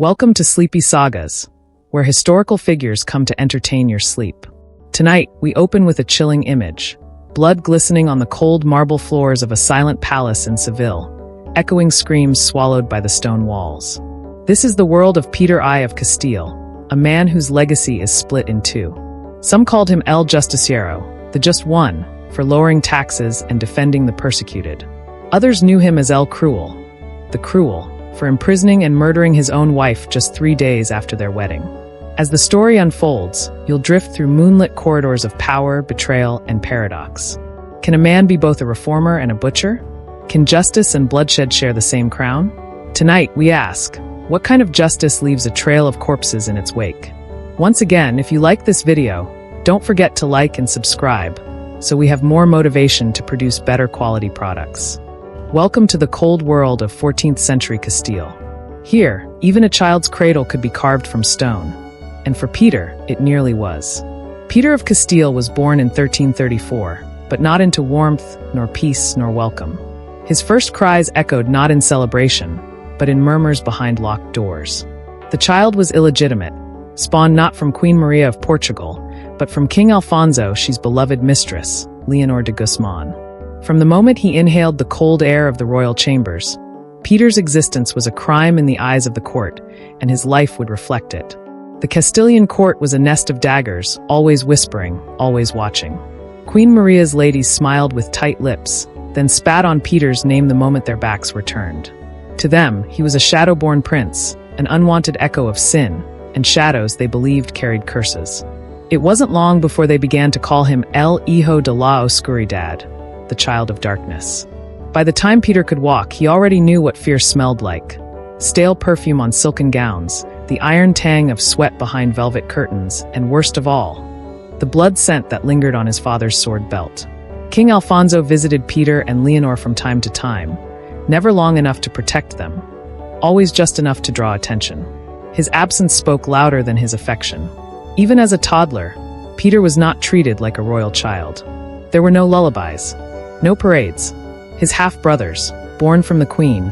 Welcome to Sleepy Sagas, where historical figures come to entertain your sleep. Tonight, we open with a chilling image, blood glistening on the cold marble floors of a silent palace in Seville, echoing screams swallowed by the stone walls. This is the world of Peter I of Castile, a man whose legacy is split in two. Some called him El Justiciero, the Just One, for lowering taxes and defending the persecuted. Others knew him as El Cruel, the Cruel, for imprisoning and murdering his own wife just 3 days after their wedding. As the story unfolds, you'll drift through moonlit corridors of power, betrayal, and paradox. Can a man be both a reformer and a butcher? Can justice and bloodshed share the same crown? Tonight, we ask, what kind of justice leaves a trail of corpses in its wake? Once again, if you like this video, don't forget to like and subscribe, so we have more motivation to produce better quality products. Welcome to the cold world of 14th century Castile. Here, even a child's cradle could be carved from stone. And for Peter, it nearly was. Peter of Castile was born in 1334, but not into warmth, nor peace, nor welcome. His first cries echoed not in celebration, but in murmurs behind locked doors. The child was illegitimate, spawned not from Queen Maria of Portugal, but from King Alfonso, she's beloved mistress, Leonor de Guzman. From the moment he inhaled the cold air of the royal chambers, Peter's existence was a crime in the eyes of the court, and his life would reflect it. The Castilian court was a nest of daggers, always whispering, always watching. Queen Maria's ladies smiled with tight lips, then spat on Peter's name the moment their backs were turned. To them, he was a shadow-born prince, an unwanted echo of sin, and shadows they believed carried curses. It wasn't long before they began to call him El Hijo de la Oscuridad, the child of darkness. By the time Peter could walk, he already knew what fear smelled like. Stale perfume on silken gowns, the iron tang of sweat behind velvet curtains, and worst of all, the blood scent that lingered on his father's sword belt. King Alfonso visited Peter and Leonor from time to time, never long enough to protect them, always just enough to draw attention. His absence spoke louder than his affection. Even as a toddler, Peter was not treated like a royal child. There were no lullabies, no parades. His half-brothers, born from the queen,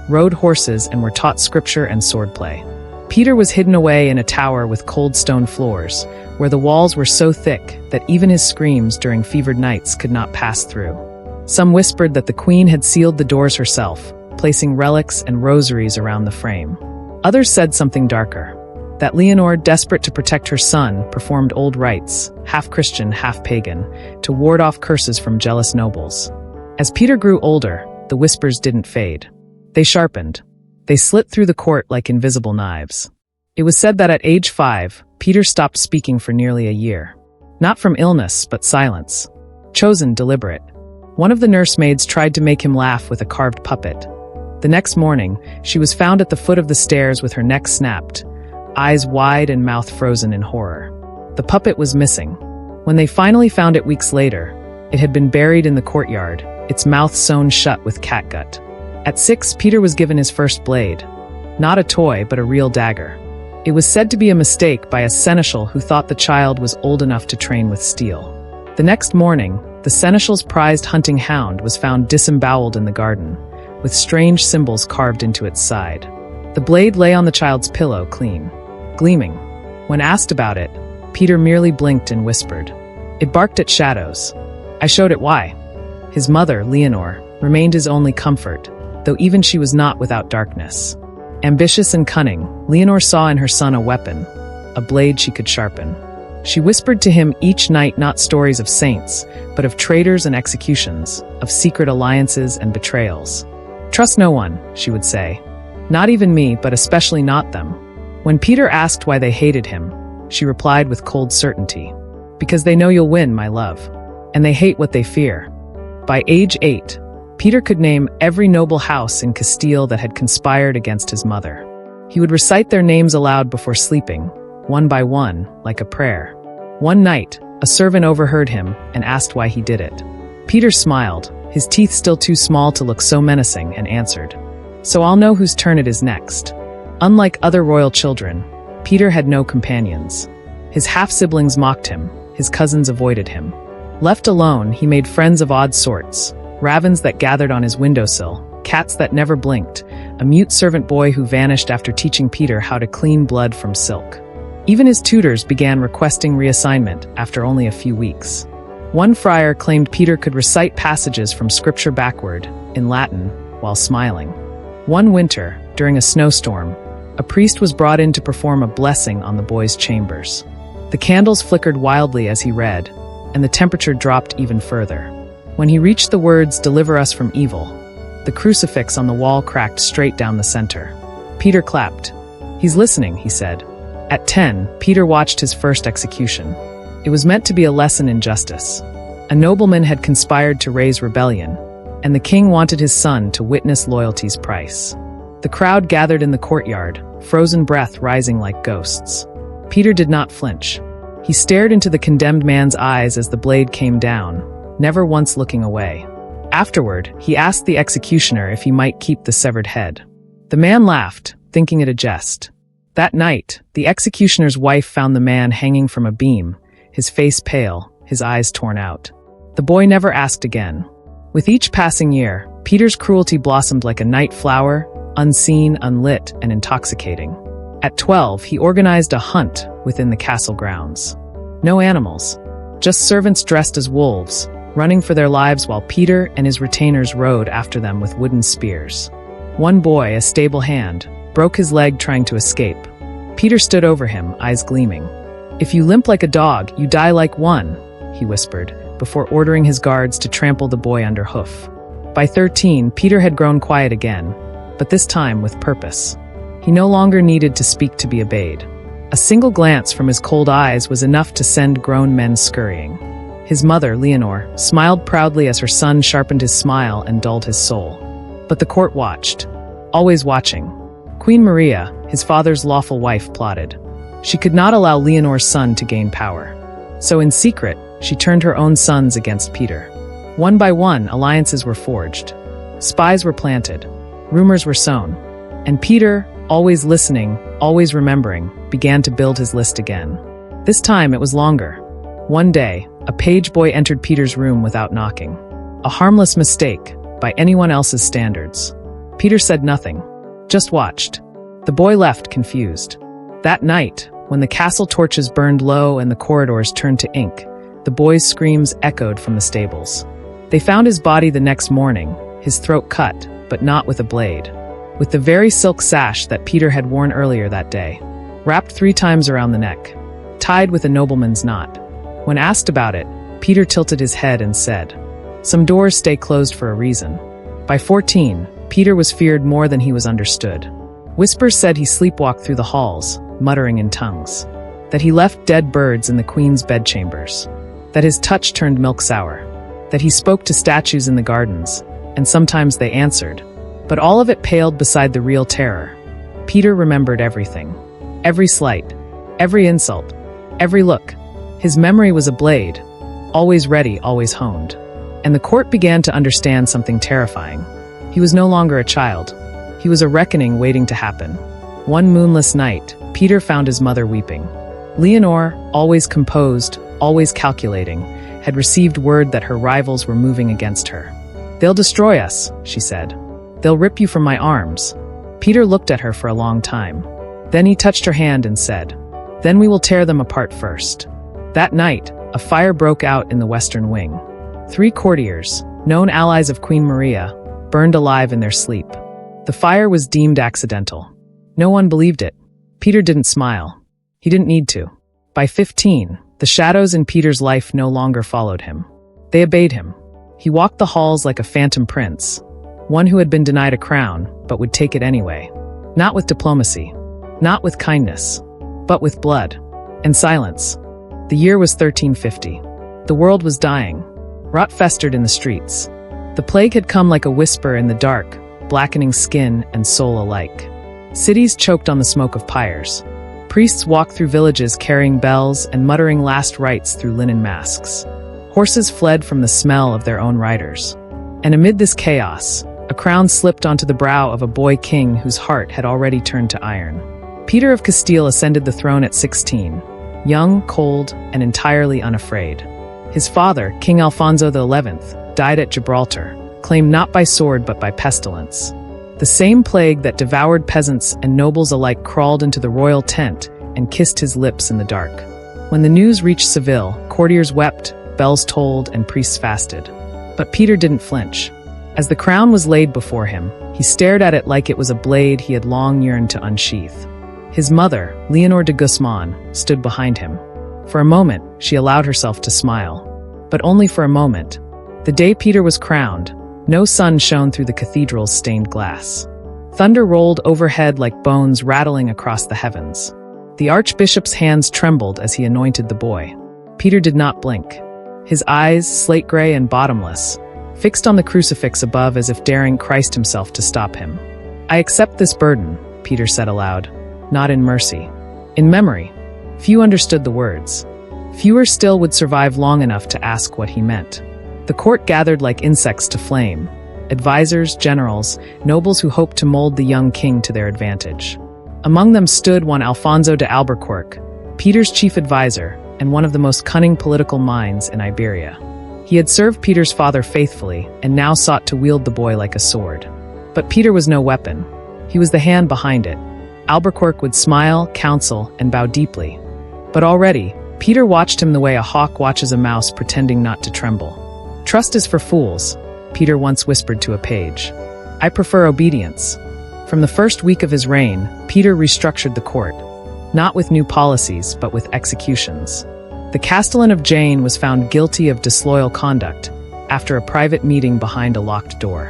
rode horses and were taught scripture and swordplay. Peter was hidden away in a tower with cold stone floors, where the walls were so thick that even his screams during fevered nights could not pass through. Some whispered that the queen had sealed the doors herself, placing relics and rosaries around the frame. Others said something darker, that Leonor, desperate to protect her son, performed old rites, half Christian, half pagan, to ward off curses from jealous nobles. As Peter grew older, the whispers didn't fade. They sharpened. They slit through the court like invisible knives. It was said that at age 5, Peter stopped speaking for nearly a year. Not from illness, but silence. Chosen, deliberate. One of the nursemaids tried to make him laugh with a carved puppet. The next morning, she was found at the foot of the stairs with her neck snapped, eyes wide and mouth frozen in horror. The puppet was missing. When they finally found it weeks later, it had been buried in the courtyard, its mouth sewn shut with catgut. At 6, Peter was given his first blade. Not a toy, but a real dagger. It was said to be a mistake by a seneschal who thought the child was old enough to train with steel. The next morning, the seneschal's prized hunting hound was found disemboweled in the garden, with strange symbols carved into its side. The blade lay on the child's pillow, clean, gleaming. When asked about it, Peter merely blinked and whispered, "It barked at shadows." I showed it why. His mother, Leonor, remained his only comfort, though even she was not without darkness. Ambitious and cunning, Leonor saw in her son a weapon, a blade she could sharpen. She whispered to him each night not stories of saints, but of traitors and executions, of secret alliances and betrayals. "Trust no one," she would say. "Not even me, but especially not them." When Peter asked why they hated him, she replied with cold certainty, "Because they know you'll win, my love, and they hate what they fear." By age 8, Peter could name every noble house in Castile that had conspired against his mother. He would recite their names aloud before sleeping, one by one, like a prayer. One night, a servant overheard him and asked why he did it. Peter smiled, his teeth still too small to look so menacing, and answered, "So I'll know whose turn it is next." Unlike other royal children, Peter had no companions. His half-siblings mocked him, his cousins avoided him. Left alone, he made friends of odd sorts, ravens that gathered on his windowsill, cats that never blinked, a mute servant boy who vanished after teaching Peter how to clean blood from silk. Even his tutors began requesting reassignment after only a few weeks. One friar claimed Peter could recite passages from scripture backward, in Latin, while smiling. One winter, during a snowstorm, a priest was brought in to perform a blessing on the boy's chambers. The candles flickered wildly as he read, and the temperature dropped even further. When he reached the words, "Deliver us from evil," the crucifix on the wall cracked straight down the center. Peter clapped. "He's listening," he said. At 10, Peter watched his first execution. It was meant to be a lesson in justice. A nobleman had conspired to raise rebellion, and the king wanted his son to witness loyalty's price. The crowd gathered in the courtyard, frozen breath rising like ghosts. Peter did not flinch. He stared into the condemned man's eyes as the blade came down, never once looking away. Afterward, he asked the executioner if he might keep the severed head. The man laughed, thinking it a jest. That night, the executioner's wife found the man hanging from a beam, his face pale, his eyes torn out. The boy never asked again. With each passing year, Peter's cruelty blossomed like a night flower, unseen, unlit, and intoxicating. At 12, he organized a hunt within the castle grounds. No animals, just servants dressed as wolves, running for their lives while Peter and his retainers rode after them with wooden spears. One boy, a stable hand, broke his leg trying to escape. Peter stood over him, eyes gleaming. "If you limp like a dog, you die like one," he whispered, before ordering his guards to trample the boy under hoof. By 13, Peter had grown quiet again, but this time with purpose. He no longer needed to speak to be obeyed. A single glance from his cold eyes was enough to send grown men scurrying. His mother, Leonor, smiled proudly as her son sharpened his smile and dulled his soul. But the court watched, always watching. Queen Maria, his father's lawful wife, plotted. She could not allow Leonor's son to gain power. So in secret, she turned her own sons against Peter. One by one, alliances were forged. Spies were planted. Rumors were sown. And Peter, always listening, always remembering, began to build his list again. This time it was longer. One day, a page boy entered Peter's room without knocking. A harmless mistake, by anyone else's standards. Peter said nothing, just watched. The boy left, confused. That night, when the castle torches burned low and the corridors turned to ink, the boy's screams echoed from the stables. They found his body the next morning, his throat cut, but not with a blade. With the very silk sash that Peter had worn earlier that day, wrapped 3 times around the neck, tied with a nobleman's knot. When asked about it, Peter tilted his head and said, "Some doors stay closed for a reason." By 14, Peter was feared more than he was understood. Whispers said he sleepwalked through the halls, muttering in tongues. That he left dead birds in the queen's bedchambers. That his touch turned milk sour. That he spoke to statues in the gardens, and sometimes they answered. But all of it paled beside the real terror. Peter remembered everything. Every slight. Every insult. Every look. His memory was a blade, always ready, always honed. And the court began to understand something terrifying. He was no longer a child. He was a reckoning waiting to happen. One moonless night, Peter found his mother weeping. Leonor, always composed, always calculating, had received word that her rivals were moving against her. "They'll destroy us," she said. "They'll rip you from my arms." Peter looked at her for a long time. Then he touched her hand and said, "Then we will tear them apart first." That night, a fire broke out in the western wing. 3 courtiers, known allies of Queen Maria, burned alive in their sleep. The fire was deemed accidental. No one believed it. Peter didn't smile. He didn't need to. By 15, the shadows in Peter's life no longer followed him. They obeyed him. He walked the halls like a phantom prince, one who had been denied a crown, but would take it anyway. Not with diplomacy, not with kindness, but with blood and silence. The year was 1350. The world was dying. Rot festered in the streets. The plague had come like a whisper in the dark, blackening skin and soul alike. Cities choked on the smoke of pyres. Priests walked through villages carrying bells and muttering last rites through linen masks. Horses fled from the smell of their own riders. And amid this chaos, a crown slipped onto the brow of a boy king whose heart had already turned to iron. Peter of Castile ascended the throne at 16, young, cold, and entirely unafraid. His father, King Alfonso XI, died at Gibraltar, claimed not by sword but by pestilence. The same plague that devoured peasants and nobles alike crawled into the royal tent and kissed his lips in the dark. When the news reached Seville, courtiers wept, bells tolled, and priests fasted. But Peter didn't flinch. As the crown was laid before him, he stared at it like it was a blade he had long yearned to unsheath. His mother, Leonor de Guzman, stood behind him. For a moment, she allowed herself to smile. But only for a moment. The day Peter was crowned, no sun shone through the cathedral's stained glass. Thunder rolled overhead like bones rattling across the heavens. The archbishop's hands trembled as he anointed the boy. Peter did not blink. His eyes, slate gray and bottomless, fixed on the crucifix above as if daring Christ himself to stop him. "I accept this burden," Peter said aloud, "not in mercy. In memory." Few understood the words. Fewer still would survive long enough to ask what he meant. The court gathered like insects to flame. Advisors, generals, nobles who hoped to mold the young king to their advantage. Among them stood one Alfonso de Albuquerque, Peter's chief advisor, and one of the most cunning political minds in Iberia. He had served Peter's father faithfully and now sought to wield the boy like a sword. But Peter was no weapon. He was the hand behind it. Albuquerque would smile, counsel, and bow deeply. But already, Peter watched him the way a hawk watches a mouse pretending not to tremble. "Trust is for fools," Peter once whispered to a page. "I prefer obedience." From the first week of his reign, Peter restructured the court, not with new policies, but with executions. The Castellan of Jaen was found guilty of disloyal conduct after a private meeting behind a locked door.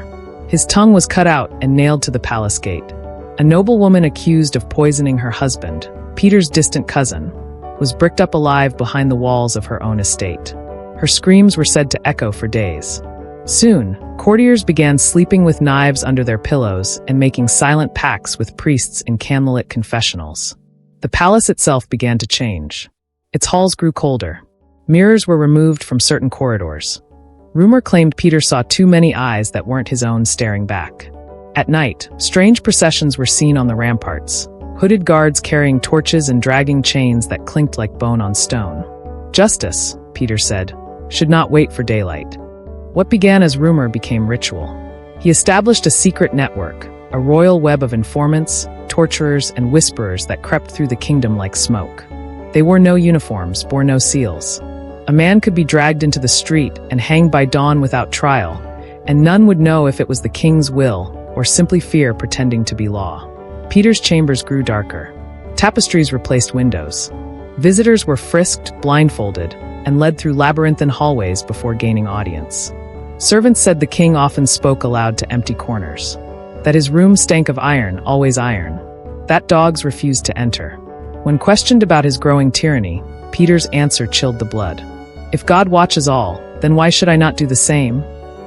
His tongue was cut out and nailed to the palace gate. A noblewoman accused of poisoning her husband, Peter's distant cousin, was bricked up alive behind the walls of her own estate. Her screams were said to echo for days. Soon, courtiers began sleeping with knives under their pillows and making silent pacts with priests in candlelit confessionals. The palace itself began to change. Its halls grew colder. Mirrors were removed from certain corridors. Rumor claimed Peter saw too many eyes that weren't his own staring back. At night, strange processions were seen on the ramparts, hooded guards carrying torches and dragging chains that clinked like bone on stone. "Justice," Peter said, "should not wait for daylight." What began as rumor became ritual. He established a secret network, a royal web of informants, torturers, and whisperers that crept through the kingdom like smoke. They wore no uniforms, bore no seals. A man could be dragged into the street and hanged by dawn without trial, and none would know if it was the king's will or simply fear pretending to be law. Peter's chambers grew darker. Tapestries replaced windows. Visitors were frisked, blindfolded, and led through labyrinthine hallways before gaining audience. Servants said the king often spoke aloud to empty corners. That his room stank of iron, always iron. That dogs refused to enter. When questioned about his growing tyranny, Peter's answer chilled the blood. "If God watches all, then why should I not do the same?"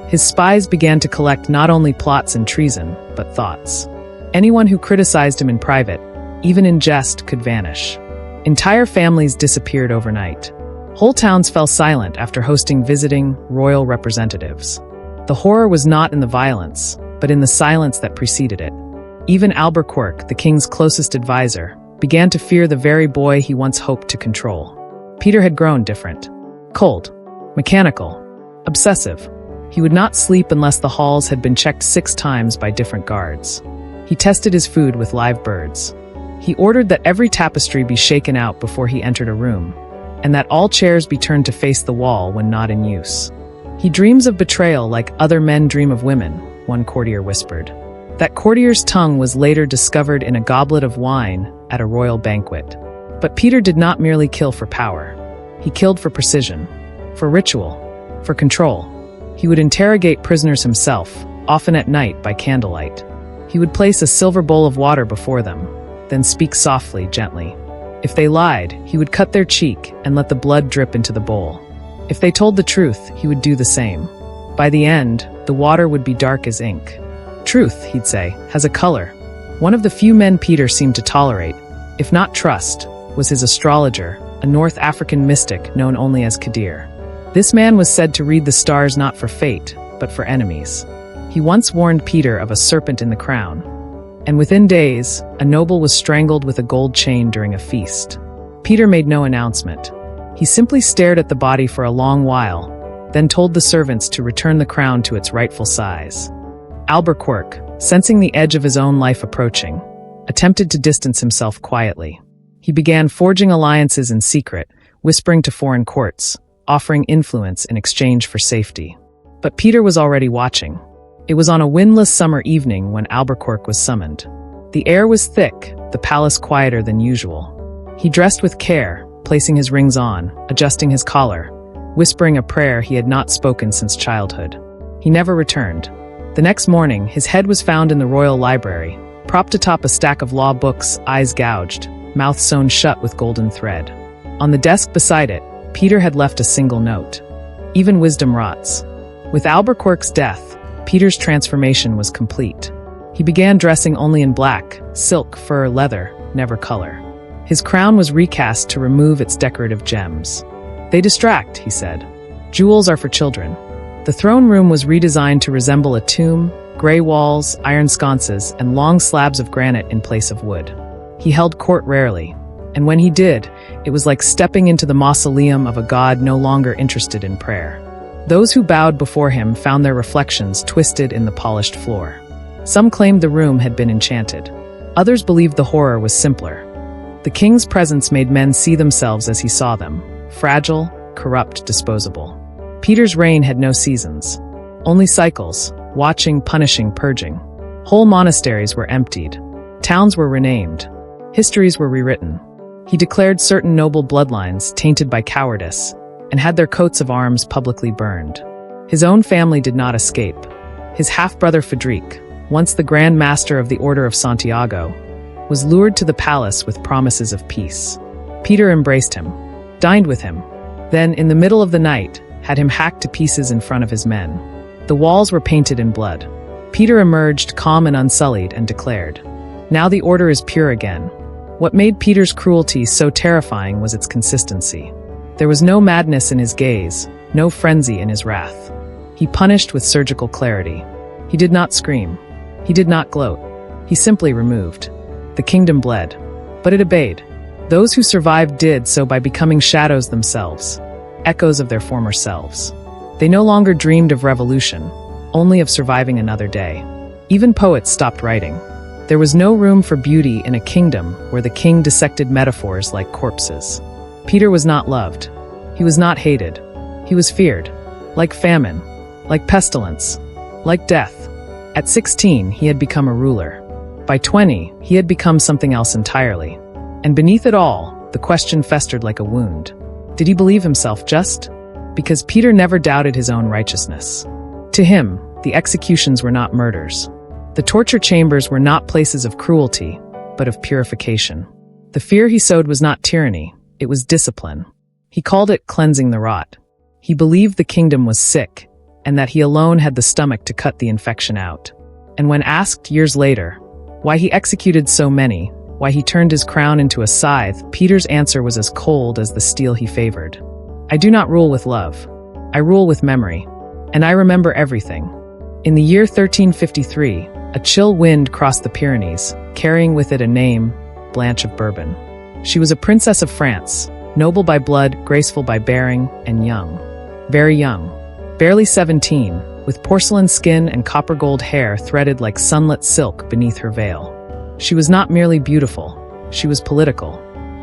His spies began to collect not only plots and treason, but thoughts. Anyone who criticized him in private, even in jest, could vanish. Entire families disappeared overnight. Whole towns fell silent after hosting visiting royal representatives. The horror was not in the violence, but in the silence that preceded it. Even Albuquerque, the king's closest advisor, began to fear the very boy he once hoped to control. Peter had grown different. Cold, mechanical, obsessive. He would not sleep unless the halls had been checked 6 times by different guards. He tested his food with live birds. He ordered that every tapestry be shaken out before he entered a room, and that all chairs be turned to face the wall when not in use. "He dreams of betrayal like other men dream of women," one courtier whispered. That courtier's tongue was later discovered in a goblet of wine at a royal banquet. But Peter did not merely kill for power. He killed for precision, for ritual, for control. He would interrogate prisoners himself, often at night by candlelight. He would place a silver bowl of water before them, then speak softly, gently. If they lied, he would cut their cheek and let the blood drip into the bowl. If they told the truth, he would do the same. By the end, the water would be dark as ink. "Truth," he'd say, "has a color." One of the few men Peter seemed to tolerate, if not trust, was his astrologer, a North African mystic known only as Kadir. This man was said to read the stars not for fate, but for enemies. He once warned Peter of a serpent in the crown. And within days, a noble was strangled with a gold chain during a feast. Peter made no announcement. He simply stared at the body for a long while, then told the servants to return the crown to its rightful size. Albuquerque, sensing the edge of his own life approaching, attempted to distance himself quietly. He began forging alliances in secret, whispering to foreign courts, offering influence in exchange for safety. But Peter was already watching. It was on a windless summer evening when Albuquerque was summoned. The air was thick, the palace quieter than usual. He dressed with care, placing his rings on, adjusting his collar, whispering a prayer he had not spoken since childhood. He never returned. The next morning, his head was found in the royal library, propped atop a stack of law books, eyes gouged, mouth sewn shut with golden thread. On the desk beside it, Peter had left a single note. Even wisdom rots. With Albuquerque's death, Peter's transformation was complete. He began dressing only in black, silk, fur, leather, never color. His crown was recast to remove its decorative gems. "They distract," he said. "Jewels are for children." The throne room was redesigned to resemble a tomb, gray walls, iron sconces, and long slabs of granite in place of wood. He held court rarely, and when he did, it was like stepping into the mausoleum of a god no longer interested in prayer. Those who bowed before him found their reflections twisted in the polished floor. Some claimed the room had been enchanted. Others believed the horror was simpler. The king's presence made men see themselves as he saw them, fragile, corrupt, disposable. Peter's reign had no seasons, only cycles, watching, punishing, purging. Whole monasteries were emptied. Towns were renamed. Histories were rewritten. He declared certain noble bloodlines tainted by cowardice and had their coats of arms publicly burned. His own family did not escape. His half-brother Frederic, once the Grand Master of the Order of Santiago, was lured to the palace with promises of peace. Peter embraced him, dined with him, then, in the middle of the night, had him hacked to pieces in front of his men. The walls were painted in blood. Peter emerged calm and unsullied and declared, "Now the order is pure again." What made Peter's cruelty so terrifying was its consistency. There was no madness in his gaze, no frenzy in his wrath. He punished with surgical clarity. He did not scream. He did not gloat. He simply removed. The kingdom bled, but it obeyed. Those who survived did so by becoming shadows themselves, echoes of their former selves. They no longer dreamed of revolution, only of surviving another day. Even poets stopped writing. There was no room for beauty in a kingdom where the king dissected metaphors like corpses. Peter was not loved. He was not hated. He was feared, like famine, like pestilence, like death. At 16, he had become a ruler. By 20, he had become something else entirely. And beneath it all, the question festered like a wound. Did he believe himself just? Because Peter never doubted his own righteousness. To him, the executions were not murders. The torture chambers were not places of cruelty, but of purification. The fear he sowed was not tyranny, it was discipline. He called it cleansing the rot. He believed the kingdom was sick, and that he alone had the stomach to cut the infection out. And when asked years later why he executed so many, why he turned his crown into a scythe, Peter's answer was as cold as the steel he favored. "I do not rule with love. I rule with memory. And I remember everything." In the year 1353, a chill wind crossed the Pyrenees, carrying with it a name, Blanche of Bourbon. She was a princess of France, noble by blood, graceful by bearing, and young. Very young. Barely 17, with porcelain skin and copper gold hair threaded like sunlit silk beneath her veil. She was not merely beautiful, she was political.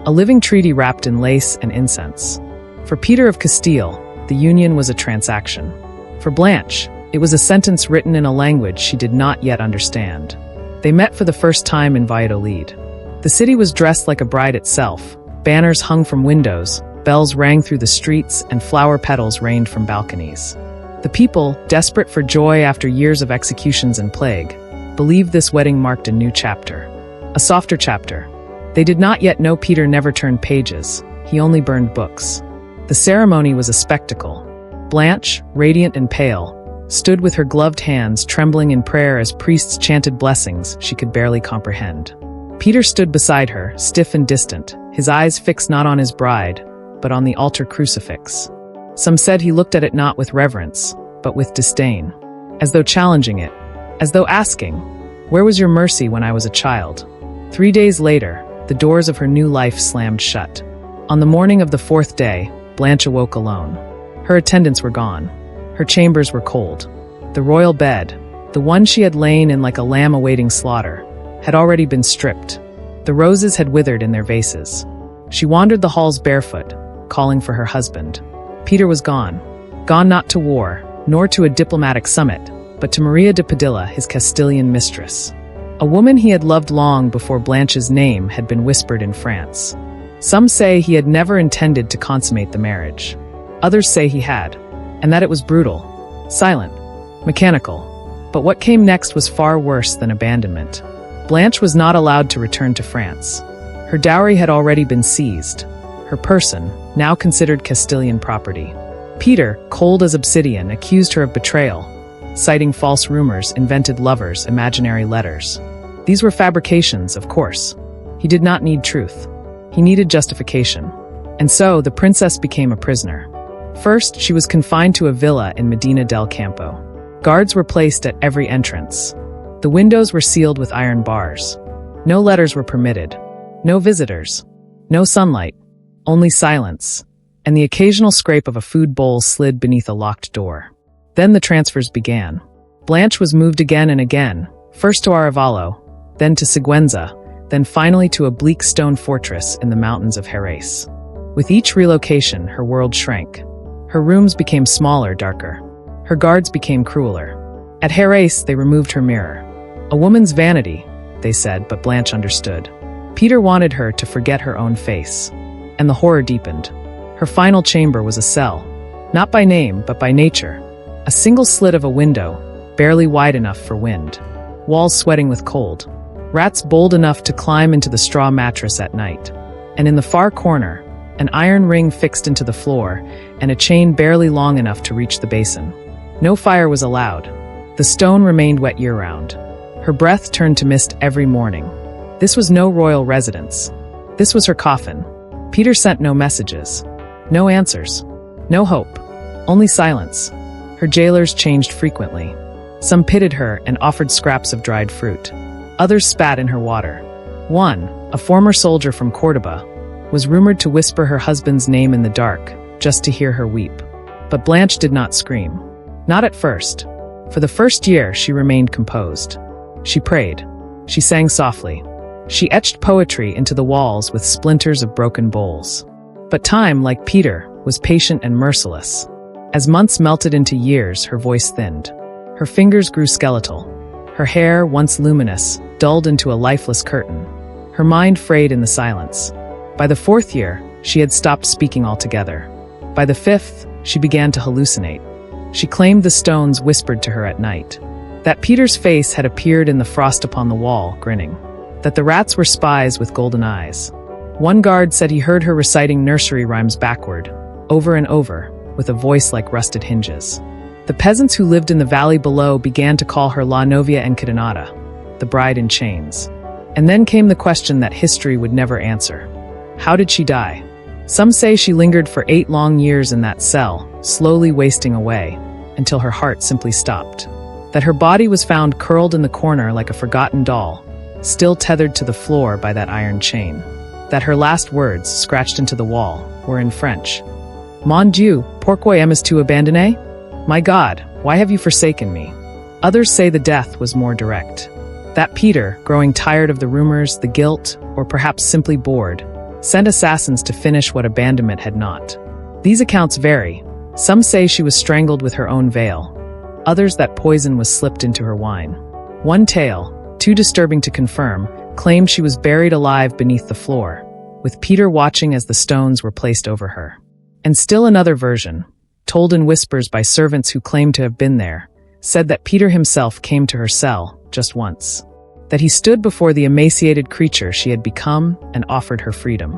A living treaty wrapped in lace and incense. For Peter of Castile, the union was a transaction. For Blanche, it was a sentence written in a language she did not yet understand. They met for the first time in Valladolid. The city was dressed like a bride itself. Banners hung from windows, bells rang through the streets, and flower petals rained from balconies. The people, desperate for joy after years of executions and plague, believed this wedding marked a new chapter. A softer chapter. They did not yet know Peter never turned pages. He only burned books. The ceremony was a spectacle. Blanche, radiant and pale, stood with her gloved hands trembling in prayer as priests chanted blessings she could barely comprehend. Peter stood beside her, stiff and distant, his eyes fixed not on his bride, but on the altar crucifix. Some said he looked at it not with reverence, but with disdain, as though challenging it, as though asking, "Where was your mercy when I was a child?" 3 days later, the doors of her new life slammed shut. On the morning of the 4th day, Blanche awoke alone. Her attendants were gone. Her chambers were cold. The royal bed, the one she had lain in like a lamb awaiting slaughter, had already been stripped. The roses had withered in their vases. She wandered the halls barefoot, calling for her husband. Peter was gone. Gone not to war, nor to a diplomatic summit, but to Maria de Padilla, his Castilian mistress. A woman he had loved long before Blanche's name had been whispered in France. Some say he had never intended to consummate the marriage. Others say he had, and that it was brutal, silent, mechanical. But what came next was far worse than abandonment. Blanche was not allowed to return to France. Her dowry had already been seized. Her person, now considered Castilian property. Peter, cold as obsidian, accused her of betrayal, citing false rumors, invented lovers, imaginary letters. These were fabrications, of course. He did not need truth. He needed justification. And so, the princess became a prisoner. First, she was confined to a villa in Medina del Campo. Guards were placed at every entrance. The windows were sealed with iron bars. No letters were permitted. No visitors. No sunlight. Only silence. And the occasional scrape of a food bowl slid beneath a locked door. Then the transfers began. Blanche was moved again and again, first to Arevalo, then to Sigüenza, then finally to a bleak stone fortress in the mountains of Jerez. With each relocation, her world shrank. Her rooms became smaller, darker. Her guards became crueler. At Jerez, they removed her mirror. A woman's vanity, they said, but Blanche understood. Peter wanted her to forget her own face. And the horror deepened. Her final chamber was a cell. Not by name, but by nature. A single slit of a window, barely wide enough for wind. Walls sweating with cold. Rats bold enough to climb into the straw mattress at night. And in the far corner, an iron ring fixed into the floor, and a chain barely long enough to reach the basin. No fire was allowed. The stone remained wet year-round. Her breath turned to mist every morning. This was no royal residence. This was her coffin. Peter sent no messages. No answers. No hope. Only silence. Her jailers changed frequently. Some pitied her and offered scraps of dried fruit. Others spat in her water. One, a former soldier from Córdoba, was rumored to whisper her husband's name in the dark, just to hear her weep. But Blanche did not scream. Not at first. For the first year, she remained composed. She prayed. She sang softly. She etched poetry into the walls with splinters of broken bowls. But time, like Peter, was patient and merciless. As months melted into years, her voice thinned. Her fingers grew skeletal. Her hair, once luminous, dulled into a lifeless curtain. Her mind frayed in the silence. By the 4th year, she had stopped speaking altogether. By the 5th, she began to hallucinate. She claimed the stones whispered to her at night. That Peter's face had appeared in the frost upon the wall, grinning. That the rats were spies with golden eyes. One guard said he heard her reciting nursery rhymes backward, over and over, with a voice like rusted hinges. The peasants who lived in the valley below began to call her La Novia Encadenada, the bride in chains. And then came the question that history would never answer. How did she die? Some say she lingered for 8 long years in that cell, slowly wasting away, until her heart simply stopped. That her body was found curled in the corner like a forgotten doll, still tethered to the floor by that iron chain. That her last words, scratched into the wall, were in French. Mon Dieu, pourquoi aimes-tu abandonner? My God, why have you forsaken me? Others say the death was more direct. That Peter, growing tired of the rumors, the guilt, or perhaps simply bored, sent assassins to finish what abandonment had not. These accounts vary. Some say she was strangled with her own veil. Others that poison was slipped into her wine. One tale, too disturbing to confirm, claimed she was buried alive beneath the floor, with Peter watching as the stones were placed over her. And still another version, told in whispers by servants who claimed to have been there, said that Peter himself came to her cell just once. That he stood before the emaciated creature she had become and offered her freedom.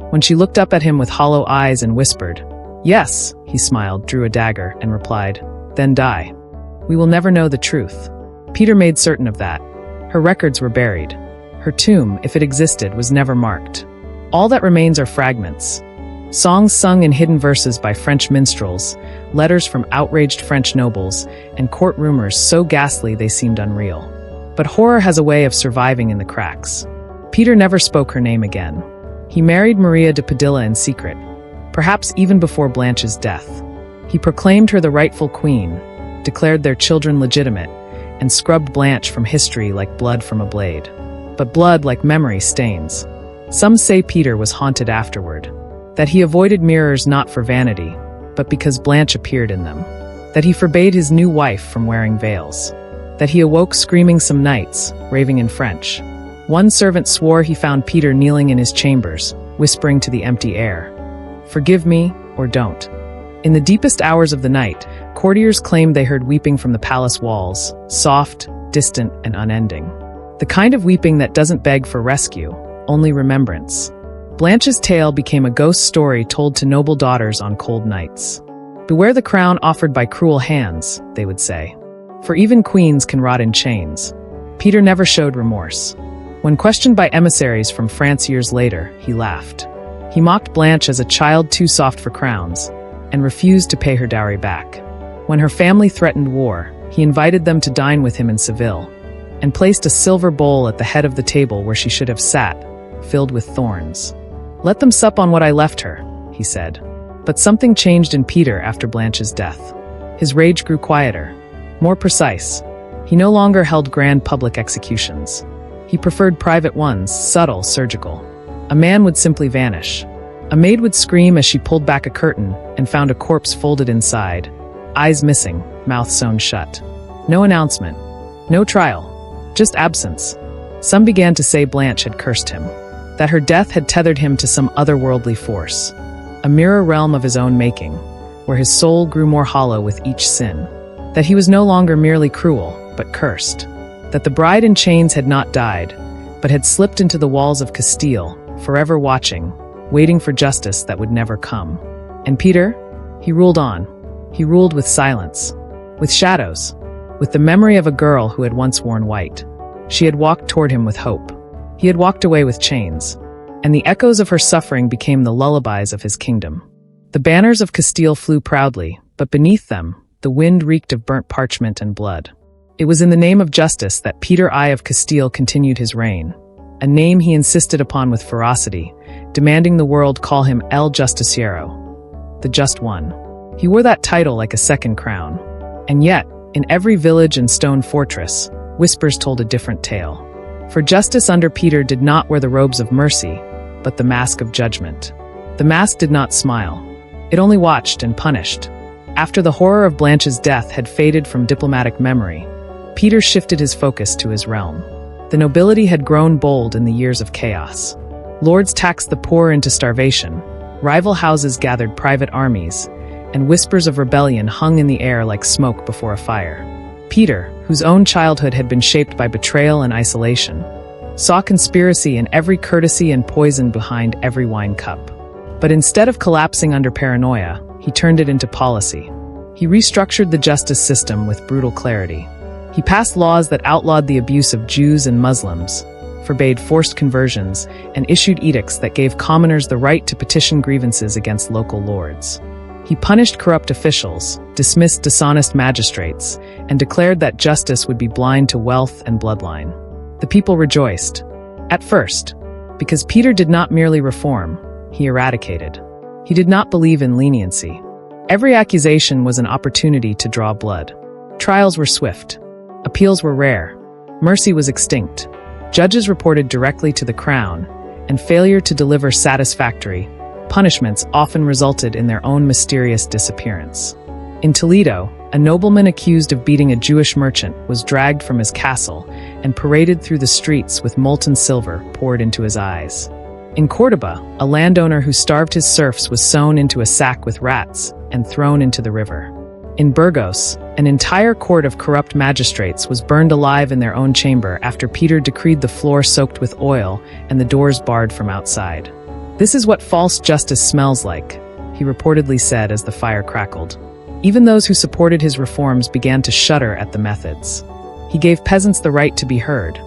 When she looked up at him with hollow eyes and whispered, "Yes," he smiled, drew a dagger, and replied, "Then die. We will never know the truth." Peter made certain of that. Her records were buried. Her tomb, if it existed, was never marked. All that remains are fragments. Songs sung in hidden verses by French minstrels, letters from outraged French nobles, and court rumors so ghastly they seemed unreal. But horror has a way of surviving in the cracks. Peter never spoke her name again. He married Maria de Padilla in secret, perhaps even before Blanche's death. He proclaimed her the rightful queen, declared their children legitimate, and scrubbed Blanche from history like blood from a blade. But blood, like memory, stains. Some say Peter was haunted afterward, that he avoided mirrors not for vanity, but because Blanche appeared in them, that he forbade his new wife from wearing veils, that he awoke screaming some nights, raving in French. One servant swore he found Peter kneeling in his chambers, whispering to the empty air, "Forgive me, or don't." In the deepest hours of the night, courtiers claimed they heard weeping from the palace walls, soft, distant, and unending. The kind of weeping that doesn't beg for rescue, only remembrance. Blanche's tale became a ghost story told to noble daughters on cold nights. "Beware the crown offered by cruel hands," they would say. "For even queens can rot in chains." Peter never showed remorse. When questioned by emissaries from France years later, he laughed. He mocked Blanche as a child too soft for crowns, and refused to pay her dowry back. When her family threatened war, he invited them to dine with him in Seville, and placed a silver bowl at the head of the table where she should have sat, filled with thorns. "Let them sup on what I left her," he said. But something changed in Peter after Blanche's death. His rage grew quieter, more precise. He no longer held grand public executions. He preferred private ones, subtle, surgical. A man would simply vanish. A maid would scream as she pulled back a curtain and found a corpse folded inside, eyes missing, mouth sewn shut. No announcement, no trial, just absence. Some began to say Blanche had cursed him, that her death had tethered him to some otherworldly force, a mirror realm of his own making, where his soul grew more hollow with each sin, that he was no longer merely cruel, but cursed, that the bride in chains had not died, but had slipped into the walls of Castile, forever watching, waiting for justice that would never come. And Peter? He ruled on. He ruled with silence, with shadows, with the memory of a girl who had once worn white. She had walked toward him with hope. He had walked away with chains, and the echoes of her suffering became the lullabies of his kingdom. The banners of Castile flew proudly, but beneath them, the wind reeked of burnt parchment and blood. It was in the name of justice that Peter I of Castile continued his reign, a name he insisted upon with ferocity, demanding the world call him El Justiciero, the Just One. He wore that title like a second crown. And yet, in every village and stone fortress, whispers told a different tale. For justice under Peter did not wear the robes of mercy, but the mask of judgment. The mask did not smile. It only watched and punished. After the horror of Blanche's death had faded from diplomatic memory, Peter shifted his focus to his realm. The nobility had grown bold in the years of chaos. Lords taxed the poor into starvation, rival houses gathered private armies, and whispers of rebellion hung in the air like smoke before a fire. Peter, whose own childhood had been shaped by betrayal and isolation, saw conspiracy in every courtesy and poison behind every wine cup. But instead of collapsing under paranoia, he turned it into policy. He restructured the justice system with brutal clarity. He passed laws that outlawed the abuse of Jews and Muslims, forbade forced conversions, and issued edicts that gave commoners the right to petition grievances against local lords. He punished corrupt officials, dismissed dishonest magistrates, and declared that justice would be blind to wealth and bloodline. The people rejoiced. At first, because Peter did not merely reform, he eradicated. He did not believe in leniency. Every accusation was an opportunity to draw blood. Trials were swift. Appeals were rare. Mercy was extinct. Judges reported directly to the crown, and failure to deliver satisfactory punishments often resulted in their own mysterious disappearance. In Toledo, a nobleman accused of beating a Jewish merchant was dragged from his castle and paraded through the streets with molten silver poured into his eyes. In Córdoba, a landowner who starved his serfs was sewn into a sack with rats and thrown into the river. In Burgos, an entire court of corrupt magistrates was burned alive in their own chamber after Peter decreed the floor soaked with oil and the doors barred from outside. "This is what false justice smells like," he reportedly said as the fire crackled. Even those who supported his reforms began to shudder at the methods. He gave peasants the right to be heard,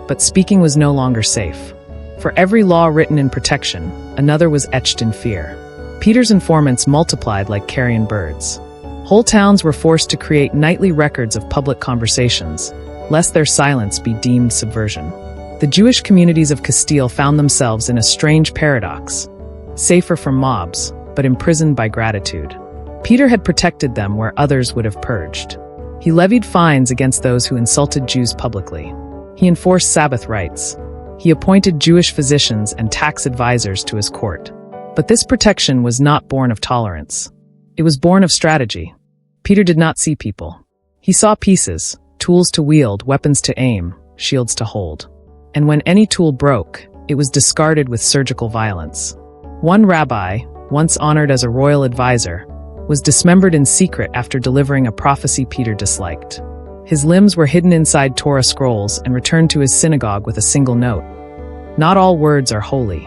but speaking was no longer safe. For every law written in protection, another was etched in fear. Peter's informants multiplied like carrion birds. Whole towns were forced to create nightly records of public conversations, lest their silence be deemed subversion. The Jewish communities of Castile found themselves in a strange paradox, safer from mobs, but imprisoned by gratitude. Peter had protected them where others would have purged. He levied fines against those who insulted Jews publicly. He enforced Sabbath rights. He appointed Jewish physicians and tax advisors to his court. But this protection was not born of tolerance. It was born of strategy. Peter did not see people. He saw pieces, tools to wield, weapons to aim, shields to hold. And when any tool broke, it was discarded with surgical violence. One rabbi, once honored as a royal advisor, was dismembered in secret after delivering a prophecy Peter disliked. His limbs were hidden inside Torah scrolls and returned to his synagogue with a single note. Not all words are holy.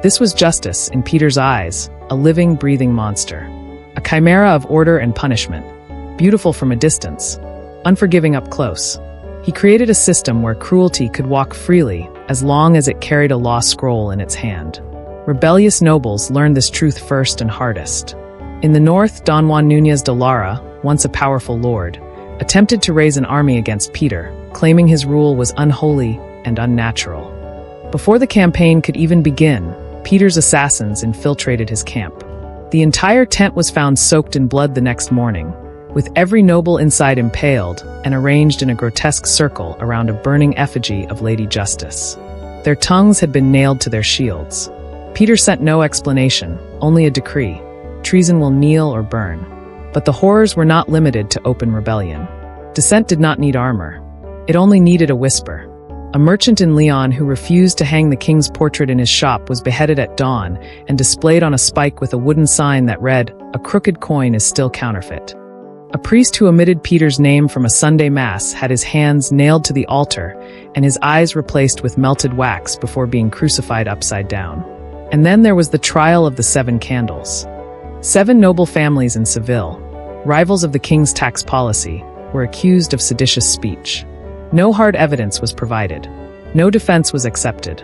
This was justice in Peter's eyes, a living, breathing monster. A chimera of order and punishment, beautiful from a distance, unforgiving up close. He created a system where cruelty could walk freely as long as it carried a law scroll in its hand. Rebellious nobles learned this truth first and hardest. In the north, Don Juan Núñez de Lara, once a powerful lord, attempted to raise an army against Peter, claiming his rule was unholy and unnatural. Before the campaign could even begin, Peter's assassins infiltrated his camp. The entire tent was found soaked in blood the next morning, with every noble inside impaled and arranged in a grotesque circle around a burning effigy of Lady Justice. Their tongues had been nailed to their shields. Peter sent no explanation, only a decree: treason will kneel or burn. But the horrors were not limited to open rebellion. Dissent did not need armor. It only needed a whisper. A merchant in Leon who refused to hang the king's portrait in his shop was beheaded at dawn and displayed on a spike with a wooden sign that read, "A crooked coin is still counterfeit." A priest who omitted Peter's name from a Sunday mass had his hands nailed to the altar and his eyes replaced with melted wax before being crucified upside down. And then there was the trial of the 7 candles. 7 noble families in Seville, rivals of the king's tax policy, were accused of seditious speech. No hard evidence was provided. No defense was accepted.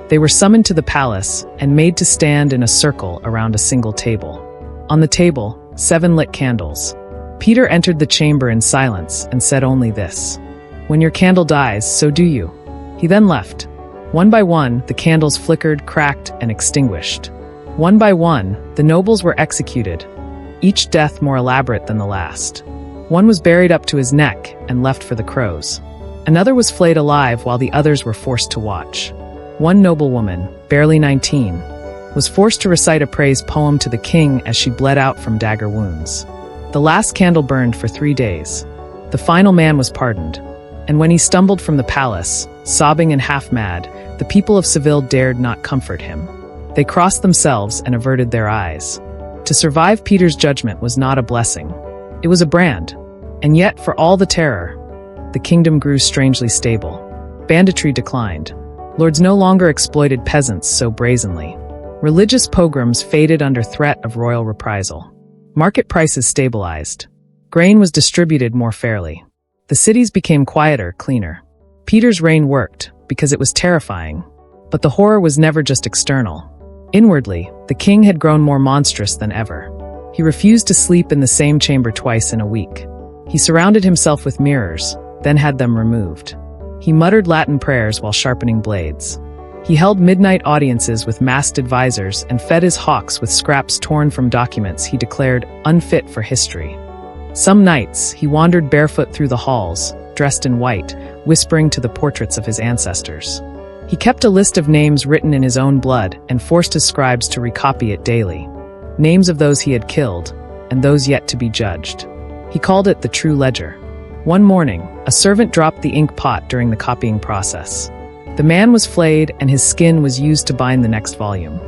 They were summoned to the palace and made to stand in a circle around a single table. On the table, 7 lit candles. Peter entered the chamber in silence and said only this: "When your candle dies, so do you." He then left. One by one, the candles flickered, cracked, and extinguished. One by one, the nobles were executed, each death more elaborate than the last. One was buried up to his neck and left for the crows. Another was flayed alive while the others were forced to watch. One noblewoman, barely 19, was forced to recite a praise poem to the king as she bled out from dagger wounds. The last candle burned for 3 days. The final man was pardoned. And when he stumbled from the palace, sobbing and half-mad, the people of Seville dared not comfort him. They crossed themselves and averted their eyes. To survive Peter's judgment was not a blessing. It was a brand. And yet, for all the terror, the kingdom grew strangely stable. Banditry declined. Lords no longer exploited peasants so brazenly. Religious pogroms faded under threat of royal reprisal. Market prices stabilized. Grain was distributed more fairly. The cities became quieter, cleaner. Peter's reign worked, because it was terrifying. But the horror was never just external. Inwardly, the king had grown more monstrous than ever. He refused to sleep in the same chamber twice in a week. He surrounded himself with mirrors, then had them removed. He muttered Latin prayers while sharpening blades. He held midnight audiences with masked advisors and fed his hawks with scraps torn from documents he declared unfit for history. Some nights, he wandered barefoot through the halls, dressed in white, whispering to the portraits of his ancestors. He kept a list of names written in his own blood and forced his scribes to recopy it daily. Names of those he had killed, and those yet to be judged. He called it the True Ledger. One morning, a servant dropped the ink pot during the copying process. The man was flayed and his skin was used to bind the next volume.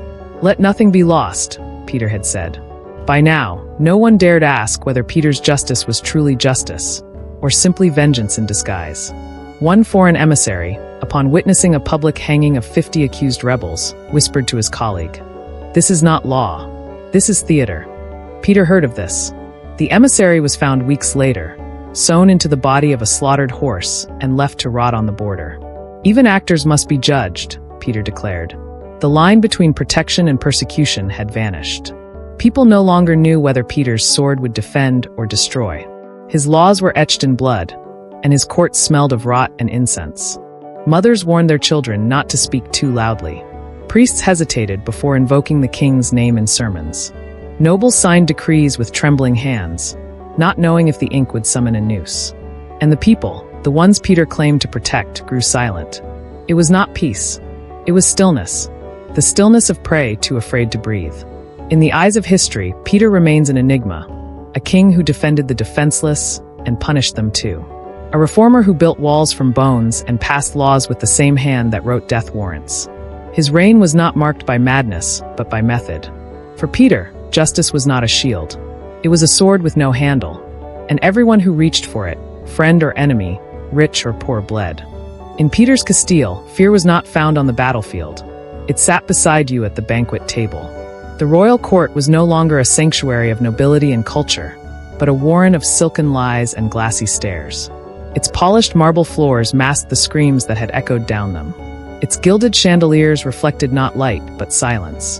"Let nothing be lost," Peter had said. By now, no one dared ask whether Peter's justice was truly justice, or simply vengeance in disguise. One foreign emissary, upon witnessing a public hanging of 50 accused rebels, whispered to his colleague, "This is not law. This is theater." Peter heard of this. The emissary was found weeks later, sewn into the body of a slaughtered horse and left to rot on the border. Even actors must be judged, Peter declared. The line between protection and persecution had vanished. People no longer knew whether Peter's sword would defend or destroy. His laws were etched in blood, and his court smelled of rot and incense. Mothers warned their children not to speak too loudly. Priests hesitated before invoking the king's name in sermons. Nobles signed decrees with trembling hands, not knowing if the ink would summon a noose. And the people, the ones Peter claimed to protect, grew silent. It was not peace. It was stillness. The stillness of prey too afraid to breathe. In the eyes of history, Peter remains an enigma, a king who defended the defenseless and punished them too. A reformer who built walls from bones and passed laws with the same hand that wrote death warrants. His reign was not marked by madness, but by method. For Peter, justice was not a shield. It was a sword with no handle, and everyone who reached for it, friend or enemy, rich or poor, bled. In Peter's Castile, fear was not found on the battlefield. It sat beside you at the banquet table. The royal court was no longer a sanctuary of nobility and culture, but a warren of silken lies and glassy stares. Its polished marble floors masked the screams that had echoed down them. Its gilded chandeliers reflected not light, but silence.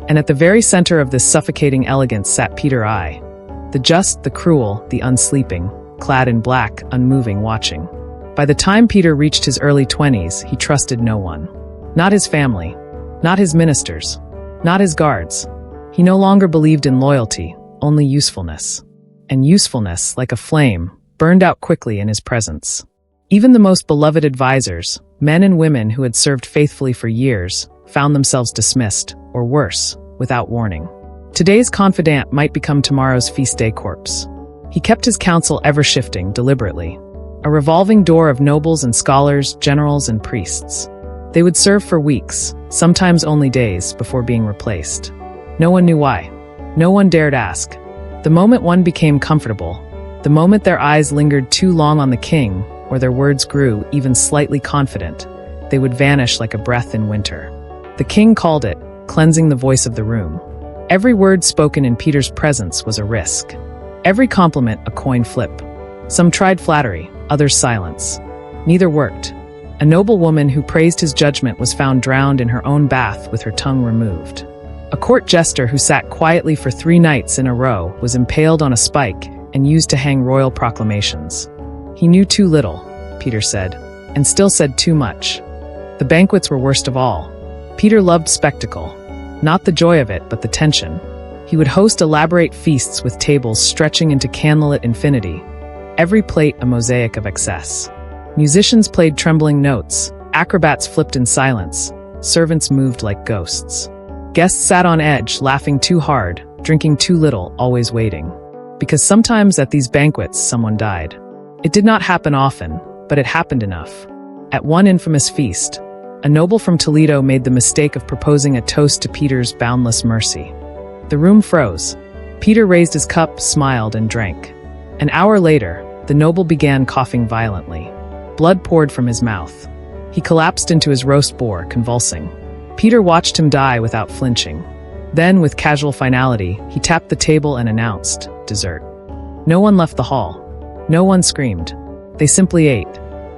And at the very center of this suffocating elegance sat Peter I, the just, the cruel, the unsleeping, clad in black, unmoving, watching. By the time Peter reached his early 20s, he trusted no one. Not his family, not his ministers, not his guards. He no longer believed in loyalty, only usefulness. And usefulness, like a flame, burned out quickly in his presence. Even the most beloved advisors, men and women who had served faithfully for years, found themselves dismissed, or worse, without warning. Today's confidant might become tomorrow's feast day corpse. He kept his counsel ever-shifting, deliberately. A revolving door of nobles and scholars, generals and priests. They would serve for weeks, sometimes only days, before being replaced. No one knew why. No one dared ask. The moment one became comfortable, the moment their eyes lingered too long on the king, or their words grew even slightly confident, they would vanish like a breath in winter. The king called it, cleansing the voice of the room. Every word spoken in Peter's presence was a risk. Every compliment a coin flip. Some tried flattery, others silence. Neither worked. A noble woman who praised his judgment was found drowned in her own bath with her tongue removed. A court jester who sat quietly for 3 nights in a row was impaled on a spike and used to hang royal proclamations. He knew too little, Peter said, and still said too much. The banquets were worst of all. Peter loved spectacle. Not the joy of it, but the tension. He would host elaborate feasts with tables stretching into candlelit infinity. Every plate a mosaic of excess. Musicians played trembling notes, acrobats flipped in silence, servants moved like ghosts. Guests sat on edge, laughing too hard, drinking too little, always waiting. Because sometimes at these banquets someone died. It did not happen often, but it happened enough. At one infamous feast, a noble from Toledo made the mistake of proposing a toast to Peter's boundless mercy. The room froze. Peter raised his cup, smiled, and drank. An hour later, the noble began coughing violently. Blood poured from his mouth. He collapsed into his roast boar, convulsing. Peter watched him die without flinching. Then, with casual finality, he tapped the table and announced, "Dessert." No one left the hall. No one screamed. They simply ate,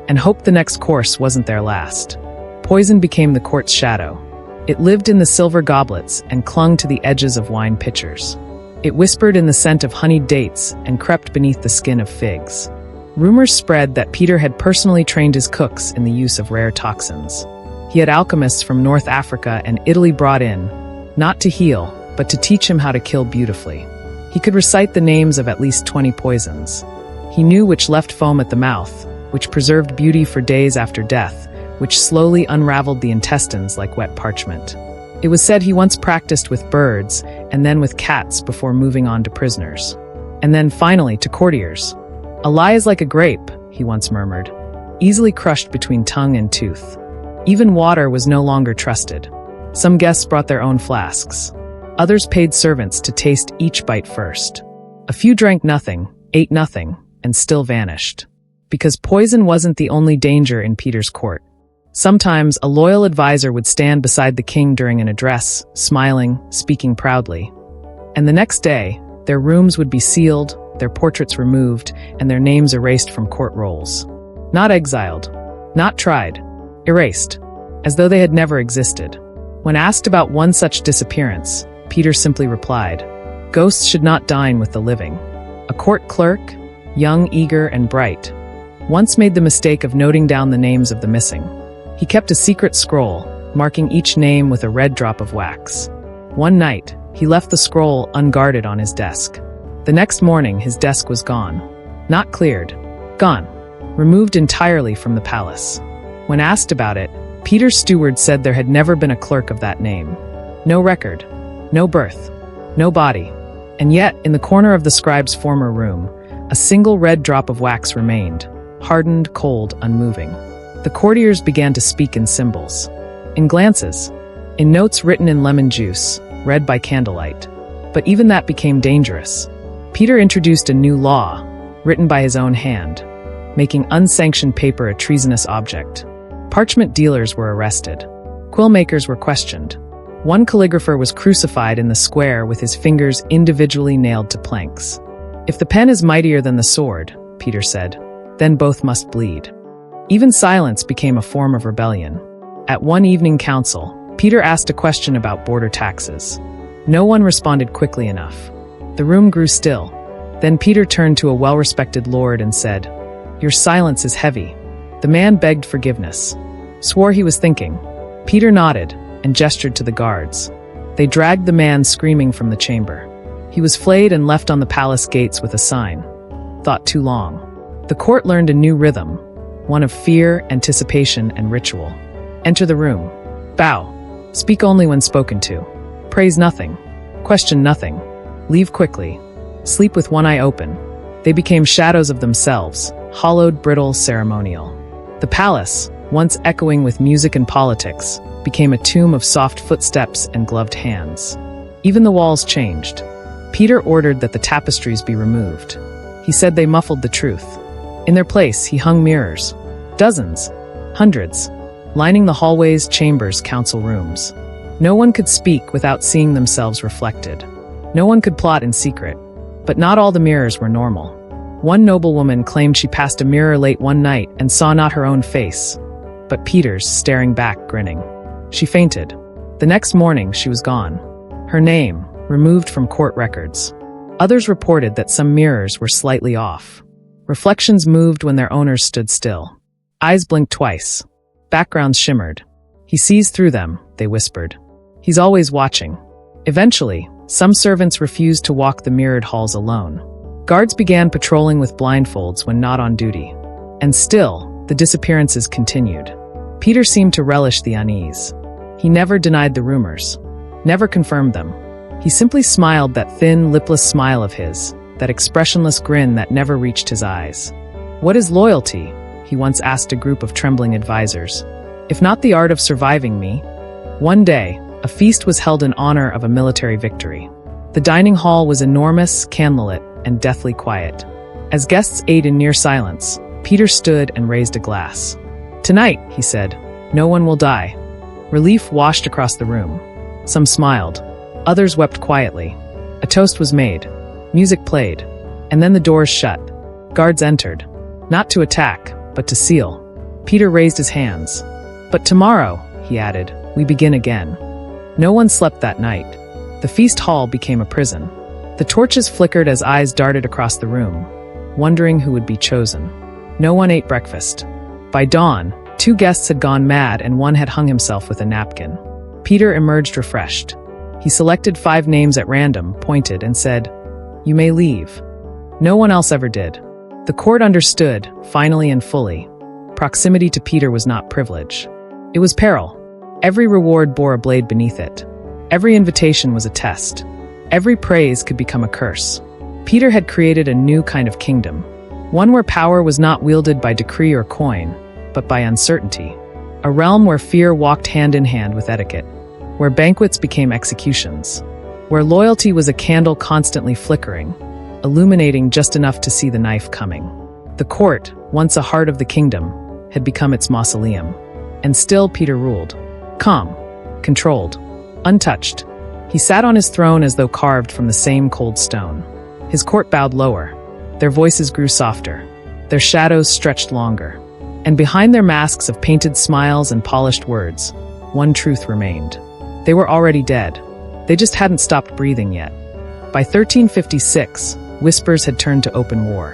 and hoped the next course wasn't their last. Poison became the court's shadow. It lived in the silver goblets and clung to the edges of wine pitchers. It whispered in the scent of honeyed dates and crept beneath the skin of figs. Rumors spread that Peter had personally trained his cooks in the use of rare toxins. He had alchemists from North Africa and Italy brought in, not to heal, but to teach him how to kill beautifully. He could recite the names of at least 20 poisons. He knew which left foam at the mouth, which preserved beauty for days after death, which slowly unraveled the intestines like wet parchment. It was said he once practiced with birds, and then with cats before moving on to prisoners. And then finally to courtiers. "A lie is like a grape," he once murmured, easily crushed between tongue and tooth. Even water was no longer trusted. Some guests brought their own flasks. Others paid servants to taste each bite first. A few drank nothing, ate nothing, and still vanished. Because poison wasn't the only danger in Peter's court. Sometimes a loyal advisor would stand beside the king during an address, smiling, speaking proudly. And the next day, their rooms would be sealed, their portraits removed, and their names erased from court rolls. Not exiled, not tried, erased, as though they had never existed. When asked about one such disappearance, Peter simply replied, "Ghosts should not dine with the living." A court clerk, young, eager, and bright, once made the mistake of noting down the names of the missing. He kept a secret scroll, marking each name with a red drop of wax. One night, He left the scroll unguarded on his desk. The next morning, his desk was gone. Not cleared. Gone. Removed entirely from the palace. When asked about it, Peter's steward said there had never been a clerk of that name. No record. No birth. No body. And yet, in the corner of the scribe's former room, a single red drop of wax remained, hardened, cold, unmoving. The courtiers began to speak in symbols. In glances. In notes written in lemon juice, read by candlelight. But even that became dangerous. Peter introduced a new law, written by his own hand, making unsanctioned paper a treasonous object. Parchment dealers were arrested. Quill makers were questioned. One calligrapher was crucified in the square with his fingers individually nailed to planks. If the pen is mightier than the sword, Peter said, then both must bleed. Even silence became a form of rebellion. At one evening council, Peter asked a question about border taxes. No one responded quickly enough. The room grew still. Then Peter turned to a well-respected lord and said, "Your silence is heavy." The man begged forgiveness, swore he was thinking. Peter nodded and gestured to the guards. They dragged the man screaming from the chamber. He was flayed and left on the palace gates with a sign. Thought too long. The court learned a new rhythm, one of fear, anticipation, and ritual. Enter the room. Bow. Speak only when spoken to. Praise nothing. Question nothing. Leave quickly. Sleep with one eye open. They became shadows of themselves, hollowed, brittle, ceremonial. The palace, once echoing with music and politics, became a tomb of soft footsteps and gloved hands. Even the walls changed. Peter ordered that the tapestries be removed. He said they muffled the truth. In their place, he hung mirrors. Dozens. Hundreds. Lining the hallways, chambers, council rooms. No one could speak without seeing themselves reflected. No one could plot in secret. But not all the mirrors were normal. One noblewoman claimed she passed a mirror late one night and saw not her own face, but Peter's staring back, grinning. She fainted. The next morning, she was gone. Her name, removed from court records. Others reported that some mirrors were slightly off. Reflections moved when their owners stood still. Eyes blinked twice. Backgrounds shimmered. He sees through them, they whispered. He's always watching. Eventually, some servants refused to walk the mirrored halls alone. Guards began patrolling with blindfolds when not on duty. And still, the disappearances continued. Peter seemed to relish the unease. He never denied the rumors, never confirmed them. He simply smiled that thin, lipless smile of his, that expressionless grin that never reached his eyes. "What is loyalty?" he once asked a group of trembling advisors. "If not the art of surviving me?" One day, a feast was held in honor of a military victory. The dining hall was enormous, candlelit, and deathly quiet. As guests ate in near silence, Peter stood and raised a glass. "Tonight," he said, "no one will die." Relief washed across the room. Some smiled. Others wept quietly. A toast was made. Music played. And then the doors shut. Guards entered. Not to attack, but to seal. Peter raised his hands. "But tomorrow," he added, "we begin again." No one slept that night. The feast hall became a prison. The torches flickered as eyes darted across the room, wondering who would be chosen. No one ate breakfast. By dawn, 2 guests had gone mad and one had hung himself with a napkin. Peter emerged refreshed. He selected 5 names at random, pointed, and said, "You may leave." No one else ever did. The court understood, finally and fully. Proximity to Peter was not privilege. It was peril. Every reward bore a blade beneath it. Every invitation was a test. Every praise could become a curse. Peter had created a new kind of kingdom. One where power was not wielded by decree or coin, but by uncertainty. A realm where fear walked hand in hand with etiquette. Where banquets became executions. Where loyalty was a candle constantly flickering, illuminating just enough to see the knife coming. The court, once a heart of the kingdom, had become its mausoleum. And still Peter ruled. Calm, controlled, untouched. He sat on his throne as though carved from the same cold stone. His court bowed lower. Their voices grew softer. Their shadows stretched longer. And behind their masks of painted smiles and polished words, one truth remained. They were already dead. They just hadn't stopped breathing yet. By 1356, whispers had turned to open war.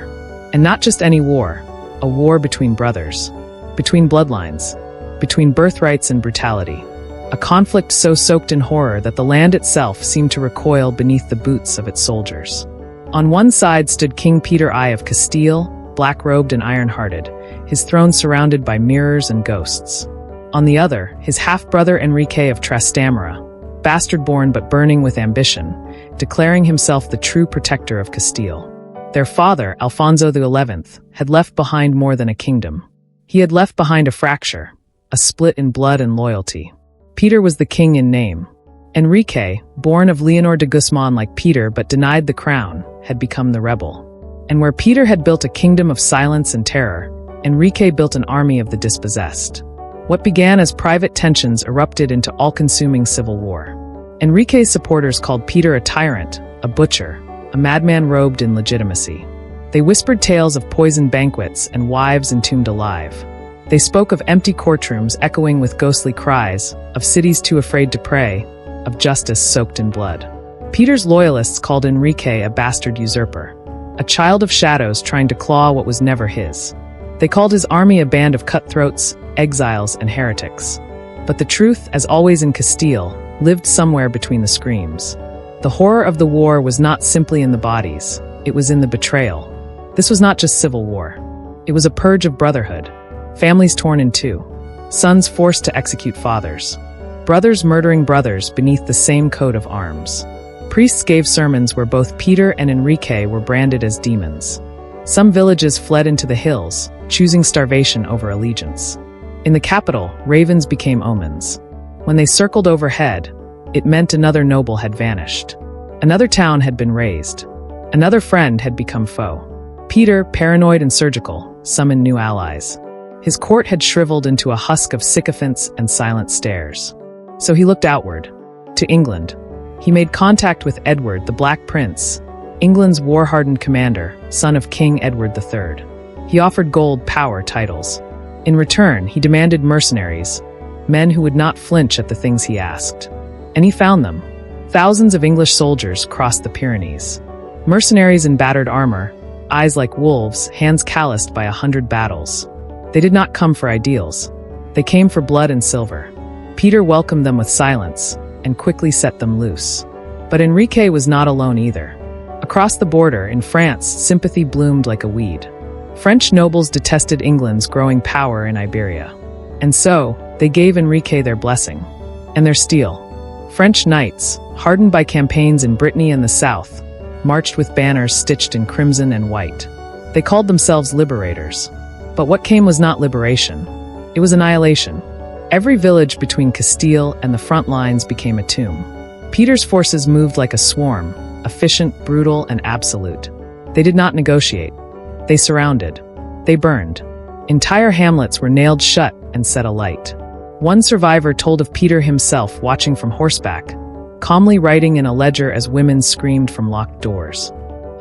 And not just any war, a war between brothers, between bloodlines, between birthrights and brutality. a conflict so soaked in horror that the land itself seemed to recoil beneath the boots of its soldiers. On one side stood King Peter I of Castile, black-robed and iron-hearted, his throne surrounded by mirrors and ghosts. On the other, his half-brother Enrique of Trastamara, bastard-born but burning with ambition, declaring himself the true protector of Castile. Their father, Alfonso XI, had left behind more than a kingdom. He had left behind a fracture, a split in blood and loyalty. Peter was the king in name. Enrique, born of Leonor de Guzman like Peter but denied the crown, had become the rebel. And where Peter had built a kingdom of silence and terror, Enrique built an army of the dispossessed. What began as private tensions erupted into all-consuming civil war. Enrique's supporters called Peter a tyrant, a butcher, a madman robed in legitimacy. They whispered tales of poisoned banquets and wives entombed alive. They spoke of empty courtrooms echoing with ghostly cries, of cities too afraid to pray, of justice soaked in blood. Peter's loyalists called Enrique a bastard usurper, a child of shadows trying to claw what was never his. They called his army a band of cutthroats, exiles, and heretics. But the truth, as always in Castile, lived somewhere between the screams. The horror of the war was not simply in the bodies, it was in the betrayal. This was not just civil war. It was a purge of brotherhood, families torn in two, sons forced to execute fathers, brothers murdering brothers beneath the same coat of arms. Priests gave sermons where both Peter and Enrique were branded as demons. Some villages fled into the hills, choosing starvation over allegiance. In the capital, ravens became omens. When they circled overhead, it meant another noble had vanished. Another town had been razed. Another friend had become foe. Peter, paranoid and surgical, summoned new allies. His court had shriveled into a husk of sycophants and silent stares. So he looked outward, to England. He made contact with Edward, the Black Prince, England's war-hardened commander, son of King Edward III. He offered gold, power, titles. In return, he demanded mercenaries, men who would not flinch at the things he asked. And he found them. Thousands of English soldiers crossed the Pyrenees. Mercenaries in battered armor, eyes like wolves, hands calloused by 100 battles. They did not come for ideals. They came for blood and silver. Peter welcomed them with silence and quickly set them loose. But Enrique was not alone either. Across the border, in France, sympathy bloomed like a weed. French nobles detested England's growing power in Iberia. And so, they gave Enrique their blessing. And their steel. French knights, hardened by campaigns in Brittany and the south, marched with banners stitched in crimson and white. They called themselves liberators. But what came was not liberation. It was annihilation. Every village between Castile and the front lines became a tomb. Peter's forces moved like a swarm, efficient, brutal, and absolute. They did not negotiate. They surrounded. They burned. Entire hamlets were nailed shut and set alight. One survivor told of Peter himself watching from horseback, calmly writing in a ledger as women screamed from locked doors.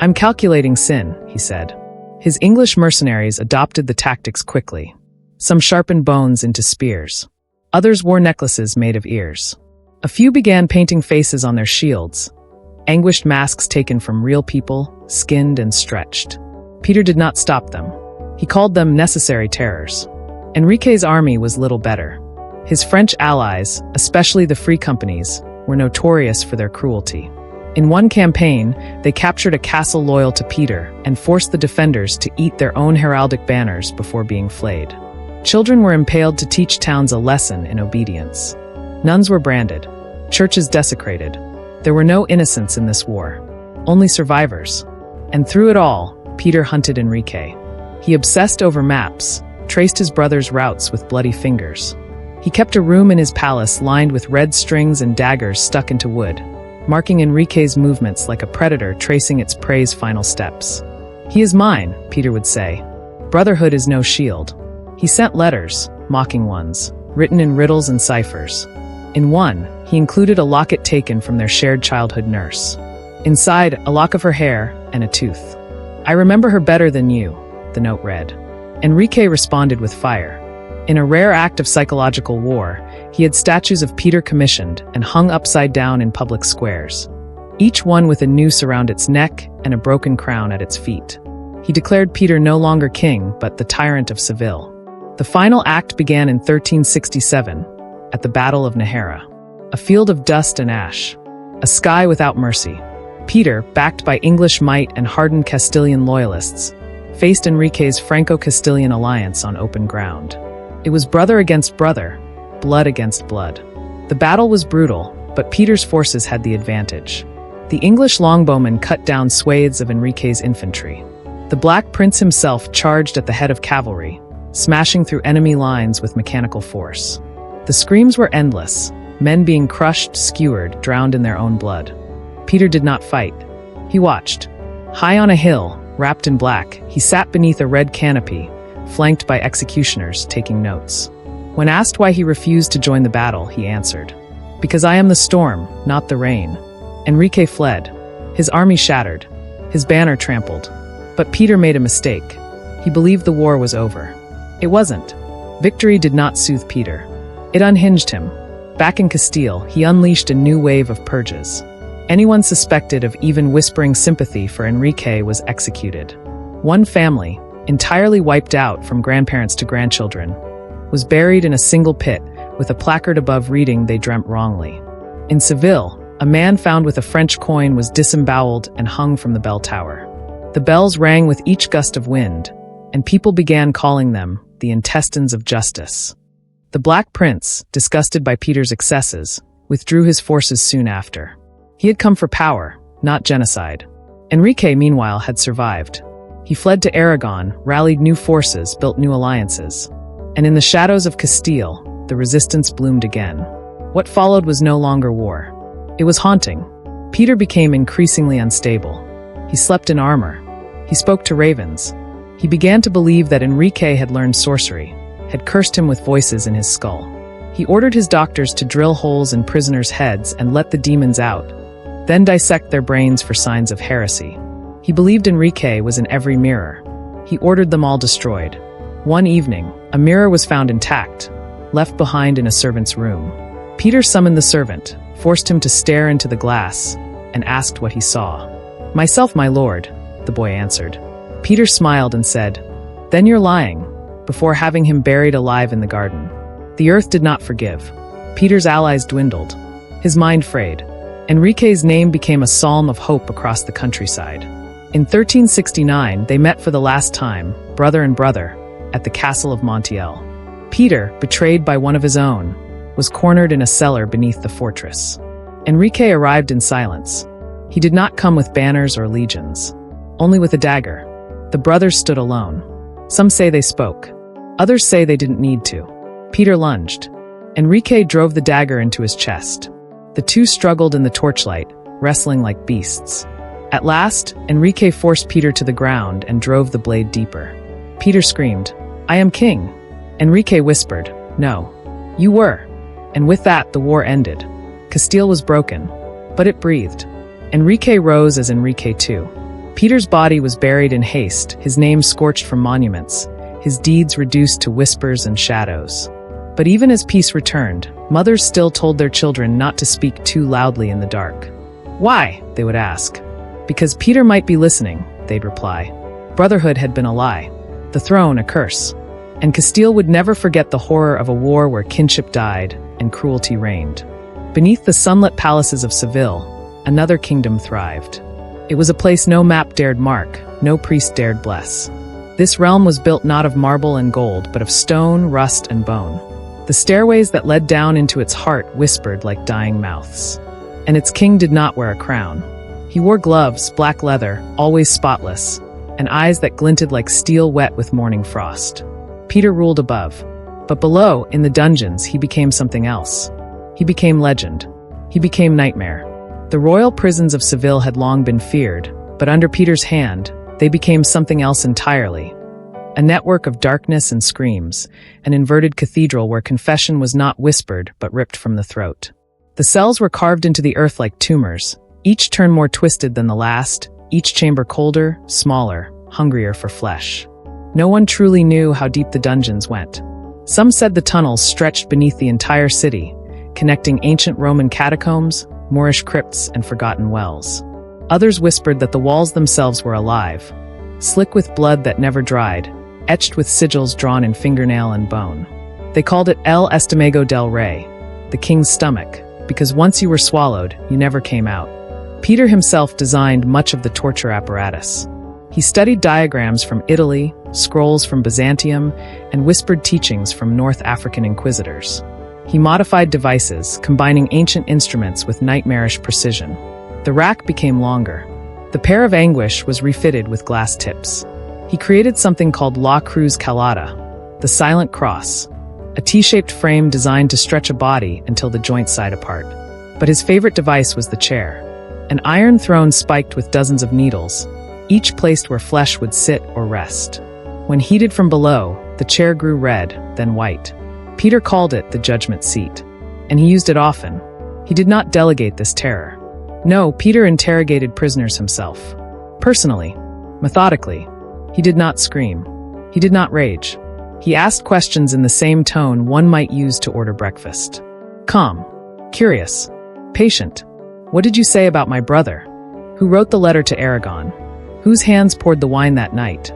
"I'm calculating sin," he said. His English mercenaries adopted the tactics quickly. Some sharpened bones into spears. Others wore necklaces made of ears. A few began painting faces on their shields, anguished masks taken from real people, skinned and stretched. Peter did not stop them. He called them necessary terrors. Enrique's army was little better. His French allies, especially the free companies, were notorious for their cruelty. In one campaign, they captured a castle loyal to Peter and forced the defenders to eat their own heraldic banners before being flayed. Children were impaled to teach towns a lesson in obedience. Nuns were branded, churches desecrated. There were no innocents in this war, only survivors. And through it all, Peter hunted Enrique. He obsessed over maps, traced his brother's routes with bloody fingers. He kept a room in his palace lined with red strings and daggers stuck into wood, marking Enrique's movements like a predator tracing its prey's final steps. "He is mine," Peter would say. "Brotherhood is no shield." He sent letters, mocking ones, written in riddles and ciphers. In one, he included a locket taken from their shared childhood nurse. Inside, a lock of her hair and a tooth. "I remember her better than you," the note read. Enrique responded with fire. In a rare act of psychological war, he had statues of Peter commissioned and hung upside down in public squares, each one with a noose around its neck and a broken crown at its feet. He declared Peter no longer king, but the Tyrant of Seville. The final act began in 1367, at the Battle of Najera. A field of dust and ash. A sky without mercy. Peter, backed by English might and hardened Castilian loyalists, faced Enrique's Franco-Castilian alliance on open ground. It was brother against brother, blood against blood. The battle was brutal, but Peter's forces had the advantage. The English longbowmen cut down swathes of Enrique's infantry. The Black Prince himself charged at the head of cavalry, smashing through enemy lines with mechanical force. The screams were endless, men being crushed, skewered, drowned in their own blood. Peter did not fight. He watched. High on a hill, wrapped in black, he sat beneath a red canopy, flanked by executioners taking notes. When asked why he refused to join the battle, he answered, "Because I am the storm, not the rain." Enrique fled, his army shattered, his banner trampled. But Peter made a mistake. He believed the war was over. It wasn't. Victory did not soothe Peter. It unhinged him. Back in Castile, he unleashed a new wave of purges. Anyone suspected of even whispering sympathy for Enrique was executed. One family, entirely wiped out from grandparents to grandchildren, was buried in a single pit with a placard above reading "They dreamt wrongly." In Seville, a man found with a French coin was disemboweled and hung from the bell tower. The bells rang with each gust of wind, and people began calling them the intestines of justice. The Black Prince, disgusted by Peter's excesses, withdrew his forces soon after. He had come for power, not genocide. Enrique, meanwhile, had survived. He fled to Aragon, rallied new forces, built new alliances. And in the shadows of Castile, the resistance bloomed again. What followed was no longer war. It was haunting. Peter became increasingly unstable. He slept in armor. He spoke to ravens. He began to believe that Enrique had learned sorcery, had cursed him with voices in his skull. He ordered his doctors to drill holes in prisoners' heads and let the demons out, then dissect their brains for signs of heresy. He believed Enrique was in every mirror. He ordered them all destroyed. One evening, a mirror was found intact, left behind in a servant's room. Peter summoned the servant, forced him to stare into the glass, and asked what he saw. "Myself, my lord," the boy answered. Peter smiled and said, "Then you're lying," before having him buried alive in the garden. The earth did not forgive. Peter's allies dwindled. His mind frayed. Enrique's name became a psalm of hope across the countryside. In 1369, they met for the last time, brother and brother, at the castle of Montiel. Peter, betrayed by one of his own, was cornered in a cellar beneath the fortress. Enrique arrived in silence. He did not come with banners or legions, only with a dagger. The brothers stood alone. Some say they spoke. Others say they didn't need to. Peter lunged. Enrique drove the dagger into his chest. The two struggled in the torchlight, wrestling like beasts. At last, Enrique forced Peter to the ground and drove the blade deeper. Peter screamed, "I am king." Enrique whispered, "No, you were." And with that, the war ended. Castile was broken, but it breathed. Enrique rose as Enrique II. Peter's body was buried in haste, his name scorched from monuments, his deeds reduced to whispers and shadows. But even as peace returned, mothers still told their children not to speak too loudly in the dark. "Why?" they would ask. "Because Peter might be listening," they'd reply. Brotherhood had been a lie, the throne a curse, and Castile would never forget the horror of a war where kinship died and cruelty reigned. Beneath the sunlit palaces of Seville, another kingdom thrived. It was a place no map dared mark, no priest dared bless. This realm was built not of marble and gold, but of stone, rust, and bone. The stairways that led down into its heart whispered like dying mouths. And its king did not wear a crown. He wore gloves, black leather, always spotless, and eyes that glinted like steel wet with morning frost. Peter ruled above. But below, in the dungeons, he became something else. He became legend. He became nightmare. The royal prisons of Seville had long been feared, but under Peter's hand, they became something else entirely. A network of darkness and screams, an inverted cathedral where confession was not whispered but ripped from the throat. The cells were carved into the earth like tumors, each turn more twisted than the last, each chamber colder, smaller, hungrier for flesh. No one truly knew how deep the dungeons went. Some said the tunnels stretched beneath the entire city, connecting ancient Roman catacombs, Moorish crypts, and forgotten wells. Others whispered that the walls themselves were alive, slick with blood that never dried, etched with sigils drawn in fingernail and bone. They called it El Estómago del Rey, the king's stomach, because once you were swallowed, you never came out. Peter himself designed much of the torture apparatus. He studied diagrams from Italy, scrolls from Byzantium, and whispered teachings from North African inquisitors. He modified devices, combining ancient instruments with nightmarish precision. The rack became longer. The pair of anguish was refitted with glass tips. He created something called La Cruz Calada, the silent cross, a T-shaped frame designed to stretch a body until the joints side apart. But his favorite device was the chair, an iron throne spiked with dozens of needles, each placed where flesh would sit or rest. When heated from below, the chair grew red, then white. Peter called it the judgment seat, and he used it often. He did not delegate this terror. No, Peter interrogated prisoners himself. Personally, methodically. He did not scream. He did not rage. He asked questions in the same tone one might use to order breakfast. Calm, curious, patient. What did you say about my brother? Who wrote the letter to Aragon? Whose hands poured the wine that night?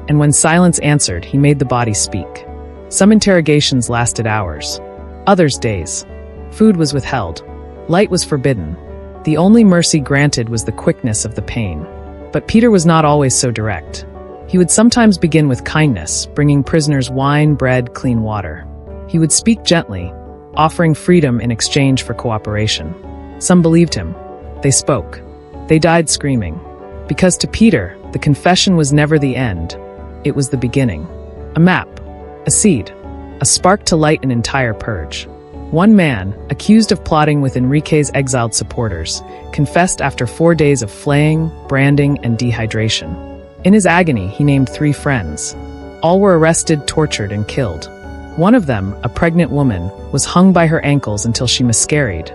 And when silence answered, he made the body speak. Some interrogations lasted hours, others days. Food was withheld. Light was forbidden. The only mercy granted was the quickness of the pain. But Peter was not always so direct. He would sometimes begin with kindness, bringing prisoners wine, bread, clean water. He would speak gently, offering freedom in exchange for cooperation. Some believed him. They spoke. They died screaming. Because to Peter, the confession was never the end. It was the beginning. A map, a seed, a spark to light an entire purge. One man, accused of plotting with Enrique's exiled supporters, confessed after 4 days of flaying, branding, and dehydration. In his agony, he named 3 friends. All were arrested, tortured, and killed. One of them, a pregnant woman, was hung by her ankles until she miscarried,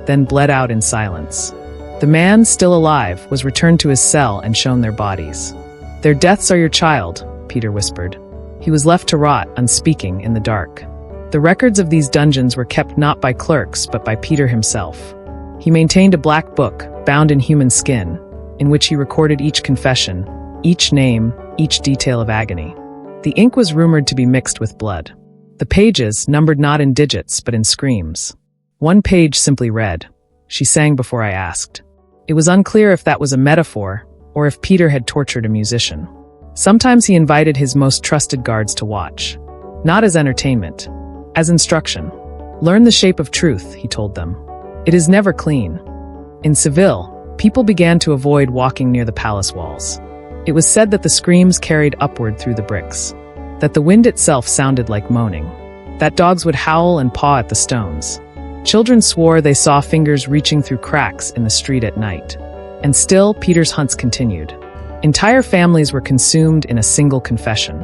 then bled out in silence. The man, still alive, was returned to his cell and shown their bodies. "Their deaths are your child," Peter whispered. He was left to rot, unspeaking, in the dark. The records of these dungeons were kept not by clerks, but by Peter himself. He maintained a black book, bound in human skin, in which he recorded each confession, each name, each detail of agony. The ink was rumored to be mixed with blood. The pages, numbered not in digits, but in screams. One page simply read, "She sang before I asked." It was unclear if that was a metaphor, or if Peter had tortured a musician. Sometimes he invited his most trusted guards to watch. Not as entertainment, as instruction. "Learn the shape of truth," he told them. "It is never clean." In Seville, people began to avoid walking near the palace walls. It was said that the screams carried upward through the bricks, that the wind itself sounded like moaning, that dogs would howl and paw at the stones. Children swore they saw fingers reaching through cracks in the street at night. And still, Peter's hunts continued. Entire families were consumed in a single confession.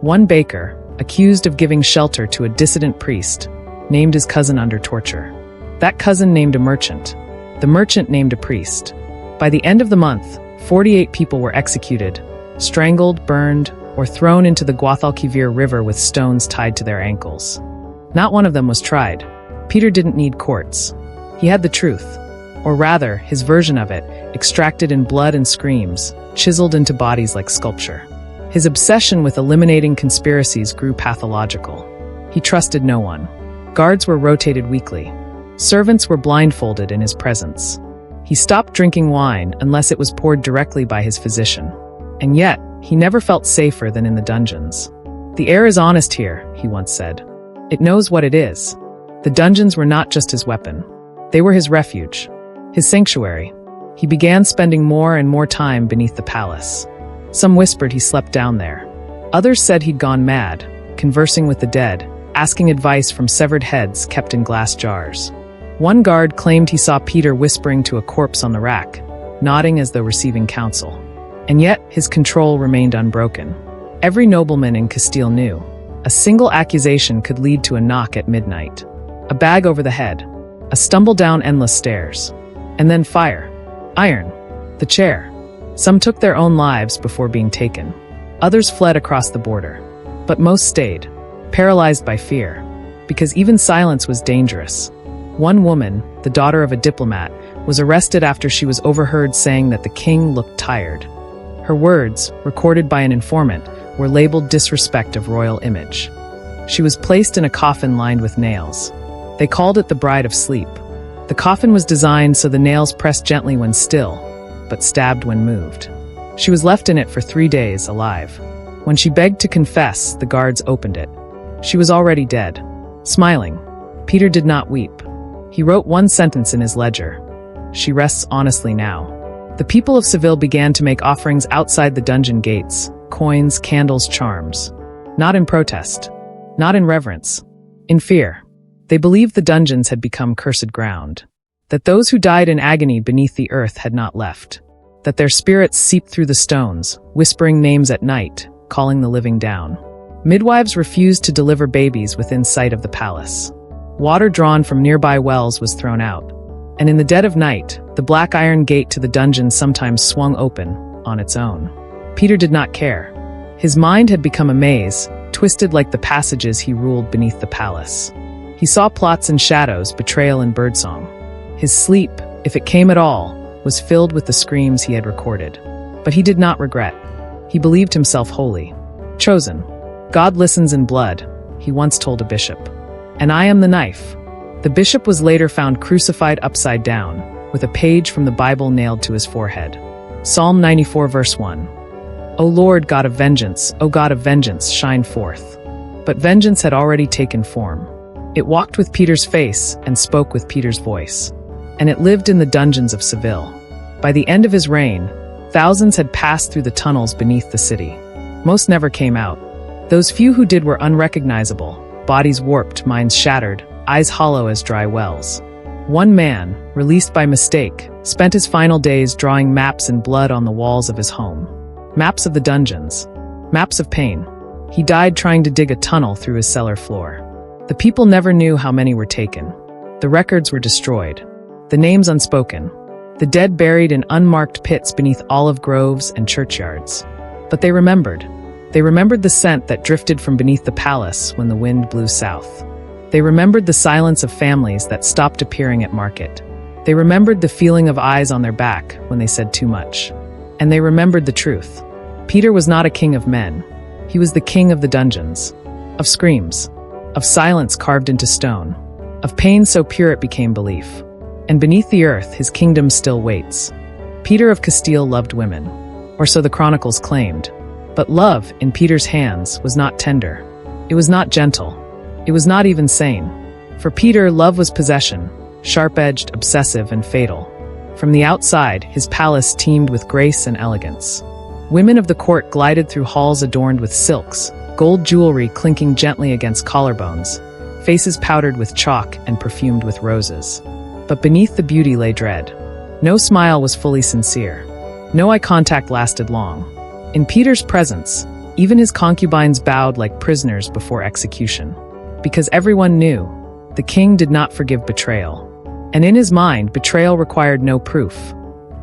One baker, accused of giving shelter to a dissident priest, named his cousin under torture. That cousin named a merchant. The merchant named a priest. By the end of the month, 48 people were executed, strangled, burned, or thrown into the Guadalquivir River with stones tied to their ankles. Not one of them was tried. Peter didn't need courts. He had the truth, or rather, his version of it, extracted in blood and screams, chiseled into bodies like sculpture. His obsession with eliminating conspiracies grew pathological. He trusted no one. Guards were rotated weekly. Servants were blindfolded in his presence. He stopped drinking wine unless it was poured directly by his physician. And yet, he never felt safer than in the dungeons. "The air is honest here," he once said. "It knows what it is." The dungeons were not just his weapon. They were his refuge, his sanctuary. He began spending more and more time beneath the palace. Some whispered he slept down there. Others said he'd gone mad, conversing with the dead, asking advice from severed heads kept in glass jars. One guard claimed he saw Peter whispering to a corpse on the rack, nodding as though receiving counsel. And yet, his control remained unbroken. Every nobleman in Castile knew. A single accusation could lead to a knock at midnight. A bag over the head. A stumble down endless stairs. And then fire. Iron. The chair. Some took their own lives before being taken. Others fled across the border. But most stayed, paralyzed by fear. Because even silence was dangerous. One woman, the daughter of a diplomat, was arrested after she was overheard saying that the king looked tired. Her words, recorded by an informant, were labeled disrespect of royal image. She was placed in a coffin lined with nails. They called it the Bride of Sleep. The coffin was designed so the nails pressed gently when still, but stabbed when moved. She was left in it for 3 days, alive. When she begged to confess, the guards opened it. She was already dead. Smiling, Peter did not weep. He wrote one sentence in his ledger: "She rests honestly now." The people of Seville began to make offerings outside the dungeon gates: coins, candles, charms. Not in protest, not in reverence, in fear. They believed the dungeons had become cursed ground, that those who died in agony beneath the earth had not left, that their spirits seeped through the stones, whispering names at night, calling the living down. Midwives refused to deliver babies within sight of the palace. Water drawn from nearby wells was thrown out, and in the dead of night, the black iron gate to the dungeon sometimes swung open on its own. Peter did not care. His mind had become a maze, twisted like the passages he ruled beneath the palace. He saw plots and shadows, betrayal and birdsong. His sleep, if it came at all, was filled with the screams he had recorded. But he did not regret. He believed himself holy, chosen. God listens in blood, he once told a bishop. And I am the knife. The bishop was later found crucified upside down, with a page from the Bible nailed to his forehead. Psalm 94 verse 1. O Lord, God of vengeance, O God of vengeance, shine forth. But vengeance had already taken form. It walked with Peter's face and spoke with Peter's voice. And it lived in the dungeons of Seville. By the end of his reign, thousands had passed through the tunnels beneath the city. Most never came out. Those few who did were unrecognizable, bodies warped, minds shattered, eyes hollow as dry wells. One man, released by mistake, spent his final days drawing maps in blood on the walls of his home. Maps of the dungeons. Maps of pain. He died trying to dig a tunnel through his cellar floor. The people never knew how many were taken. The records were destroyed. The names unspoken. The dead buried in unmarked pits beneath olive groves and churchyards. But they remembered. They remembered the scent that drifted from beneath the palace when the wind blew south. They remembered the silence of families that stopped appearing at market. They remembered the feeling of eyes on their back when they said too much. And they remembered the truth. Peter was not a king of men. He was the king of the dungeons. Of screams. Of silence carved into stone. Of pain so pure it became belief. And beneath the earth, his kingdom still waits. Peter of Castile loved women. Or so the chronicles claimed. But love, in Peter's hands, was not tender. It was not gentle. It was not even sane. For Peter, love was possession, sharp-edged, obsessive, and fatal. From the outside, his palace teemed with grace and elegance. Women of the court glided through halls adorned with silks, gold jewelry clinking gently against collarbones, faces powdered with chalk and perfumed with roses. But beneath the beauty lay dread. No smile was fully sincere. No eye contact lasted long. In Peter's presence, even his concubines bowed like prisoners before execution. Because everyone knew, the king did not forgive betrayal. And in his mind, betrayal required no proof.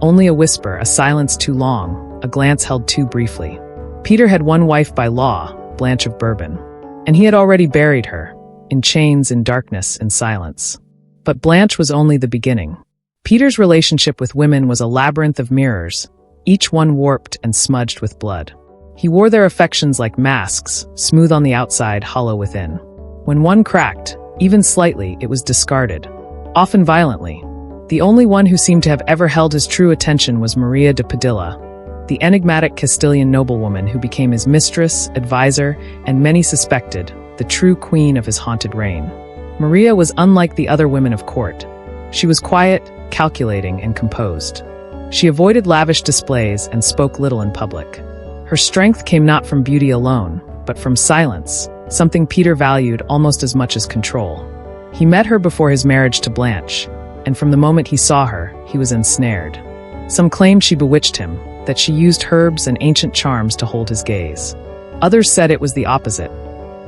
Only a whisper, a silence too long, a glance held too briefly. Peter had one wife by law, Blanche of Bourbon. And he had already buried her, in chains, in darkness, in silence. But Blanche was only the beginning. Peter's relationship with women was a labyrinth of mirrors, each one warped and smudged with blood. He wore their affections like masks, smooth on the outside, hollow within. When one cracked, even slightly, it was discarded, often violently. The only one who seemed to have ever held his true attention was Maria de Padilla, the enigmatic Castilian noblewoman who became his mistress, advisor, and many suspected, the true queen of his haunted reign. Maria was unlike the other women of court. She was quiet, calculating, and composed. She avoided lavish displays and spoke little in public. Her strength came not from beauty alone, but from silence, something Peter valued almost as much as control. He met her before his marriage to Blanche, and from the moment he saw her, he was ensnared. Some claimed she bewitched him, that she used herbs and ancient charms to hold his gaze. Others said it was the opposite,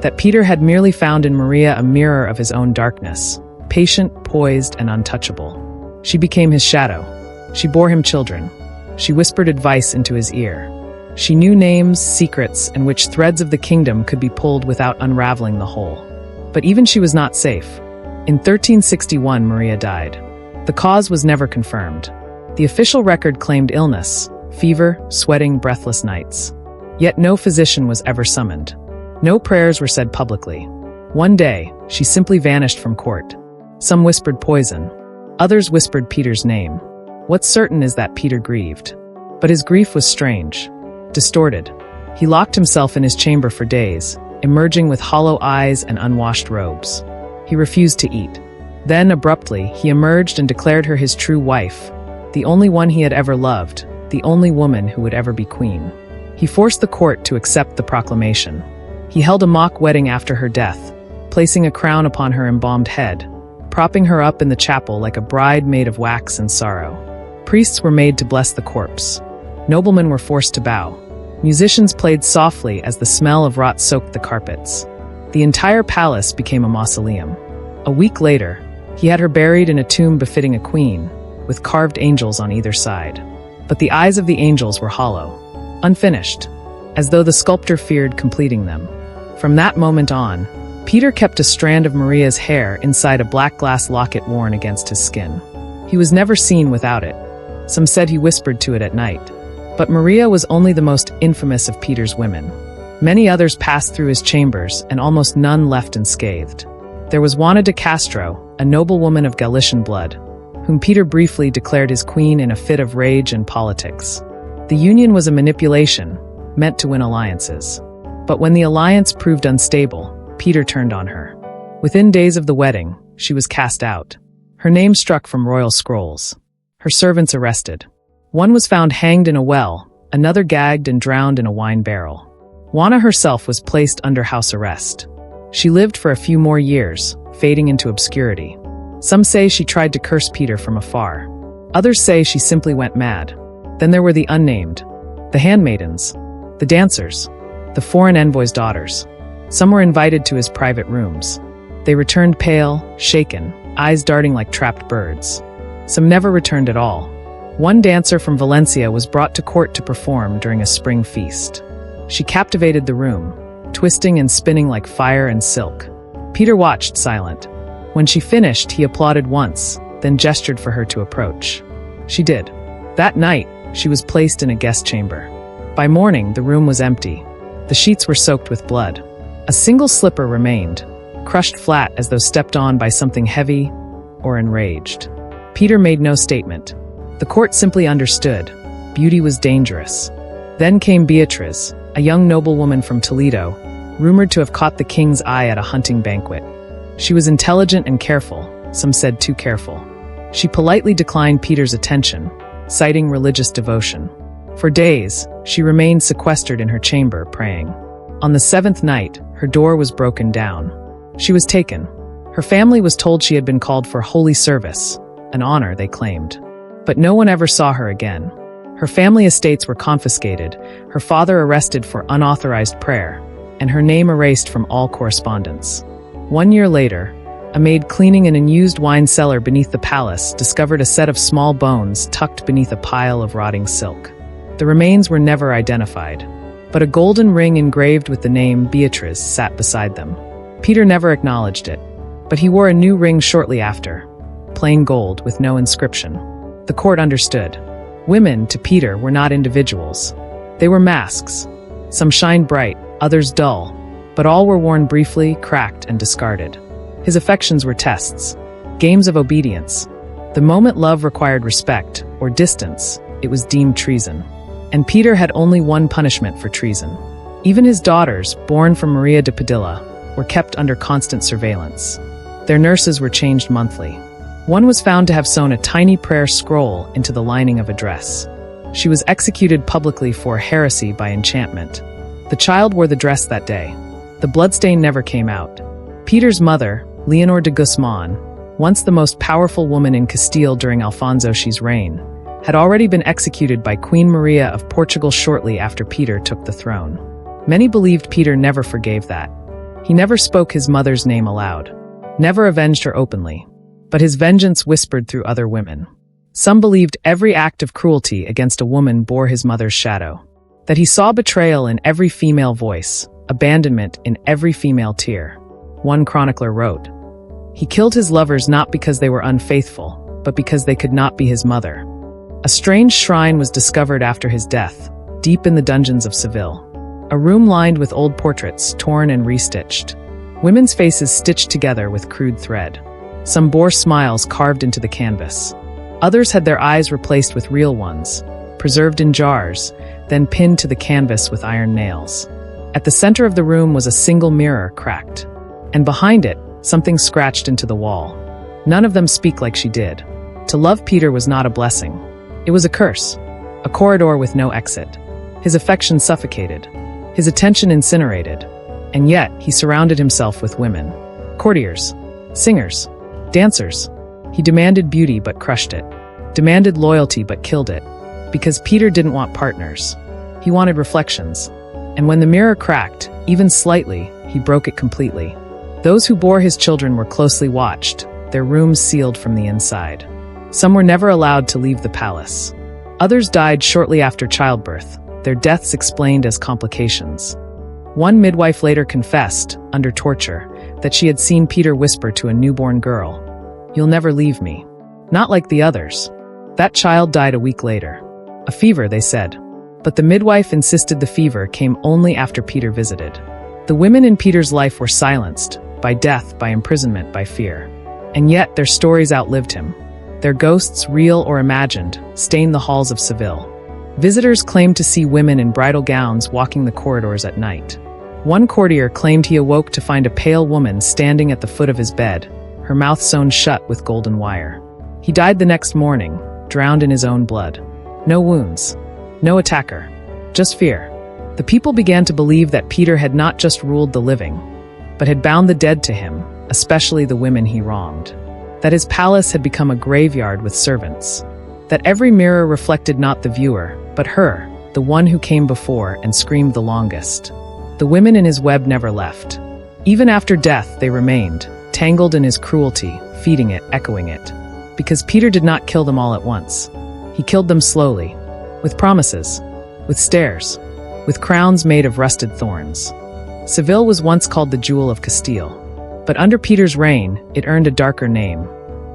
that Peter had merely found in Maria a mirror of his own darkness, patient, poised, and untouchable. She became his shadow. She bore him children. She whispered advice into his ear. She knew names, secrets, and which threads of the kingdom could be pulled without unraveling the whole. But even she was not safe. In 1361, Maria died. The cause was never confirmed. The official record claimed illness, fever, sweating, breathless nights. Yet no physician was ever summoned. No prayers were said publicly. One day, she simply vanished from court. Some whispered poison. Others whispered Peter's name. What's certain is that Peter grieved. But his grief was strange, distorted. He locked himself in his chamber for days, emerging with hollow eyes and unwashed robes. He refused to eat. Then, abruptly, he emerged and declared her his true wife, the only one he had ever loved, the only woman who would ever be queen. He forced the court to accept the proclamation. He held a mock wedding after her death, placing a crown upon her embalmed head, propping her up in the chapel like a bride made of wax and sorrow. Priests were made to bless the corpse. Noblemen were forced to bow. Musicians played softly as the smell of rot soaked the carpets. The entire palace became a mausoleum. A week later, he had her buried in a tomb befitting a queen, with carved angels on either side. But the eyes of the angels were hollow, unfinished, as though the sculptor feared completing them. From that moment on, Peter kept a strand of Maria's hair inside a black glass locket worn against his skin. He was never seen without it. Some said he whispered to it at night. But Maria was only the most infamous of Peter's women. Many others passed through his chambers, and almost none left unscathed. There was Juana de Castro, a noblewoman of Galician blood, whom Peter briefly declared his queen in a fit of rage and politics. The union was a manipulation, meant to win alliances. But when the alliance proved unstable, Peter turned on her. Within days of the wedding, she was cast out. Her name struck from royal scrolls. Her servants arrested. One was found hanged in a well, another gagged and drowned in a wine barrel. Juana herself was placed under house arrest. She lived for a few more years, fading into obscurity. Some say she tried to curse Peter from afar. Others say she simply went mad. Then there were the unnamed, the handmaidens, the dancers, the foreign envoy's daughters. Some were invited to his private rooms. They returned pale, shaken, eyes darting like trapped birds. Some never returned at all. One dancer from Valencia was brought to court to perform during a spring feast. She captivated the room, twisting and spinning like fire and silk. Peter watched, silent. When she finished, he applauded once, then gestured for her to approach. She did. That night, she was placed in a guest chamber. By morning, the room was empty. The sheets were soaked with blood. A single slipper remained, crushed flat as though stepped on by something heavy or enraged. Peter made no statement. The court simply understood. Beauty was dangerous. Then came Beatriz, a young noblewoman from Toledo, rumored to have caught the king's eye at a hunting banquet. She was intelligent and careful, some said too careful. She politely declined Peter's attention, citing religious devotion. For days, she remained sequestered in her chamber, praying. On the seventh night, her door was broken down. She was taken. Her family was told she had been called for holy service, an honor they claimed. But no one ever saw her again. Her family estates were confiscated, her father arrested for unauthorized prayer, and her name erased from all correspondence. 1 year later, a maid cleaning an unused wine cellar beneath the palace discovered a set of small bones tucked beneath a pile of rotting silk. The remains were never identified, but a golden ring engraved with the name Beatriz sat beside them. Peter never acknowledged it, but he wore a new ring shortly after, plain gold with no inscription. The court understood. Women, to Peter, were not individuals. They were masks. Some shined bright, others dull, but all were worn briefly, cracked, and discarded. His affections were tests, games of obedience. The moment love required respect, or distance, it was deemed treason. And Peter had only one punishment for treason. Even his daughters, born from Maria de Padilla, were kept under constant surveillance. Their nurses were changed monthly. One was found to have sewn a tiny prayer scroll into the lining of a dress. She was executed publicly for heresy by enchantment. The child wore the dress that day. The bloodstain never came out. Peter's mother, Leonor de Guzman, once the most powerful woman in Castile during Alfonso X's reign, had already been executed by Queen Maria of Portugal shortly after Peter took the throne. Many believed Peter never forgave that. He never spoke his mother's name aloud, never avenged her openly. But his vengeance whispered through other women. Some believed every act of cruelty against a woman bore his mother's shadow, that he saw betrayal in every female voice, abandonment in every female tear. One chronicler wrote, "He killed his lovers not because they were unfaithful, but because they could not be his mother." A strange shrine was discovered after his death, deep in the dungeons of Seville. A room lined with old portraits, torn and restitched. Women's faces stitched together with crude thread. Some bore smiles carved into the canvas. Others had their eyes replaced with real ones, preserved in jars, then pinned to the canvas with iron nails. At the center of the room was a single mirror, cracked. And behind it, something scratched into the wall. None of them speak like she did. To love Peter was not a blessing. It was a curse. A corridor with no exit. His affection suffocated. His attention incinerated. And yet, he surrounded himself with women. Courtiers. Singers. Dancers. He demanded beauty but crushed it. Demanded loyalty but killed it. Because Peter didn't want partners. He wanted reflections. And when the mirror cracked, even slightly, he broke it completely. Those who bore his children were closely watched, their rooms sealed from the inside. Some were never allowed to leave the palace. Others died shortly after childbirth, their deaths explained as complications. One midwife later confessed, under torture, that she had seen Peter whisper to a newborn girl, "You'll never leave me." Not like the others. That child died a week later. A fever, they said. But the midwife insisted the fever came only after Peter visited. The women in Peter's life were silenced, by death, by imprisonment, by fear. And yet their stories outlived him. Their ghosts, real or imagined, stained the halls of Seville. Visitors claimed to see women in bridal gowns walking the corridors at night. One courtier claimed he awoke to find a pale woman standing at the foot of his bed, her mouth sewn shut with golden wire. He died the next morning, drowned in his own blood. No wounds. No attacker. Just fear. The people began to believe that Peter had not just ruled the living, but had bound the dead to him, especially the women he wronged. That his palace had become a graveyard with servants. That every mirror reflected not the viewer, but her, the one who came before and screamed the longest. The women in his web never left. Even after death, they remained, tangled in his cruelty, feeding it, echoing it. Because Peter did not kill them all at once. He killed them slowly, with promises, with stares, with crowns made of rusted thorns. Seville was once called the Jewel of Castile. But under Peter's reign, it earned a darker name,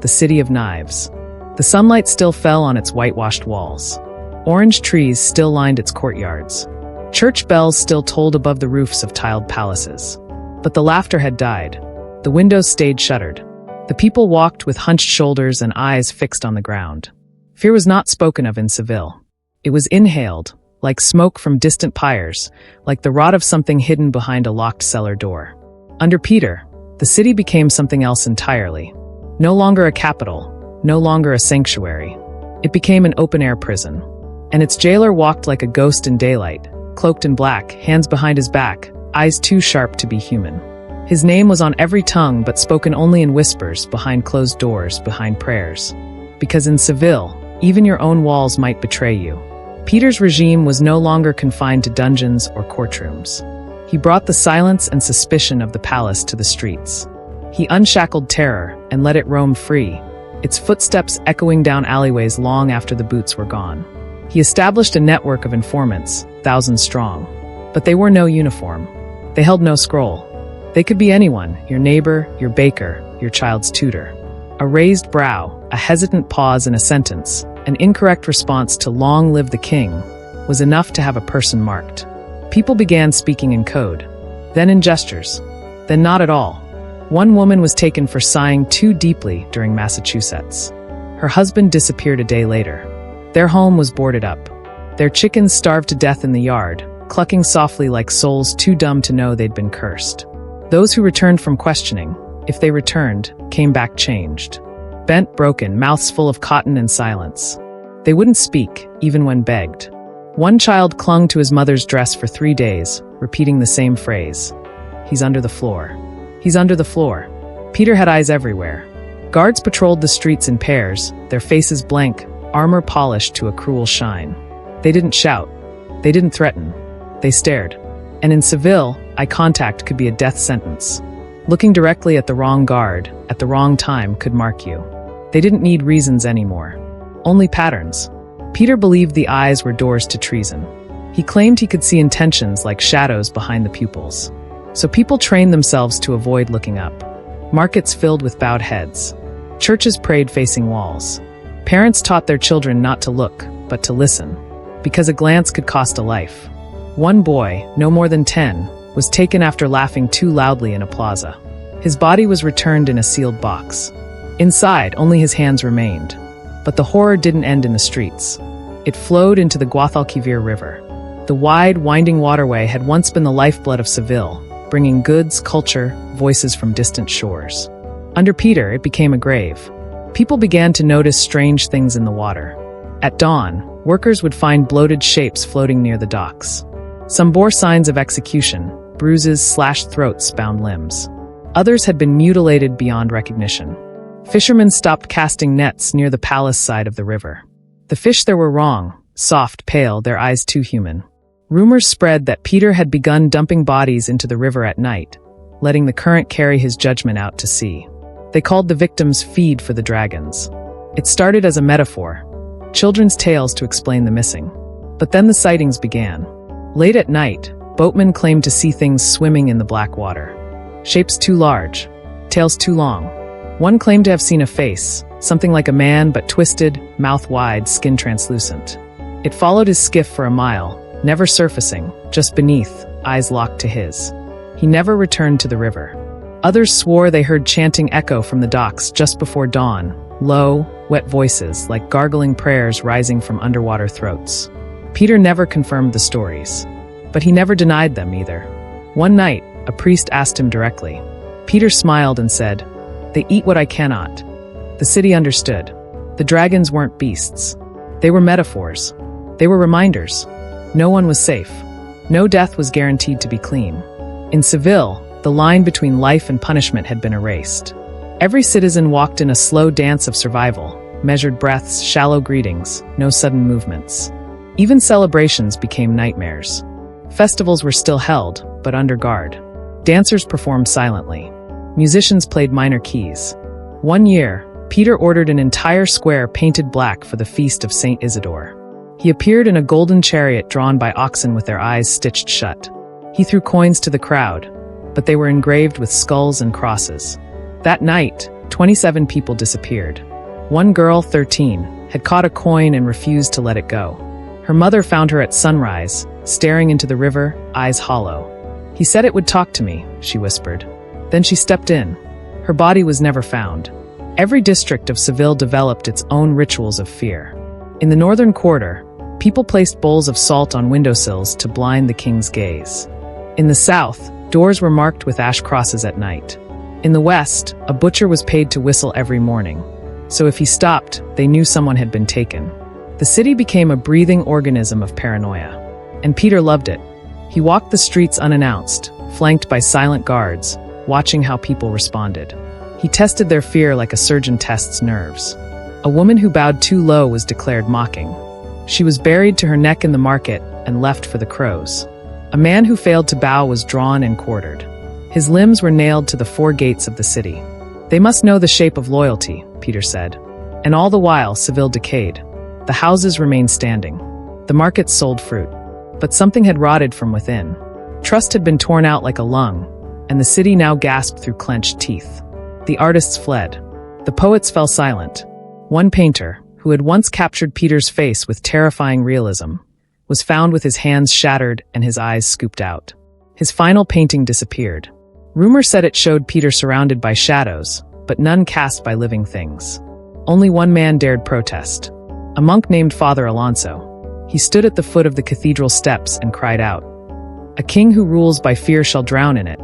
the City of Knives. The sunlight still fell on its whitewashed walls. Orange trees still lined its courtyards. Church bells still tolled above the roofs of tiled palaces. But the laughter had died. The windows stayed shuttered. The people walked with hunched shoulders and eyes fixed on the ground. Fear was not spoken of in Seville. It was inhaled, like smoke from distant pyres, like the rot of something hidden behind a locked cellar door. Under Peter, the city became something else entirely. No longer a capital, no longer a sanctuary. It became an open-air prison. And its jailer walked like a ghost in daylight, cloaked in black, hands behind his back, eyes too sharp to be human. His name was on every tongue but spoken only in whispers, behind closed doors, behind prayers. Because in Seville, even your own walls might betray you. Peter's regime was no longer confined to dungeons or courtrooms. He brought the silence and suspicion of the palace to the streets. He unshackled terror and let it roam free, its footsteps echoing down alleyways long after the boots were gone. He established a network of informants, thousands strong. But they wore no uniform. They held no scroll. They could be anyone, your neighbor, your baker, your child's tutor. A raised brow, a hesitant pause in a sentence, an incorrect response to "Long live the king," was enough to have a person marked. People began speaking in code, then in gestures, then not at all. One woman was taken for sighing too deeply during Massachusetts. Her husband disappeared a day later. Their home was boarded up. Their chickens starved to death in the yard, clucking softly like souls too dumb to know they'd been cursed. Those who returned from questioning, if they returned, came back changed. Bent, broken, mouths full of cotton and silence. They wouldn't speak, even when begged. One child clung to his mother's dress for 3 days, repeating the same phrase. "He's under the floor. He's under the floor." Peter had eyes everywhere. Guards patrolled the streets in pairs, their faces blank, armor polished to a cruel shine. They didn't shout. They didn't threaten. They stared. And in Seville, eye contact could be a death sentence. Looking directly at the wrong guard, at the wrong time, could mark you. They didn't need reasons anymore. Only patterns. Peter believed the eyes were doors to treason. He claimed he could see intentions like shadows behind the pupils. So people trained themselves to avoid looking up. Markets filled with bowed heads. Churches prayed facing walls. Parents taught their children not to look, but to listen. Because a glance could cost a life. One boy, no more than 10, was taken after laughing too loudly in a plaza. His body was returned in a sealed box. Inside, only his hands remained. But the horror didn't end in the streets. It flowed into the Guadalquivir River. The wide, winding waterway had once been the lifeblood of Seville, bringing goods, culture, voices from distant shores. Under Peter, it became a grave. People began to notice strange things in the water. At dawn, workers would find bloated shapes floating near the docks. Some bore signs of execution, bruises, slashed throats, bound limbs. Others had been mutilated beyond recognition. Fishermen stopped casting nets near the palace side of the river. The fish there were wrong, soft, pale, their eyes too human. Rumors spread that Peter had begun dumping bodies into the river at night, letting the current carry his judgment out to sea. They called the victims feed for the dragons. It started as a metaphor, children's tales to explain the missing. But then the sightings began. Late at night, boatmen claimed to see things swimming in the black water. Shapes too large, tails too long. One claimed to have seen a face, something like a man but twisted, mouth wide, skin translucent. It followed his skiff for a mile, never surfacing, just beneath, eyes locked to his. He never returned to the river. Others swore they heard chanting echo from the docks just before dawn, low, wet voices like gargling prayers rising from underwater throats. Peter never confirmed the stories, but he never denied them either. One night, a priest asked him directly. Peter smiled and said, "They eat what I cannot." The city understood. The dragons weren't beasts. They were metaphors. They were reminders. No one was safe. No death was guaranteed to be clean. In Seville, the line between life and punishment had been erased. Every citizen walked in a slow dance of survival, measured breaths, shallow greetings, no sudden movements. Even celebrations became nightmares. Festivals were still held, but under guard. Dancers performed silently. Musicians played minor keys. One year, Peter ordered an entire square painted black for the feast of Saint Isidore. He appeared in a golden chariot drawn by oxen with their eyes stitched shut. He threw coins to the crowd, but they were engraved with skulls and crosses. That night, 27 people disappeared. One girl, 13, had caught a coin and refused to let it go. Her mother found her at sunrise, staring into the river, eyes hollow. "He said it would talk to me," she whispered. Then she stepped in. Her body was never found. Every district of Seville developed its own rituals of fear. In the northern quarter, people placed bowls of salt on windowsills to blind the king's gaze. In the south, doors were marked with ash crosses at night. In the west, a butcher was paid to whistle every morning. So if he stopped, they knew someone had been taken. The city became a breathing organism of paranoia. And Peter loved it. He walked the streets unannounced, flanked by silent guards, watching how people responded. He tested their fear like a surgeon tests nerves. A woman who bowed too low was declared mocking. She was buried to her neck in the market and left for the crows. A man who failed to bow was drawn and quartered. His limbs were nailed to the four gates of the city. "They must know the shape of loyalty," Peter said. And all the while, Seville decayed. The houses remained standing. The markets sold fruit. But something had rotted from within. Trust had been torn out like a lung, and the city now gasped through clenched teeth. The artists fled. The poets fell silent. One painter, who had once captured Peter's face with terrifying realism, was found with his hands shattered and his eyes scooped out. His final painting disappeared. Rumor said it showed Peter surrounded by shadows, but none cast by living things. Only one man dared protest. A monk named Father Alonso. He stood at the foot of the cathedral steps and cried out, "A king who rules by fear shall drown in it."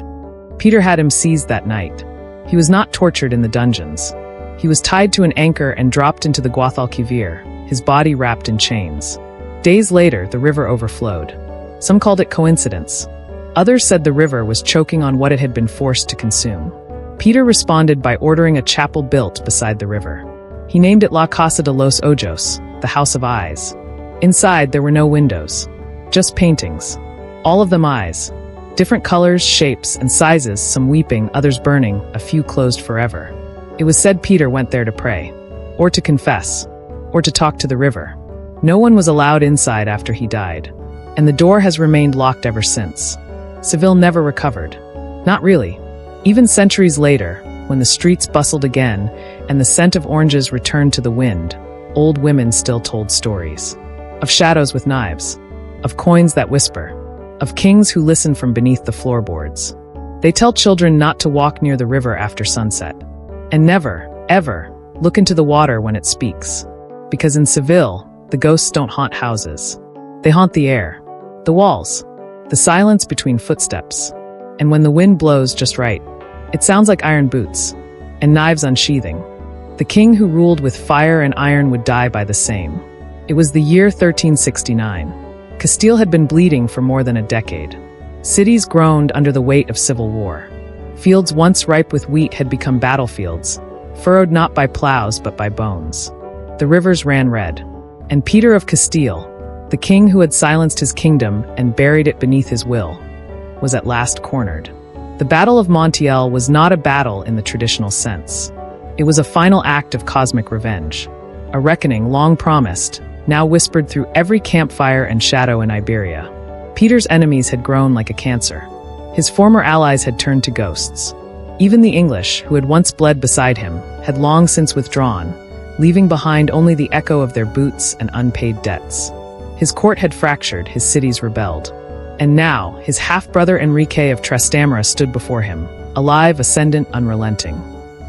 Peter had him seized that night. He was not tortured in the dungeons. He was tied to an anchor and dropped into the Guadalquivir, his body wrapped in chains. Days later, the river overflowed. Some called it coincidence. Others said the river was choking on what it had been forced to consume. Peter responded by ordering a chapel built beside the river. He named it La Casa de los Ojos, the House of Eyes. Inside, there were no windows, just paintings. All of them eyes. Different colors, shapes, and sizes, some weeping, others burning, a few closed forever. It was said Peter went there to pray, or to confess, or to talk to the river. No one was allowed inside after he died, and the door has remained locked ever since. Seville never recovered. Not really. Even centuries later, when the streets bustled again and the scent of oranges returned to the wind, old women still told stories. Of shadows with knives, of coins that whisper, of kings who listen from beneath the floorboards. They tell children not to walk near the river after sunset. And never, ever, look into the water when it speaks. Because in Seville, the ghosts don't haunt houses. They haunt the air, the walls, the silence between footsteps. And when the wind blows just right, it sounds like iron boots and knives unsheathing. The king who ruled with fire and iron would die by the same. It was the year 1369. Castile had been bleeding for more than a decade. Cities groaned under the weight of civil war. Fields once ripe with wheat had become battlefields, furrowed not by plows but by bones. The rivers ran red. And Peter of Castile, the king who had silenced his kingdom and buried it beneath his will, was at last cornered. The Battle of Montiel was not a battle in the traditional sense. It was a final act of cosmic revenge. A reckoning long promised, now whispered through every campfire and shadow in Iberia. Peter's enemies had grown like a cancer. His former allies had turned to ghosts. Even the English, who had once bled beside him, had long since withdrawn, leaving behind only the echo of their boots and unpaid debts. His court had fractured, his cities rebelled. And now, his half-brother Enrique of Trastamara stood before him, alive, ascendant, unrelenting.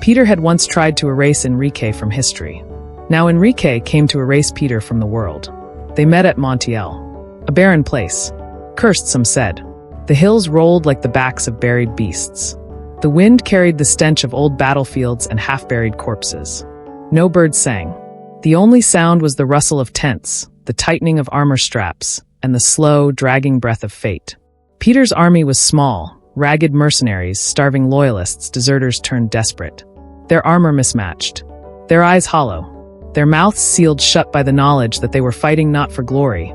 Peter had once tried to erase Enrique from history. Now Enrique came to erase Peter from the world. They met at Montiel, a barren place. Cursed, some said. The hills rolled like the backs of buried beasts. The wind carried the stench of old battlefields and half-buried corpses. No birds sang. The only sound was the rustle of tents, the tightening of armor straps, and the slow, dragging breath of fate. Peter's army was small, ragged mercenaries, starving loyalists, deserters turned desperate. Their armor mismatched, their eyes hollow, their mouths sealed shut by the knowledge that they were fighting not for glory,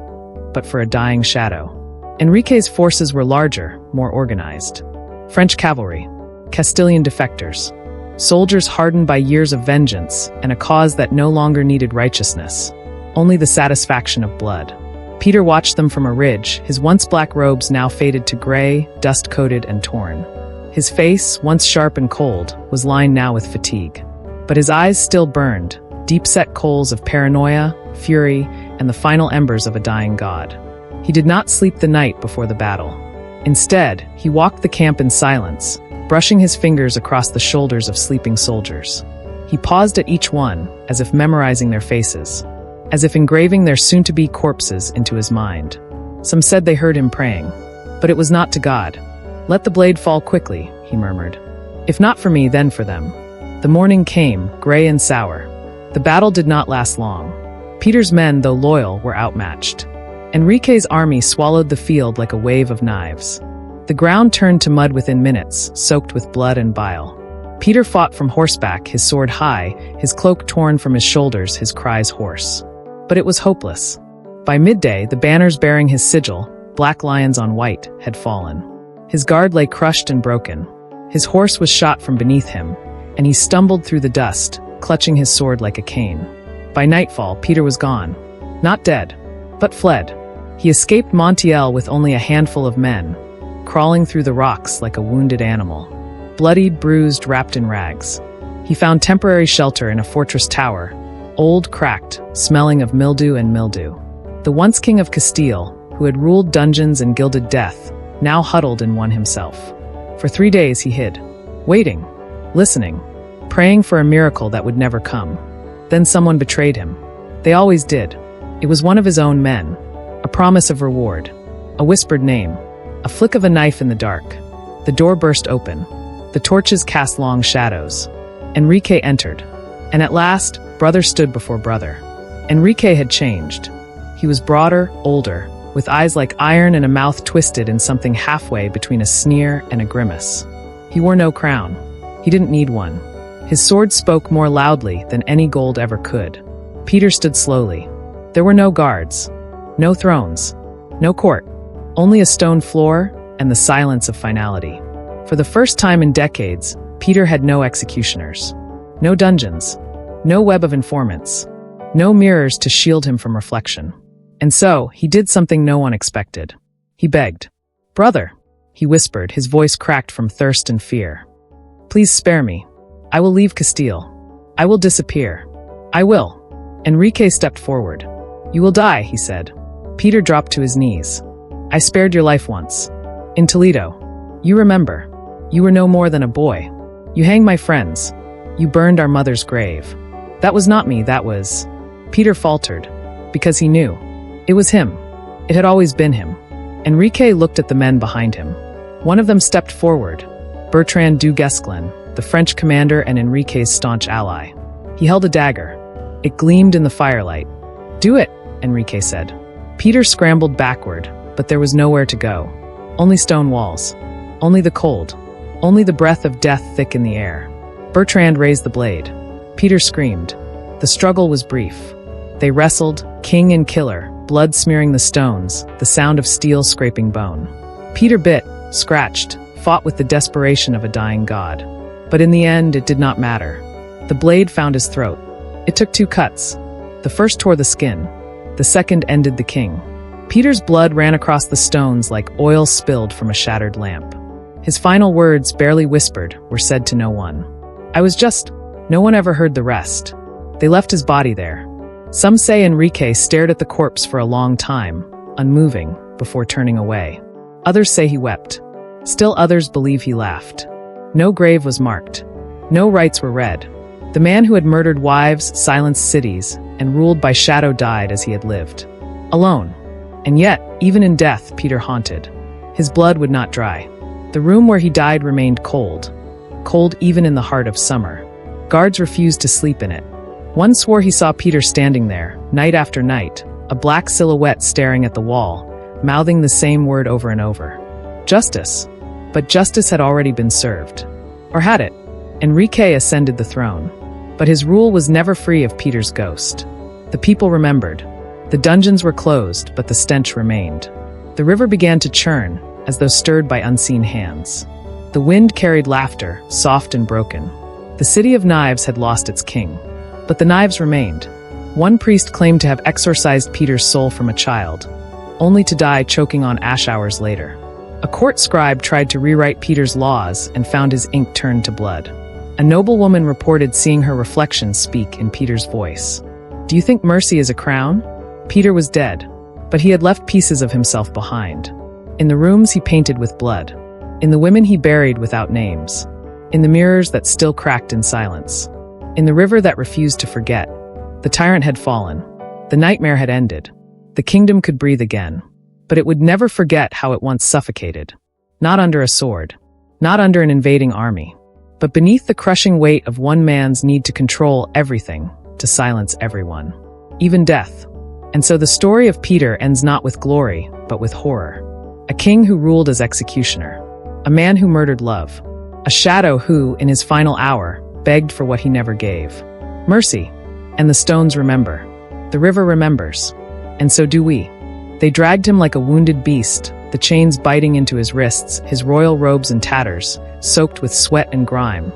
but for a dying shadow. Enrique's forces were larger, more organized. French cavalry, Castilian defectors, soldiers hardened by years of vengeance and a cause that no longer needed righteousness, only the satisfaction of blood. Peter watched them from a ridge, his once black robes now faded to gray, dust-coated and torn. His face, once sharp and cold, was lined now with fatigue. But his eyes still burned, deep-set coals of paranoia, fury, and the final embers of a dying god. He did not sleep the night before the battle. Instead, he walked the camp in silence, brushing his fingers across the shoulders of sleeping soldiers. He paused at each one, as if memorizing their faces, as if engraving their soon-to-be corpses into his mind. Some said they heard him praying, but it was not to God. "Let the blade fall quickly," he murmured. "If not for me, then for them." The morning came, gray and sour. The battle did not last long. Peter's men, though loyal, were outmatched. Enrique's army swallowed the field like a wave of knives. The ground turned to mud within minutes, soaked with blood and bile. Peter fought from horseback, his sword high, his cloak torn from his shoulders, his cries hoarse. But it was hopeless. By midday, the banners bearing his sigil, black lions on white, had fallen. His guard lay crushed and broken. His horse was shot from beneath him, and he stumbled through the dust, clutching his sword like a cane. By nightfall, Peter was gone. Not dead, but fled. He escaped Montiel with only a handful of men, crawling through the rocks like a wounded animal. Bloodied, bruised, wrapped in rags. He found temporary shelter in a fortress tower, old, cracked, smelling of mildew and mildew. The once king of Castile, who had ruled dungeons and gilded death, now huddled in one himself. For 3 days he hid, waiting, listening, praying for a miracle that would never come. Then someone betrayed him. They always did. It was one of his own men. A promise of reward. A whispered name. A flick of a knife in the dark. The door burst open. The torches cast long shadows. Enrique entered. And at last, brother stood before brother. Enrique had changed. He was broader, older, with eyes like iron and a mouth twisted in something halfway between a sneer and a grimace. He wore no crown. He didn't need one. His sword spoke more loudly than any gold ever could. Peter stood slowly. There were no guards, no thrones, no court, only a stone floor and the silence of finality. For the first time in decades, Peter had no executioners, no dungeons, no web of informants, no mirrors to shield him from reflection. And so, he did something no one expected. He begged. "Brother," he whispered, his voice cracked from thirst and fear. "Please spare me. I will leave Castile. I will disappear. I will." Enrique stepped forward. "You will die," he said. Peter dropped to his knees. "I spared your life once. In Toledo. You remember. You were no more than a boy. You hanged my friends. "You burned our mother's grave." "That was not me, that was—" Peter faltered, because he knew. It was him. It had always been him. Enrique looked at the men behind him. One of them stepped forward, Bertrand du Guesclin, the French commander and Enrique's staunch ally. He held a dagger. It gleamed in the firelight. "Do it," Enrique said. Peter scrambled backward, but there was nowhere to go. Only stone walls. Only the cold. Only the breath of death thick in the air. Bertrand raised the blade. Peter screamed. The struggle was brief. They wrestled, king and killer, blood smearing the stones, the sound of steel scraping bone. Peter bit, scratched, fought with the desperation of a dying god. But in the end, it did not matter. The blade found his throat. It took 2 cuts. The first tore the skin. The second ended the king. Peter's blood ran across the stones like oil spilled from a shattered lamp. His final words, barely whispered, were said to no one. "I was just—" No one ever heard the rest. They left his body there. Some say Enrique stared at the corpse for a long time, unmoving, before turning away. Others say he wept. Still others believe he laughed. No grave was marked. No rites were read. The man who had murdered wives, silenced cities, and ruled by shadow died as he had lived. Alone. And yet, even in death, Peter haunted. His blood would not dry. The room where he died remained cold. Cold even in the heart of summer. Guards refused to sleep in it. One swore he saw Peter standing there, night after night, a black silhouette staring at the wall, mouthing the same word over and over. Justice. But justice had already been served. Or had it? Enrique ascended the throne. But his rule was never free of Peter's ghost. The people remembered. The dungeons were closed, but the stench remained. The river began to churn, as though stirred by unseen hands. The wind carried laughter, soft and broken. The city of knives had lost its king. But the knives remained. One priest claimed to have exorcised Peter's soul from a child, only to die choking on ash hours later. A court scribe tried to rewrite Peter's laws and found his ink turned to blood. A noblewoman reported seeing her reflection speak in Peter's voice. "Do you think mercy is a crown?" Peter was dead, but he had left pieces of himself behind. In the rooms he painted with blood. In the women he buried without names. In the mirrors that still cracked in silence. In the river that refused to forget. The tyrant had fallen. The nightmare had ended. The kingdom could breathe again. But it would never forget how it once suffocated. Not under a sword. Not under an invading army. But beneath the crushing weight of one man's need to control everything, to silence everyone. Even death. And so the story of Peter ends not with glory, but with horror. A king who ruled as executioner. A man who murdered love. A shadow who, in his final hour, begged for what he never gave. Mercy. And the stones remember. The river remembers. And so do we. They dragged him like a wounded beast, the chains biting into his wrists, his royal robes in tatters, soaked with sweat and grime.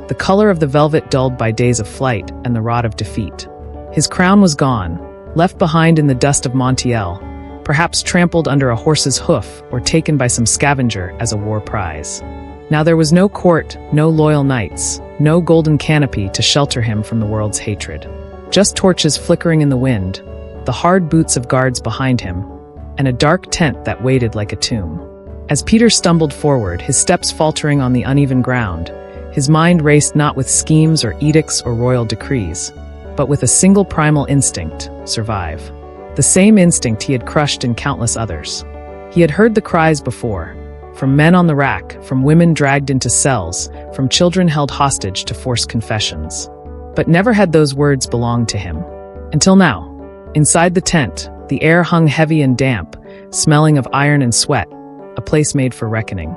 The color of the velvet dulled by days of flight and the rot of defeat. His crown was gone, left behind in the dust of Montiel, perhaps trampled under a horse's hoof or taken by some scavenger as a war prize. Now there was no court, no loyal knights, no golden canopy to shelter him from the world's hatred. Just torches flickering in the wind, the hard boots of guards behind him, and a dark tent that waited like a tomb. As Peter stumbled forward, his steps faltering on the uneven ground, his mind raced not with schemes or edicts or royal decrees, but with a single primal instinct: survive. The same instinct he had crushed in countless others. He had heard the cries before, from men on the rack, from women dragged into cells, from children held hostage to forced confessions. But never had those words belonged to him. Until now. Inside the tent, the air hung heavy and damp, smelling of iron and sweat, a place made for reckoning.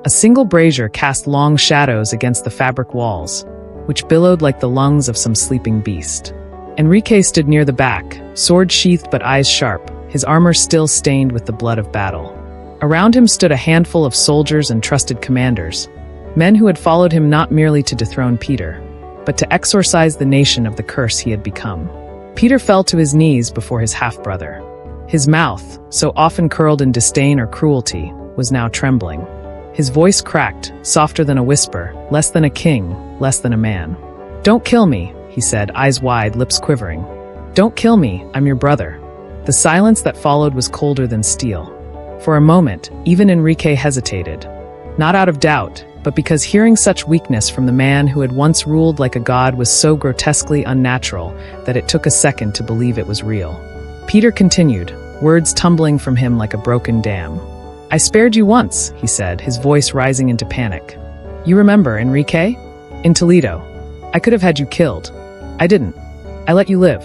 A single brazier cast long shadows against the fabric walls, which billowed like the lungs of some sleeping beast. Enrique stood near the back, sword sheathed but eyes sharp, his armor still stained with the blood of battle. Around him stood a handful of soldiers and trusted commanders, men who had followed him not merely to dethrone Peter, but to exorcise the nation of the curse he had become. Peter fell to his knees before his half-brother. His mouth, so often curled in disdain or cruelty, was now trembling. His voice cracked, softer than a whisper, less than a king, less than a man. "Don't kill me," he said, eyes wide, lips quivering. "Don't kill me, I'm your brother." The silence that followed was colder than steel. For a moment, even Enrique hesitated. Not out of doubt, but because hearing such weakness from the man who had once ruled like a god was so grotesquely unnatural that it took a second to believe it was real. Peter continued, words tumbling from him like a broken dam. "I spared you once," he said, his voice rising into panic. "You remember, Enrique? In Toledo. I could have had you killed. I didn't. I let you live.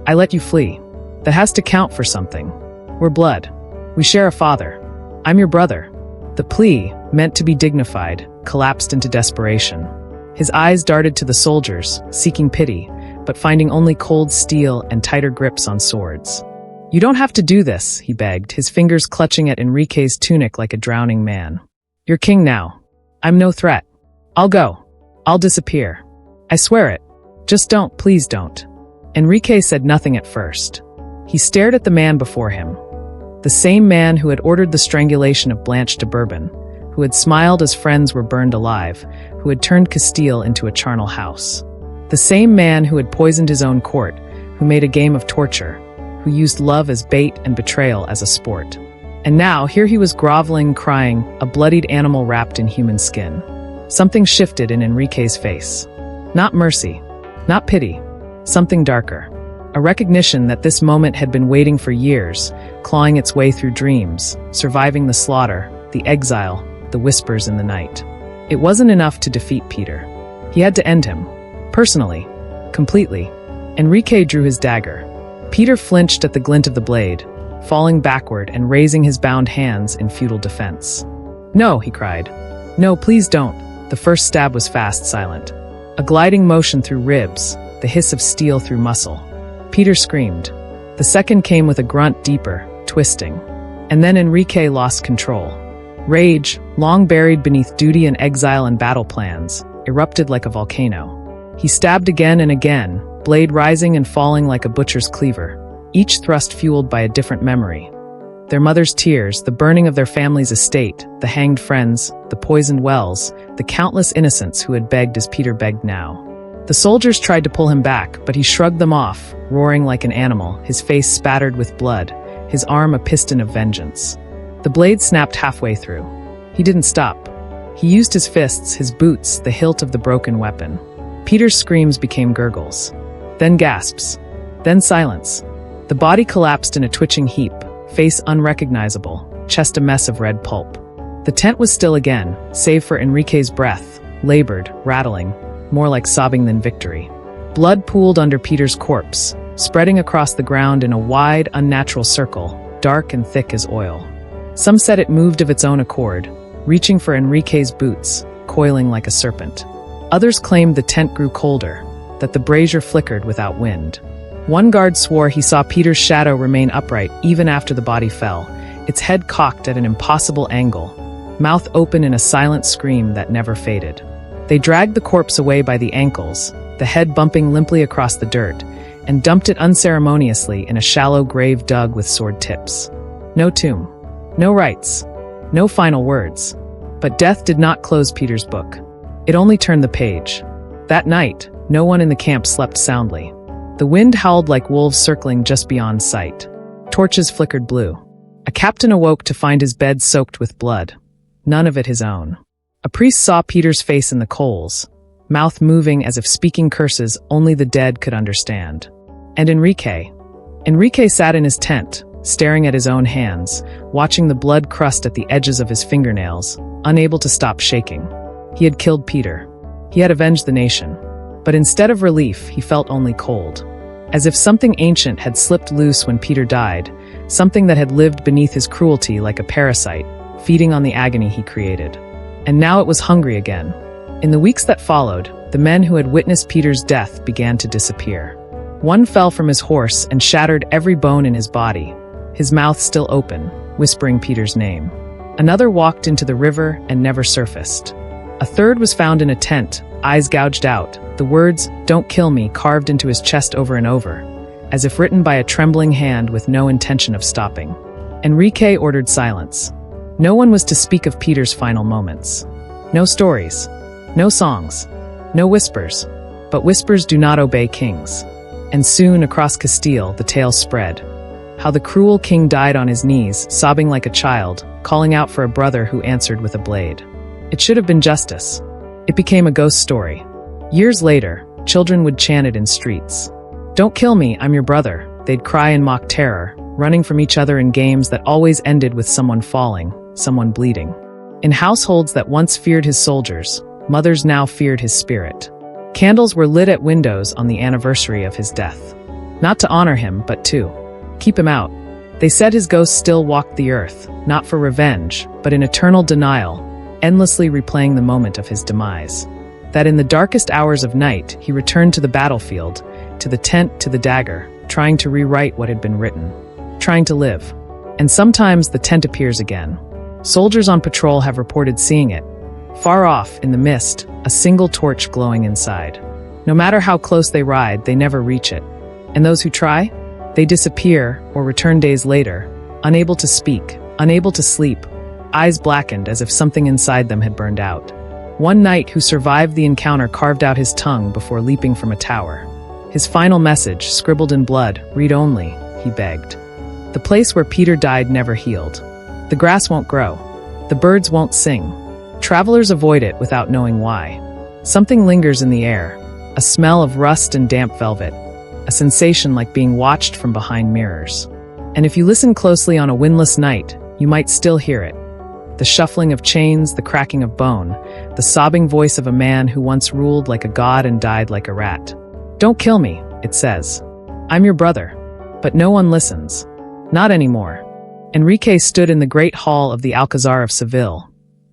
I let you flee. That has to count for something. We're blood. We share a father. I'm your brother." The plea, meant to be dignified, collapsed into desperation. His eyes darted to the soldiers, seeking pity, but finding only cold steel and tighter grips on swords. "You don't have to do this," he begged, his fingers clutching at Enrique's tunic like a drowning man. "You're king now. I'm no threat. I'll go. I'll disappear. I swear it. Just don't, please don't." Enrique said nothing at first. He stared at the man before him. The same man who had ordered the strangulation of Blanche de Bourbon, who had smiled as friends were burned alive, who had turned Castile into a charnel house. The same man who had poisoned his own court, who made a game of torture, who used love as bait and betrayal as a sport. And now, here he was groveling, crying, a bloodied animal wrapped in human skin. Something shifted in Enrique's face. Not mercy, not pity, something darker. A recognition that this moment had been waiting for years, clawing its way through dreams, surviving the slaughter, the exile, the whispers in the night. It wasn't enough to defeat Peter. He had to end him. Personally. Completely. Enrique drew his dagger. Peter flinched at the glint of the blade, falling backward and raising his bound hands in futile defense. "No," he cried. "No, please don't." The first stab was fast, silent. A gliding motion through ribs, the hiss of steel through muscle. Peter screamed. The second came with a grunt deeper, twisting. And then Enrique lost control. Rage, long buried beneath duty and exile and battle plans, erupted like a volcano. He stabbed again and again, blade rising and falling like a butcher's cleaver, each thrust fueled by a different memory. Their mother's tears, the burning of their family's estate, the hanged friends, the poisoned wells, the countless innocents who had begged as Peter begged now. The soldiers tried to pull him back, but he shrugged them off, roaring like an animal, his face spattered with blood, his arm a piston of vengeance. The blade snapped halfway through. He didn't stop. He used his fists, his boots, the hilt of the broken weapon. Peter's screams became gurgles. Then gasps. Then silence. The body collapsed in a twitching heap, face unrecognizable, chest a mess of red pulp. The tent was still again, save for Enrique's breath, labored, rattling, more like sobbing than victory. Blood pooled under Peter's corpse, spreading across the ground in a wide, unnatural circle, dark and thick as oil. Some said it moved of its own accord, reaching for Enrique's boots, coiling like a serpent. Others claimed the tent grew colder, that the brazier flickered without wind. One guard swore he saw Peter's shadow remain upright even after the body fell, its head cocked at an impossible angle, mouth open in a silent scream that never faded. They dragged the corpse away by the ankles, the head bumping limply across the dirt, and dumped it unceremoniously in a shallow grave dug with sword tips. No tomb. No rites. No final words. But death did not close Peter's book. It only turned the page. That night, no one in the camp slept soundly. The wind howled like wolves circling just beyond sight. Torches flickered blue. A captain awoke to find his bed soaked with blood. None of it his own. A priest saw Peter's face in the coals, mouth moving as if speaking curses only the dead could understand. And Enrique sat in his tent, staring at his own hands, watching the blood crust at the edges of his fingernails, unable to stop shaking. He had killed Peter. He had avenged the nation. But instead of relief, he felt only cold. As if something ancient had slipped loose when Peter died, something that had lived beneath his cruelty like a parasite, feeding on the agony he created. And now it was hungry again. In the weeks that followed, the men who had witnessed Peter's death began to disappear. One fell from his horse and shattered every bone in his body, his mouth still open, whispering Peter's name. Another walked into the river and never surfaced. A third was found in a tent, eyes gouged out, the words, "Don't kill me," carved into his chest over and over, as if written by a trembling hand with no intention of stopping. Enrique ordered silence. No one was to speak of Peter's final moments. No stories. No songs. No whispers. But whispers do not obey kings. And soon, across Castile, the tale spread. How the cruel king died on his knees, sobbing like a child, calling out for a brother who answered with a blade. It should have been justice. It became a ghost story. Years later, children would chant it in streets. "Don't kill me, I'm your brother," they'd cry in mock terror, running from each other in games that always ended with someone falling, someone bleeding. In households that once feared his soldiers, mothers now feared his spirit. Candles were lit at windows on the anniversary of his death. Not to honor him, but to keep him out. They said his ghost still walked the earth, not for revenge, but in eternal denial, endlessly replaying the moment of his demise. That in the darkest hours of night, he returned to the battlefield, to the tent, to the dagger, trying to rewrite what had been written, trying to live. And sometimes the tent appears again. Soldiers on patrol have reported seeing it. Far off, in the mist, a single torch glowing inside. No matter how close they ride, they never reach it. And those who try? They disappear or return days later, unable to speak, unable to sleep, eyes blackened as if something inside them had burned out. One knight who survived the encounter carved out his tongue before leaping from a tower. His final message, scribbled in blood, "Read only," he begged. The place where Peter died never healed. The grass won't grow. The birds won't sing. Travelers avoid it without knowing why. Something lingers in the air, a smell of rust and damp velvet, a sensation like being watched from behind mirrors. And if you listen closely on a windless night, you might still hear it. The shuffling of chains, the cracking of bone, the sobbing voice of a man who once ruled like a god and died like a rat. "Don't kill me," it says. "I'm your brother." But no one listens. Not anymore. Enrique stood in the great hall of the Alcazar of Seville,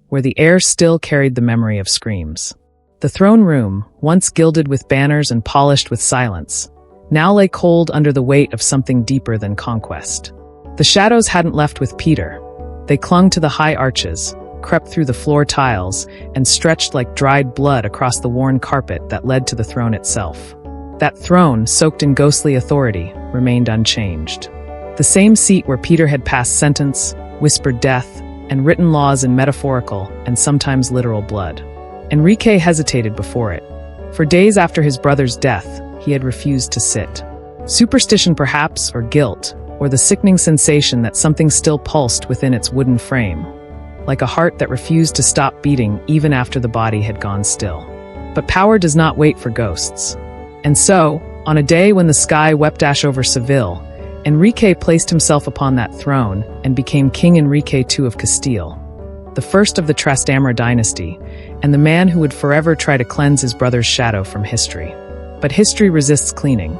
where the air still carried the memory of screams. The throne room, once gilded with banners and polished with silence, now lay cold under the weight of something deeper than conquest. The shadows hadn't left with Peter. They clung to the high arches, crept through the floor tiles, and stretched like dried blood across the worn carpet that led to the throne itself. That throne, soaked in ghostly authority, remained unchanged. The same seat where Peter had passed sentence, whispered death, and written laws in metaphorical and sometimes literal blood. Enrique hesitated before it. For days after his brother's death, he had refused to sit. Superstition perhaps, or guilt, or the sickening sensation that something still pulsed within its wooden frame, like a heart that refused to stop beating even after the body had gone still. But power does not wait for ghosts. And so, on a day when the sky wept ash over Seville, Enrique placed himself upon that throne and became King Enrique II of Castile, the first of the Trastamara dynasty, and the man who would forever try to cleanse his brother's shadow from history. But history resists cleaning.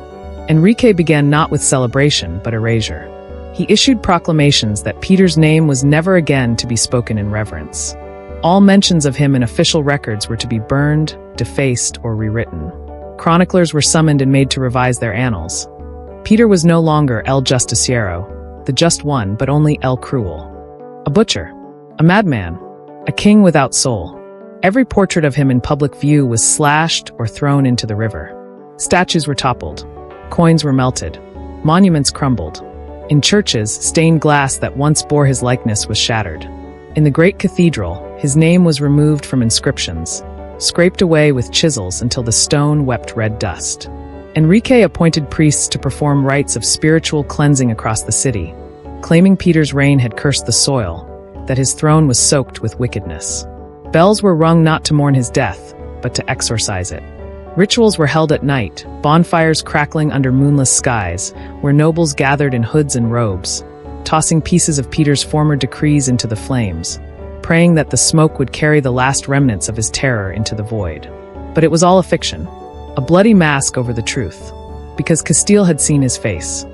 Enrique began not with celebration, but erasure. He issued proclamations that Peter's name was never again to be spoken in reverence. All mentions of him in official records were to be burned, defaced, or rewritten. Chroniclers were summoned and made to revise their annals. Peter was no longer El Justiciero, the just one, but only El Cruel. A butcher, a madman, a king without soul. Every portrait of him in public view was slashed or thrown into the river. Statues were toppled. Coins were melted. Monuments crumbled. In churches, stained glass that once bore his likeness was shattered. In the great cathedral, his name was removed from inscriptions, scraped away with chisels until the stone wept red dust. Enrique appointed priests to perform rites of spiritual cleansing across the city, claiming Peter's reign had cursed the soil, that his throne was soaked with wickedness. Bells were rung not to mourn his death, but to exorcise it. Rituals were held at night, bonfires crackling under moonless skies, where nobles gathered in hoods and robes, tossing pieces of Peter's former decrees into the flames, praying that the smoke would carry the last remnants of his terror into the void. But it was all a fiction, a bloody mask over the truth, because Castile had seen his face,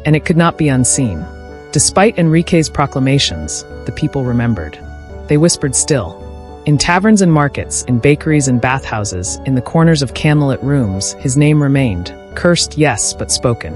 and it could not be unseen. Despite Enrique's proclamations, the people remembered. They whispered still. In taverns and markets, in bakeries and bathhouses, in the corners of candlelit rooms, his name remained, cursed, yes, but spoken.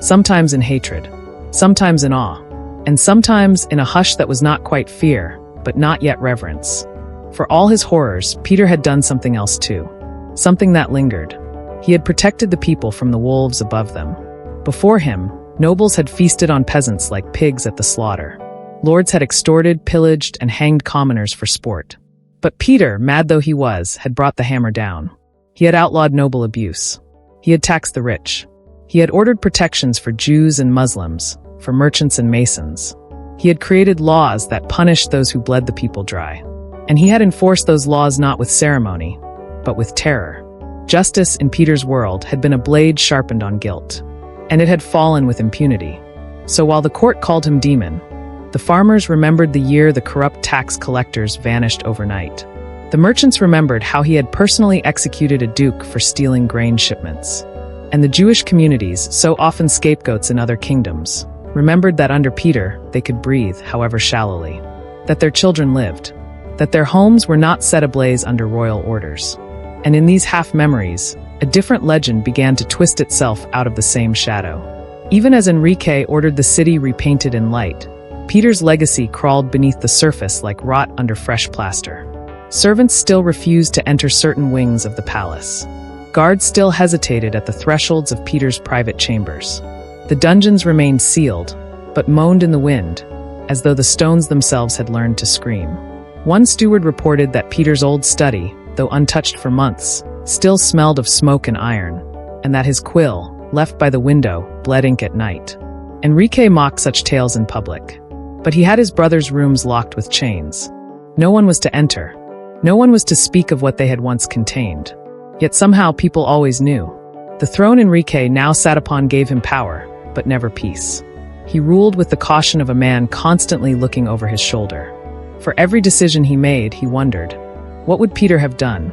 Sometimes in hatred, sometimes in awe, and sometimes in a hush that was not quite fear, but not yet reverence. For all his horrors, Peter had done something else too. Something that lingered. He had protected the people from the wolves above them. Before him, nobles had feasted on peasants like pigs at the slaughter. Lords had extorted, pillaged, and hanged commoners for sport. But Peter, mad though he was, had brought the hammer down. He had outlawed noble abuse. He had taxed the rich. He had ordered protections for Jews and Muslims, for merchants and masons. He had created laws that punished those who bled the people dry. And he had enforced those laws not with ceremony, but with terror. Justice in Peter's world had been a blade sharpened on guilt, and it had fallen with impunity. So while the court called him demon, the farmers remembered the year the corrupt tax collectors vanished overnight. The merchants remembered how he had personally executed a duke for stealing grain shipments. And the Jewish communities, so often scapegoats in other kingdoms, remembered that under Peter they could breathe, however shallowly, that their children lived, that their homes were not set ablaze under royal orders. And in these half-memories, a different legend began to twist itself out of the same shadow. Even as Enrique ordered the city repainted in light, Peter's legacy crawled beneath the surface like rot under fresh plaster. Servants still refused to enter certain wings of the palace. Guards still hesitated at the thresholds of Peter's private chambers. The dungeons remained sealed, but moaned in the wind, as though the stones themselves had learned to scream. One steward reported that Peter's old study, though untouched for months, still smelled of smoke and iron, and that his quill, left by the window, bled ink at night. Enrique mocked such tales in public, but he had his brother's rooms locked with chains. No one was to enter. No one was to speak of what they had once contained. Yet somehow people always knew. The throne Enrique now sat upon gave him power, but never peace. He ruled with the caution of a man constantly looking over his shoulder. For every decision he made, he wondered, what would Peter have done?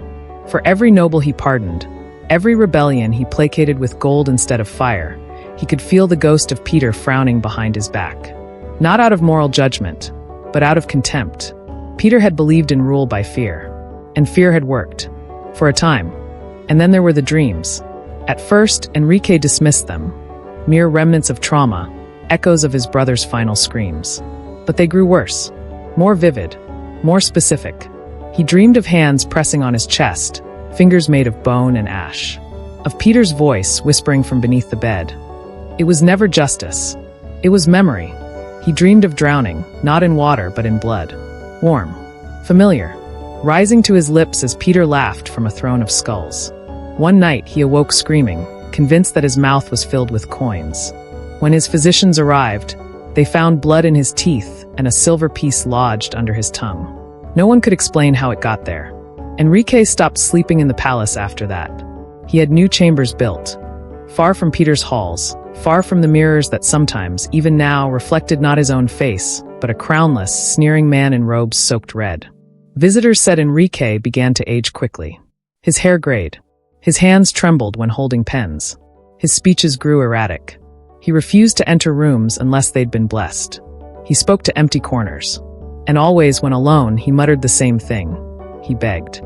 For every noble he pardoned, every rebellion he placated with gold instead of fire, he could feel the ghost of Peter frowning behind his back. Not out of moral judgment, but out of contempt. Peter had believed in rule by fear, and fear had worked. For a time. And then there were the dreams. At first, Enrique dismissed them, mere remnants of trauma, echoes of his brother's final screams. But they grew worse, more vivid, more specific. He dreamed of hands pressing on his chest, fingers made of bone and ash. Of Peter's voice whispering from beneath the bed. It was never justice. It was memory. He dreamed of drowning, not in water but in blood. Warm. Familiar. Rising to his lips as Peter laughed from a throne of skulls. One night he awoke screaming, convinced that his mouth was filled with coins. When his physicians arrived, they found blood in his teeth and a silver piece lodged under his tongue. No one could explain how it got there. Enrique stopped sleeping in the palace after that. He had new chambers built, far from Peter's halls, far from the mirrors that sometimes, even now, reflected not his own face, but a crownless, sneering man in robes soaked red. Visitors said Enrique began to age quickly. His hair grayed. His hands trembled when holding pens. His speeches grew erratic. He refused to enter rooms unless they'd been blessed. He spoke to empty corners. And always, when alone, he muttered the same thing. He begged.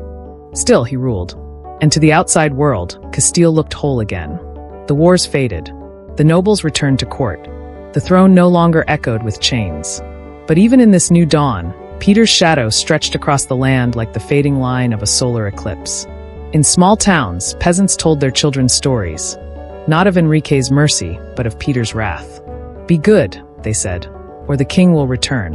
Still, he ruled. And to the outside world, Castile looked whole again. The wars faded. The nobles returned to court. The throne no longer echoed with chains. But even in this new dawn, Peter's shadow stretched across the land like the fading line of a solar eclipse. In small towns, peasants told their children stories, not of Enrique's mercy, but of Peter's wrath. Be good, they said, or the king will return.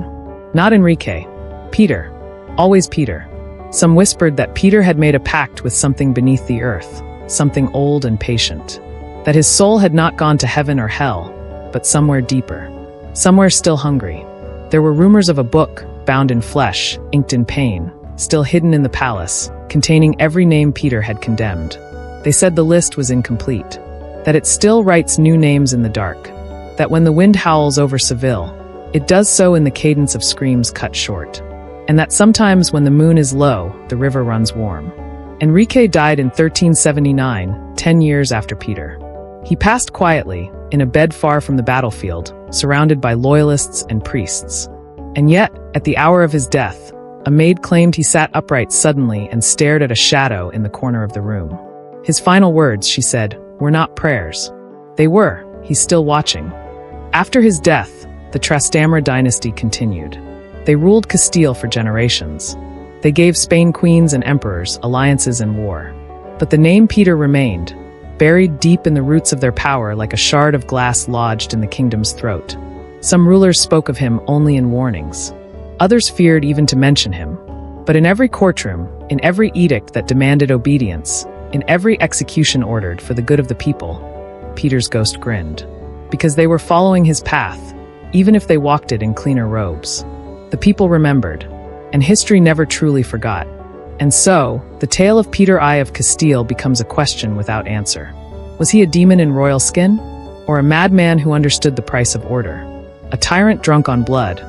Not Enrique. Peter. Always Peter. Some whispered that Peter had made a pact with something beneath the earth, something old and patient. That his soul had not gone to heaven or hell, but somewhere deeper. Somewhere still hungry. There were rumors of a book, bound in flesh, inked in pain, still hidden in the palace, containing every name Peter had condemned. They said the list was incomplete. That it still writes new names in the dark. That when the wind howls over Seville, it does so in the cadence of screams cut short. And that sometimes when the moon is low, the river runs warm. Enrique died in 1379, 10 years after Peter. He passed quietly, in a bed far from the battlefield, surrounded by loyalists and priests. And yet, at the hour of his death, a maid claimed he sat upright suddenly and stared at a shadow in the corner of the room. His final words, she said, were not prayers. They were, he's still watching. After his death, the Trastamara dynasty continued. They ruled Castile for generations. They gave Spain queens and emperors, alliances and war. But the name Peter remained, buried deep in the roots of their power like a shard of glass lodged in the kingdom's throat. Some rulers spoke of him only in warnings. Others feared even to mention him. But in every courtroom, in every edict that demanded obedience, in every execution ordered for the good of the people, Peter's ghost grinned. Because they were following his path, even if they walked it in cleaner robes. The people remembered. and history never truly forgot. And so, the tale of Peter I of Castile becomes a question without answer. Was he a demon in royal skin? Or a madman who understood the price of order? A tyrant drunk on blood?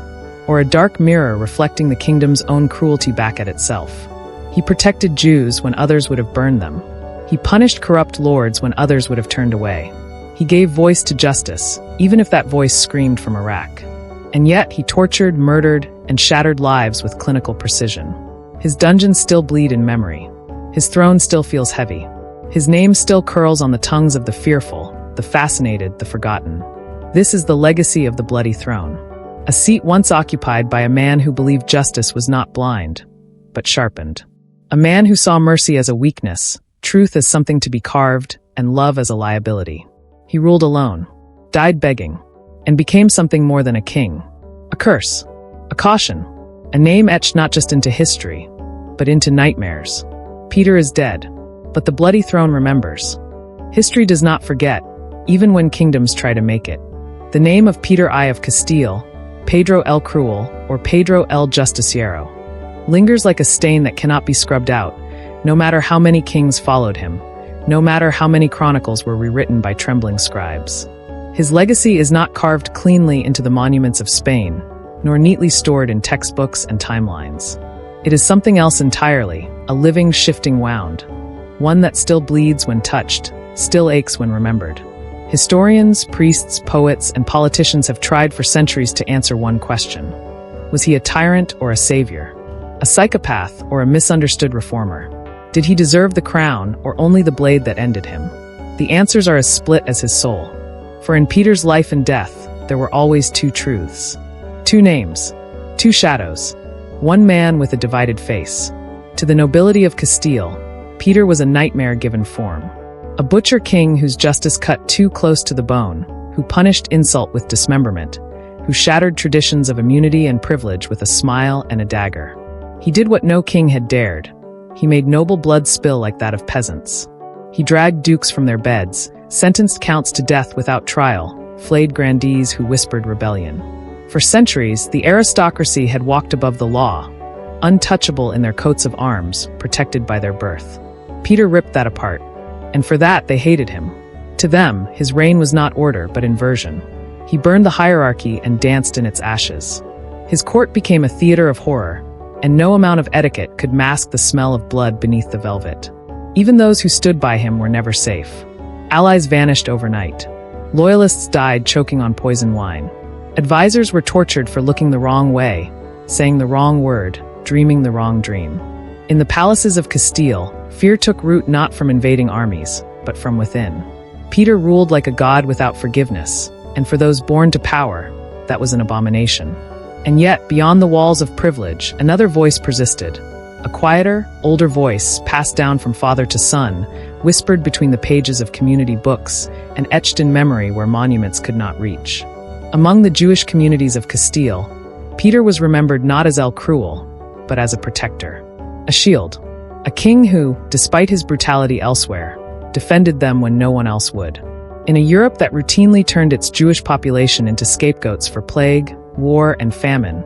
Or a dark mirror reflecting the kingdom's own cruelty back at itself? He protected Jews when others would have burned them. He punished corrupt lords when others would have turned away. He gave voice to justice, even if that voice screamed from Iraq. And yet, he tortured, murdered, and shattered lives with clinical precision. His dungeons still bleed in memory. His throne still feels heavy. His name still curls on the tongues of the fearful, the fascinated, the forgotten. This is the legacy of the bloody throne. A seat once occupied by a man who believed justice was not blind, but sharpened. A man who saw mercy as a weakness, truth as something to be carved, and love as a liability. He ruled alone, died begging, and became something more than a king. A curse, a caution, a name etched not just into history, but into nightmares. Peter is dead, but the bloody throne remembers. History does not forget, even when kingdoms try to make it. The name of Peter I of Castile, Pedro el Cruel, or Pedro el Justiciero, lingers like a stain that cannot be scrubbed out, no matter how many kings followed him, no matter how many chronicles were rewritten by trembling scribes. His legacy is not carved cleanly into the monuments of Spain, nor neatly stored in textbooks and timelines. It is something else entirely, a living, shifting wound, one that still bleeds when touched, still aches when remembered. Historians, priests, poets, and politicians have tried for centuries to answer one question. Was he a tyrant or a savior? A psychopath or a misunderstood reformer? Did he deserve the crown or only the blade that ended him? The answers are as split as his soul. For in Peter's life and death, there were always two truths. Two names, two shadows, one man with a divided face. To the nobility of Castile, Peter was a nightmare given form. A butcher king whose justice cut too close to the bone, who punished insult with dismemberment, who shattered traditions of immunity and privilege with a smile and a dagger. He did what no king had dared. He made noble blood spill like that of peasants. He dragged dukes from their beds, sentenced counts to death without trial, flayed grandees who whispered rebellion. For centuries, the aristocracy had walked above the law, untouchable in their coats of arms, protected by their birth. Peter ripped that apart, and for that they hated him. To them, his reign was not order but inversion. He burned the hierarchy and danced in its ashes. His court became a theater of horror, and no amount of etiquette could mask the smell of blood beneath the velvet. Even those who stood by him were never safe. Allies vanished overnight. Loyalists died choking on poison wine. Advisors were tortured for looking the wrong way, saying the wrong word, dreaming the wrong dream. In the palaces of Castile, fear took root not from invading armies, but from within. Peter ruled like a god without forgiveness, and for those born to power, that was an abomination. And yet, beyond the walls of privilege, another voice persisted. A quieter, older voice, passed down from father to son, whispered between the pages of community books, and etched in memory where monuments could not reach. Among the Jewish communities of Castile, Peter was remembered not as El Cruel, but as a protector. A shield. A king who, despite his brutality elsewhere, defended them when no one else would. In a Europe that routinely turned its Jewish population into scapegoats for plague, war, and famine,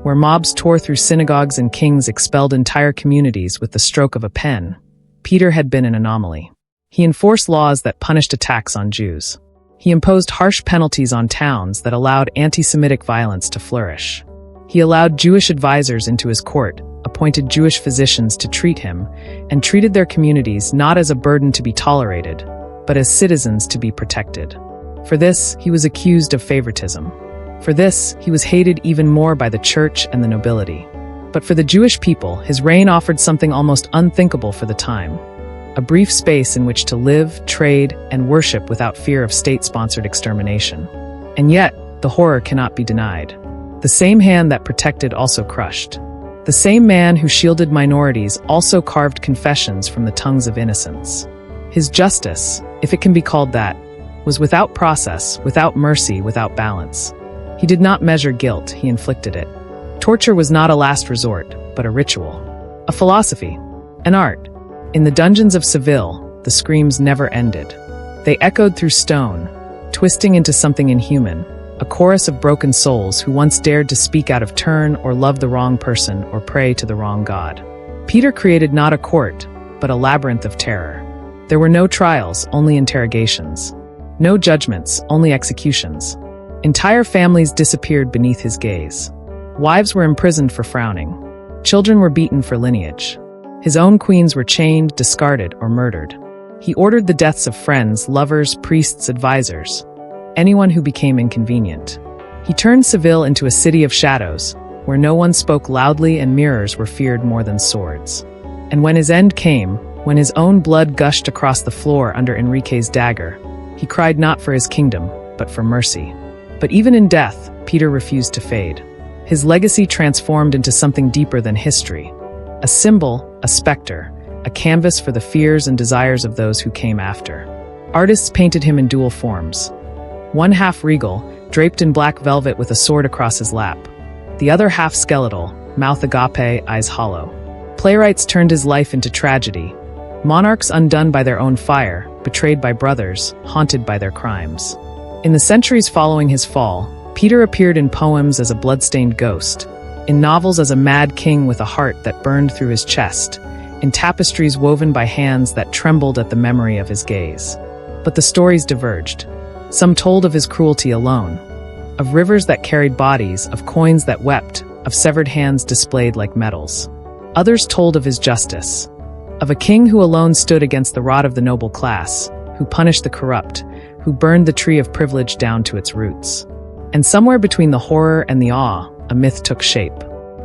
where mobs tore through synagogues and kings expelled entire communities with the stroke of a pen, Peter had been an anomaly. He enforced laws that punished attacks on Jews. He imposed harsh penalties on towns that allowed anti-Semitic violence to flourish. He allowed Jewish advisors into his court, appointed Jewish physicians to treat him, and treated their communities not as a burden to be tolerated, but as citizens to be protected. For this, he was accused of favoritism. For this, he was hated even more by the church and the nobility. But for the Jewish people, his reign offered something almost unthinkable for the time. A brief space in which to live, trade, and worship without fear of state-sponsored extermination. And yet, the horror cannot be denied. The same hand that protected also crushed. The same man who shielded minorities also carved confessions from the tongues of innocents. His justice, if it can be called that, was without process, without mercy, without balance. He did not measure guilt, he inflicted it. Torture was not a last resort, but a ritual. A philosophy. An art. In the dungeons of Seville, the screams never ended. They echoed through stone, twisting into something inhuman, a chorus of broken souls who once dared to speak out of turn or love the wrong person or pray to the wrong god. Peter created not a court, but a labyrinth of terror. There were no trials, only interrogations. No judgments, only executions. Entire families disappeared beneath his gaze. Wives were imprisoned for frowning. Children were beaten for lineage. His own queens were chained, discarded, or murdered. He ordered the deaths of friends, lovers, priests, advisors, anyone who became inconvenient. He turned Seville into a city of shadows, where no one spoke loudly and mirrors were feared more than swords. And when his end came, when his own blood gushed across the floor under Enrique's dagger, he cried not for his kingdom, but for mercy. But even in death, Peter refused to fade. His legacy transformed into something deeper than history. A symbol, a specter, a canvas for the fears and desires of those who came after. Artists painted him in dual forms. One half regal, draped in black velvet with a sword across his lap. The other half skeletal, mouth agape, eyes hollow. Playwrights turned his life into tragedy. Monarchs undone by their own fire, betrayed by brothers, haunted by their crimes. In the centuries following his fall, Peter appeared in poems as a bloodstained ghost, in novels as a mad king with a heart that burned through his chest, in tapestries woven by hands that trembled at the memory of his gaze. But the stories diverged. Some told of his cruelty alone, of rivers that carried bodies, of coins that wept, of severed hands displayed like medals. Others told of his justice, of a king who alone stood against the rod of the noble class, who punished the corrupt, who burned the tree of privilege down to its roots. And somewhere between the horror and the awe, a myth took shape.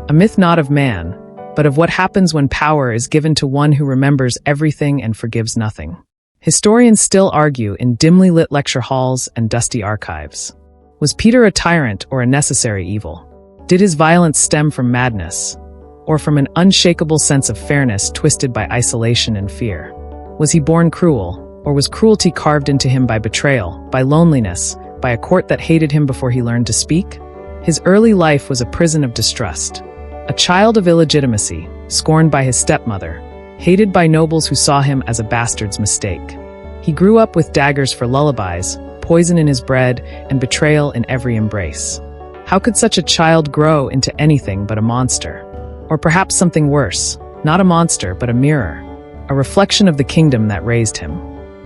A myth not of man, but of what happens when power is given to one who remembers everything and forgives nothing. Historians still argue in dimly lit lecture halls and dusty archives. Was Peter a tyrant or a necessary evil? Did his violence stem from madness, or from an unshakable sense of fairness twisted by isolation and fear? Was he born cruel, or was cruelty carved into him by betrayal, by loneliness, by a court that hated him before he learned to speak? His early life was a prison of distrust. A child of illegitimacy, scorned by his stepmother, hated by nobles who saw him as a bastard's mistake. He grew up with daggers for lullabies, poison in his bread, and betrayal in every embrace. How could such a child grow into anything but a monster? Or perhaps something worse, not a monster but a mirror, a reflection of the kingdom that raised him.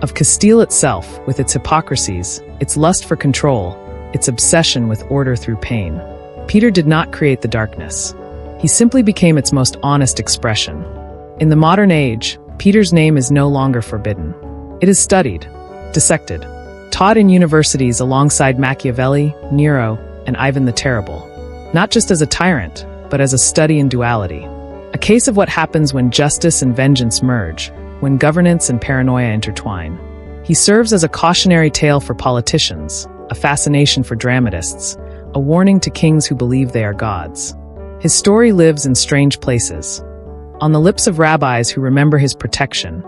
Of Castile itself, with its hypocrisies, its lust for control, its obsession with order through pain. Peter did not create the darkness. He simply became its most honest expression. In the modern age, Peter's name is no longer forbidden. It is studied, dissected, taught in universities alongside Machiavelli, Nero, and Ivan the Terrible. Not just as a tyrant, but as a study in duality. A case of what happens when justice and vengeance merge, when governance and paranoia intertwine. He serves as a cautionary tale for politicians, a fascination for dramatists, a warning to kings who believe they are gods. His story lives in strange places. On the lips of rabbis who remember his protection,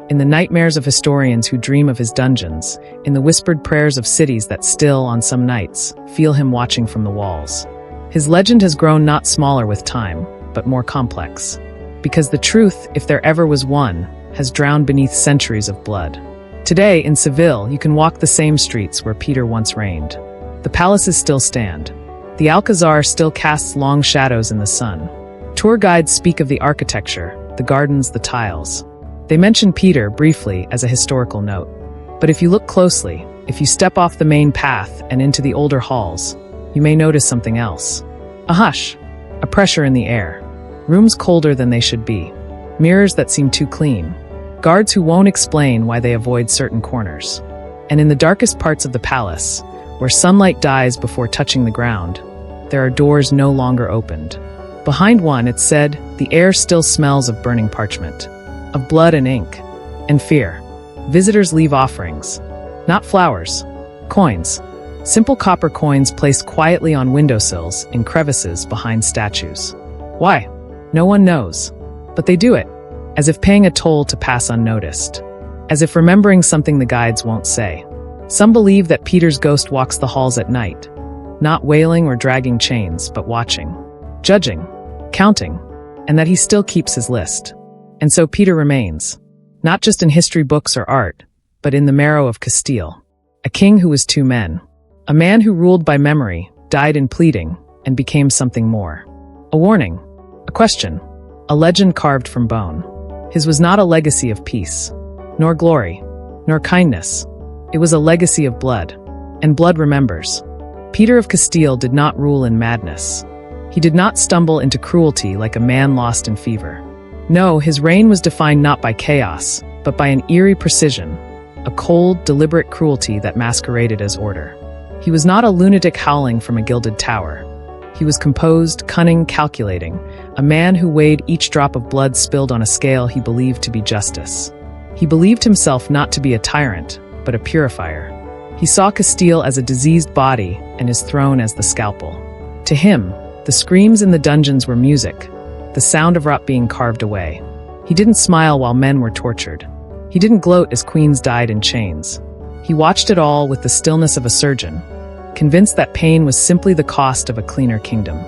in the nightmares of historians who dream of his dungeons, in the whispered prayers of cities that still, on some nights, feel him watching from the walls. His legend has grown not smaller with time, but more complex. Because the truth, if there ever was one, has drowned beneath centuries of blood. Today, in Seville, you can walk the same streets where Peter once reigned. The palaces still stand. The Alcazar still casts long shadows in the sun. Tour guides speak of the architecture, the gardens, the tiles. They mention Peter briefly as a historical note. But if you look closely, if you step off the main path and into the older halls, you may notice something else. A hush, a pressure in the air. Rooms colder than they should be. Mirrors that seem too clean. Guards who won't explain why they avoid certain corners. And in the darkest parts of the palace, where sunlight dies before touching the ground, there are doors no longer opened. Behind one, it's said, the air still smells of burning parchment, of blood and ink, and fear. Visitors leave offerings. Not flowers. Coins. Simple copper coins placed quietly on windowsills, in crevices behind statues. Why? No one knows. But they do it, as if paying a toll to pass unnoticed. As if remembering something the guides won't say. Some believe that Peter's ghost walks the halls at night, not wailing or dragging chains, but watching, judging, counting, and that he still keeps his list. And so Peter remains, not just in history books or art, but in the marrow of Castile. A king who was two men, A man who ruled by memory, died in pleading, and became something more. A warning. A question. A legend carved from bone. His was not a legacy of peace, nor glory, nor kindness. It was a legacy of blood. And blood remembers. Peter of Castile did not rule in madness. He did not stumble into cruelty like a man lost in fever. No, his reign was defined not by chaos, but by an eerie precision, a cold, deliberate cruelty that masqueraded as order. He was not a lunatic howling from a gilded tower. He was composed, cunning, calculating, a man who weighed each drop of blood spilled on a scale he believed to be justice. He believed himself not to be a tyrant, but a purifier. He saw Castile as a diseased body and his throne as the scalpel. To him, the screams in the dungeons were music, the sound of rot being carved away. He didn't smile while men were tortured. He didn't gloat as queens died in chains. He watched it all with the stillness of a surgeon, convinced that pain was simply the cost of a cleaner kingdom.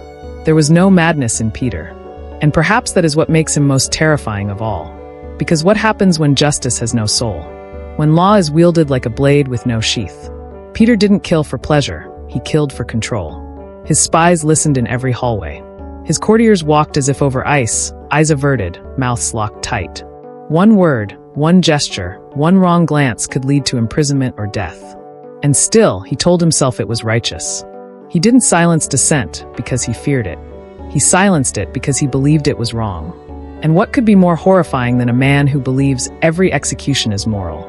There was no madness in Peter. And perhaps that is what makes him most terrifying of all. Because what happens when justice has no soul? When law is wielded like a blade with no sheath? Peter didn't kill for pleasure, he killed for control. His spies listened in every hallway. His courtiers walked as if over ice, eyes averted, mouths locked tight. One word, one gesture, one wrong glance could lead to imprisonment or death. And still, he told himself it was righteous. He didn't silence dissent because he feared it. He silenced it because he believed it was wrong. And what could be more horrifying than a man who believes every execution is moral?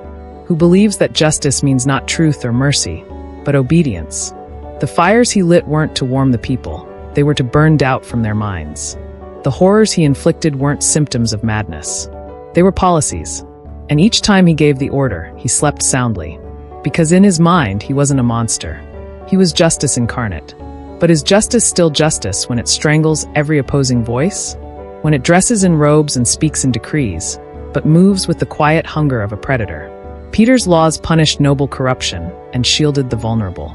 Who believes that justice means not truth or mercy, but obedience? The fires he lit weren't to warm the people, they were to burn doubt from their minds. The horrors he inflicted weren't symptoms of madness. They were policies. And each time he gave the order, he slept soundly. Because in his mind, he wasn't a monster. He was justice incarnate. But is justice still justice when it strangles every opposing voice? When it dresses in robes and speaks in decrees, but moves with the quiet hunger of a predator? Peter's laws punished noble corruption and shielded the vulnerable.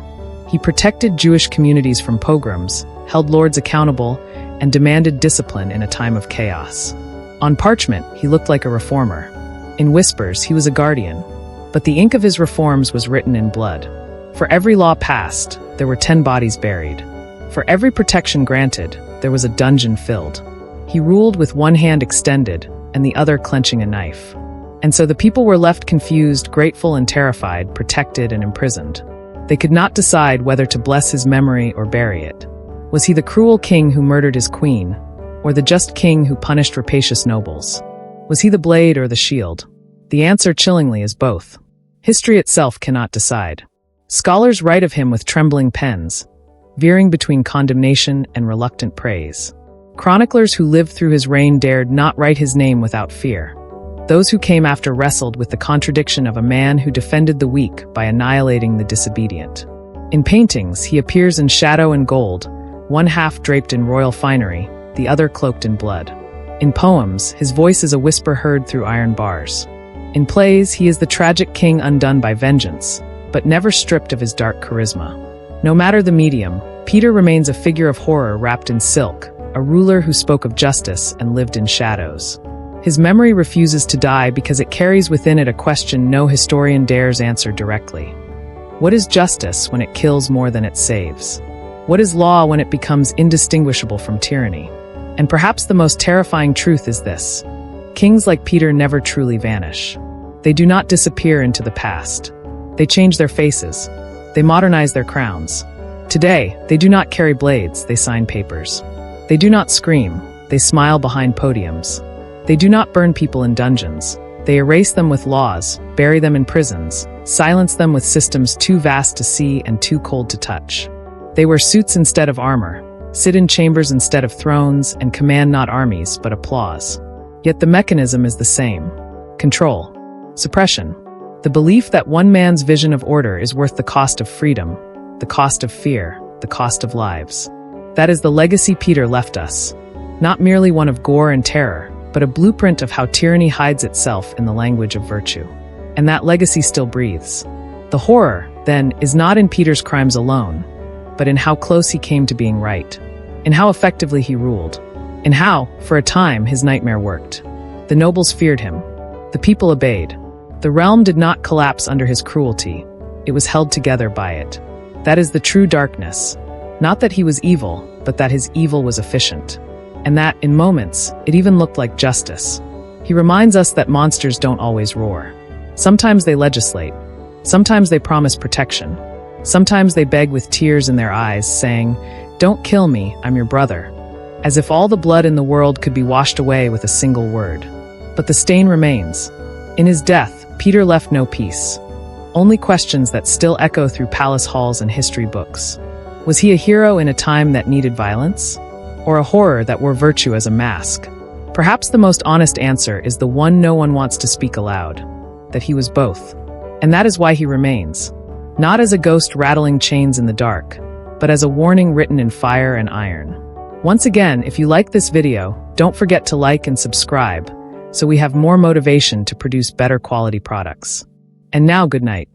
He protected Jewish communities from pogroms, held lords accountable, and demanded discipline in a time of chaos. On parchment, he looked like a reformer. In whispers, he was a guardian. But the ink of his reforms was written in blood. For every law passed, there were 10 bodies buried. For every protection granted, there was a dungeon filled. He ruled with one hand extended and the other clenching a knife. And so the people were left confused, grateful and terrified, protected and imprisoned. They could not decide whether to bless his memory or bury it. Was he the cruel king who murdered his queen, or the just king who punished rapacious nobles? Was he the blade or the shield? The answer, chillingly, is both. History itself cannot decide. Scholars write of him with trembling pens, veering between condemnation and reluctant praise. Chroniclers who lived through his reign dared not write his name without fear. Those who came after wrestled with the contradiction of a man who defended the weak by annihilating the disobedient. In paintings, he appears in shadow and gold, one half draped in royal finery, the other cloaked in blood. In poems, his voice is a whisper heard through iron bars. In plays, he is the tragic king undone by vengeance, but never stripped of his dark charisma. No matter the medium, Peter remains a figure of horror wrapped in silk, a ruler who spoke of justice and lived in shadows. His memory refuses to die because it carries within it a question no historian dares answer directly. What is justice when it kills more than it saves? What is law when it becomes indistinguishable from tyranny? And perhaps the most terrifying truth is this: kings like Peter never truly vanish. They do not disappear into the past. They change their faces. They modernize their crowns. Today, they do not carry blades, they sign papers. They do not scream, they smile behind podiums. They do not burn people in dungeons. They erase them with laws, bury them in prisons, silence them with systems too vast to see and too cold to touch. They wear suits instead of armor, sit in chambers instead of thrones, and command not armies, but applause. Yet the mechanism is the same. Control. Suppression. The belief that one man's vision of order is worth the cost of freedom, the cost of fear, the cost of lives. That is the legacy Peter left us. Not merely one of gore and terror, but a blueprint of how tyranny hides itself in the language of virtue. And that legacy still breathes. The horror, then, is not in Peter's crimes alone, but in how close he came to being right, in how effectively he ruled, in how, for a time, his nightmare worked. The nobles feared him. The people obeyed. The realm did not collapse under his cruelty. It was held together by it. That is the true darkness. Not that he was evil, but that his evil was efficient. And that, in moments, it even looked like justice. He reminds us that monsters don't always roar. Sometimes they legislate. Sometimes they promise protection. Sometimes they beg with tears in their eyes, saying, "Don't kill me, I'm your brother." As if all the blood in the world could be washed away with a single word. But the stain remains. In his death, Peter left no peace. Only questions that still echo through palace halls and history books. Was he a hero in a time that needed violence? Or a horror that wore virtue as a mask? Perhaps the most honest answer is the one no one wants to speak aloud. That he was both. And that is why he remains. Not as a ghost rattling chains in the dark, but as a warning written in fire and iron. Once again, if you like this video, don't forget to like and subscribe, so we have more motivation to produce better quality products. And now, good night.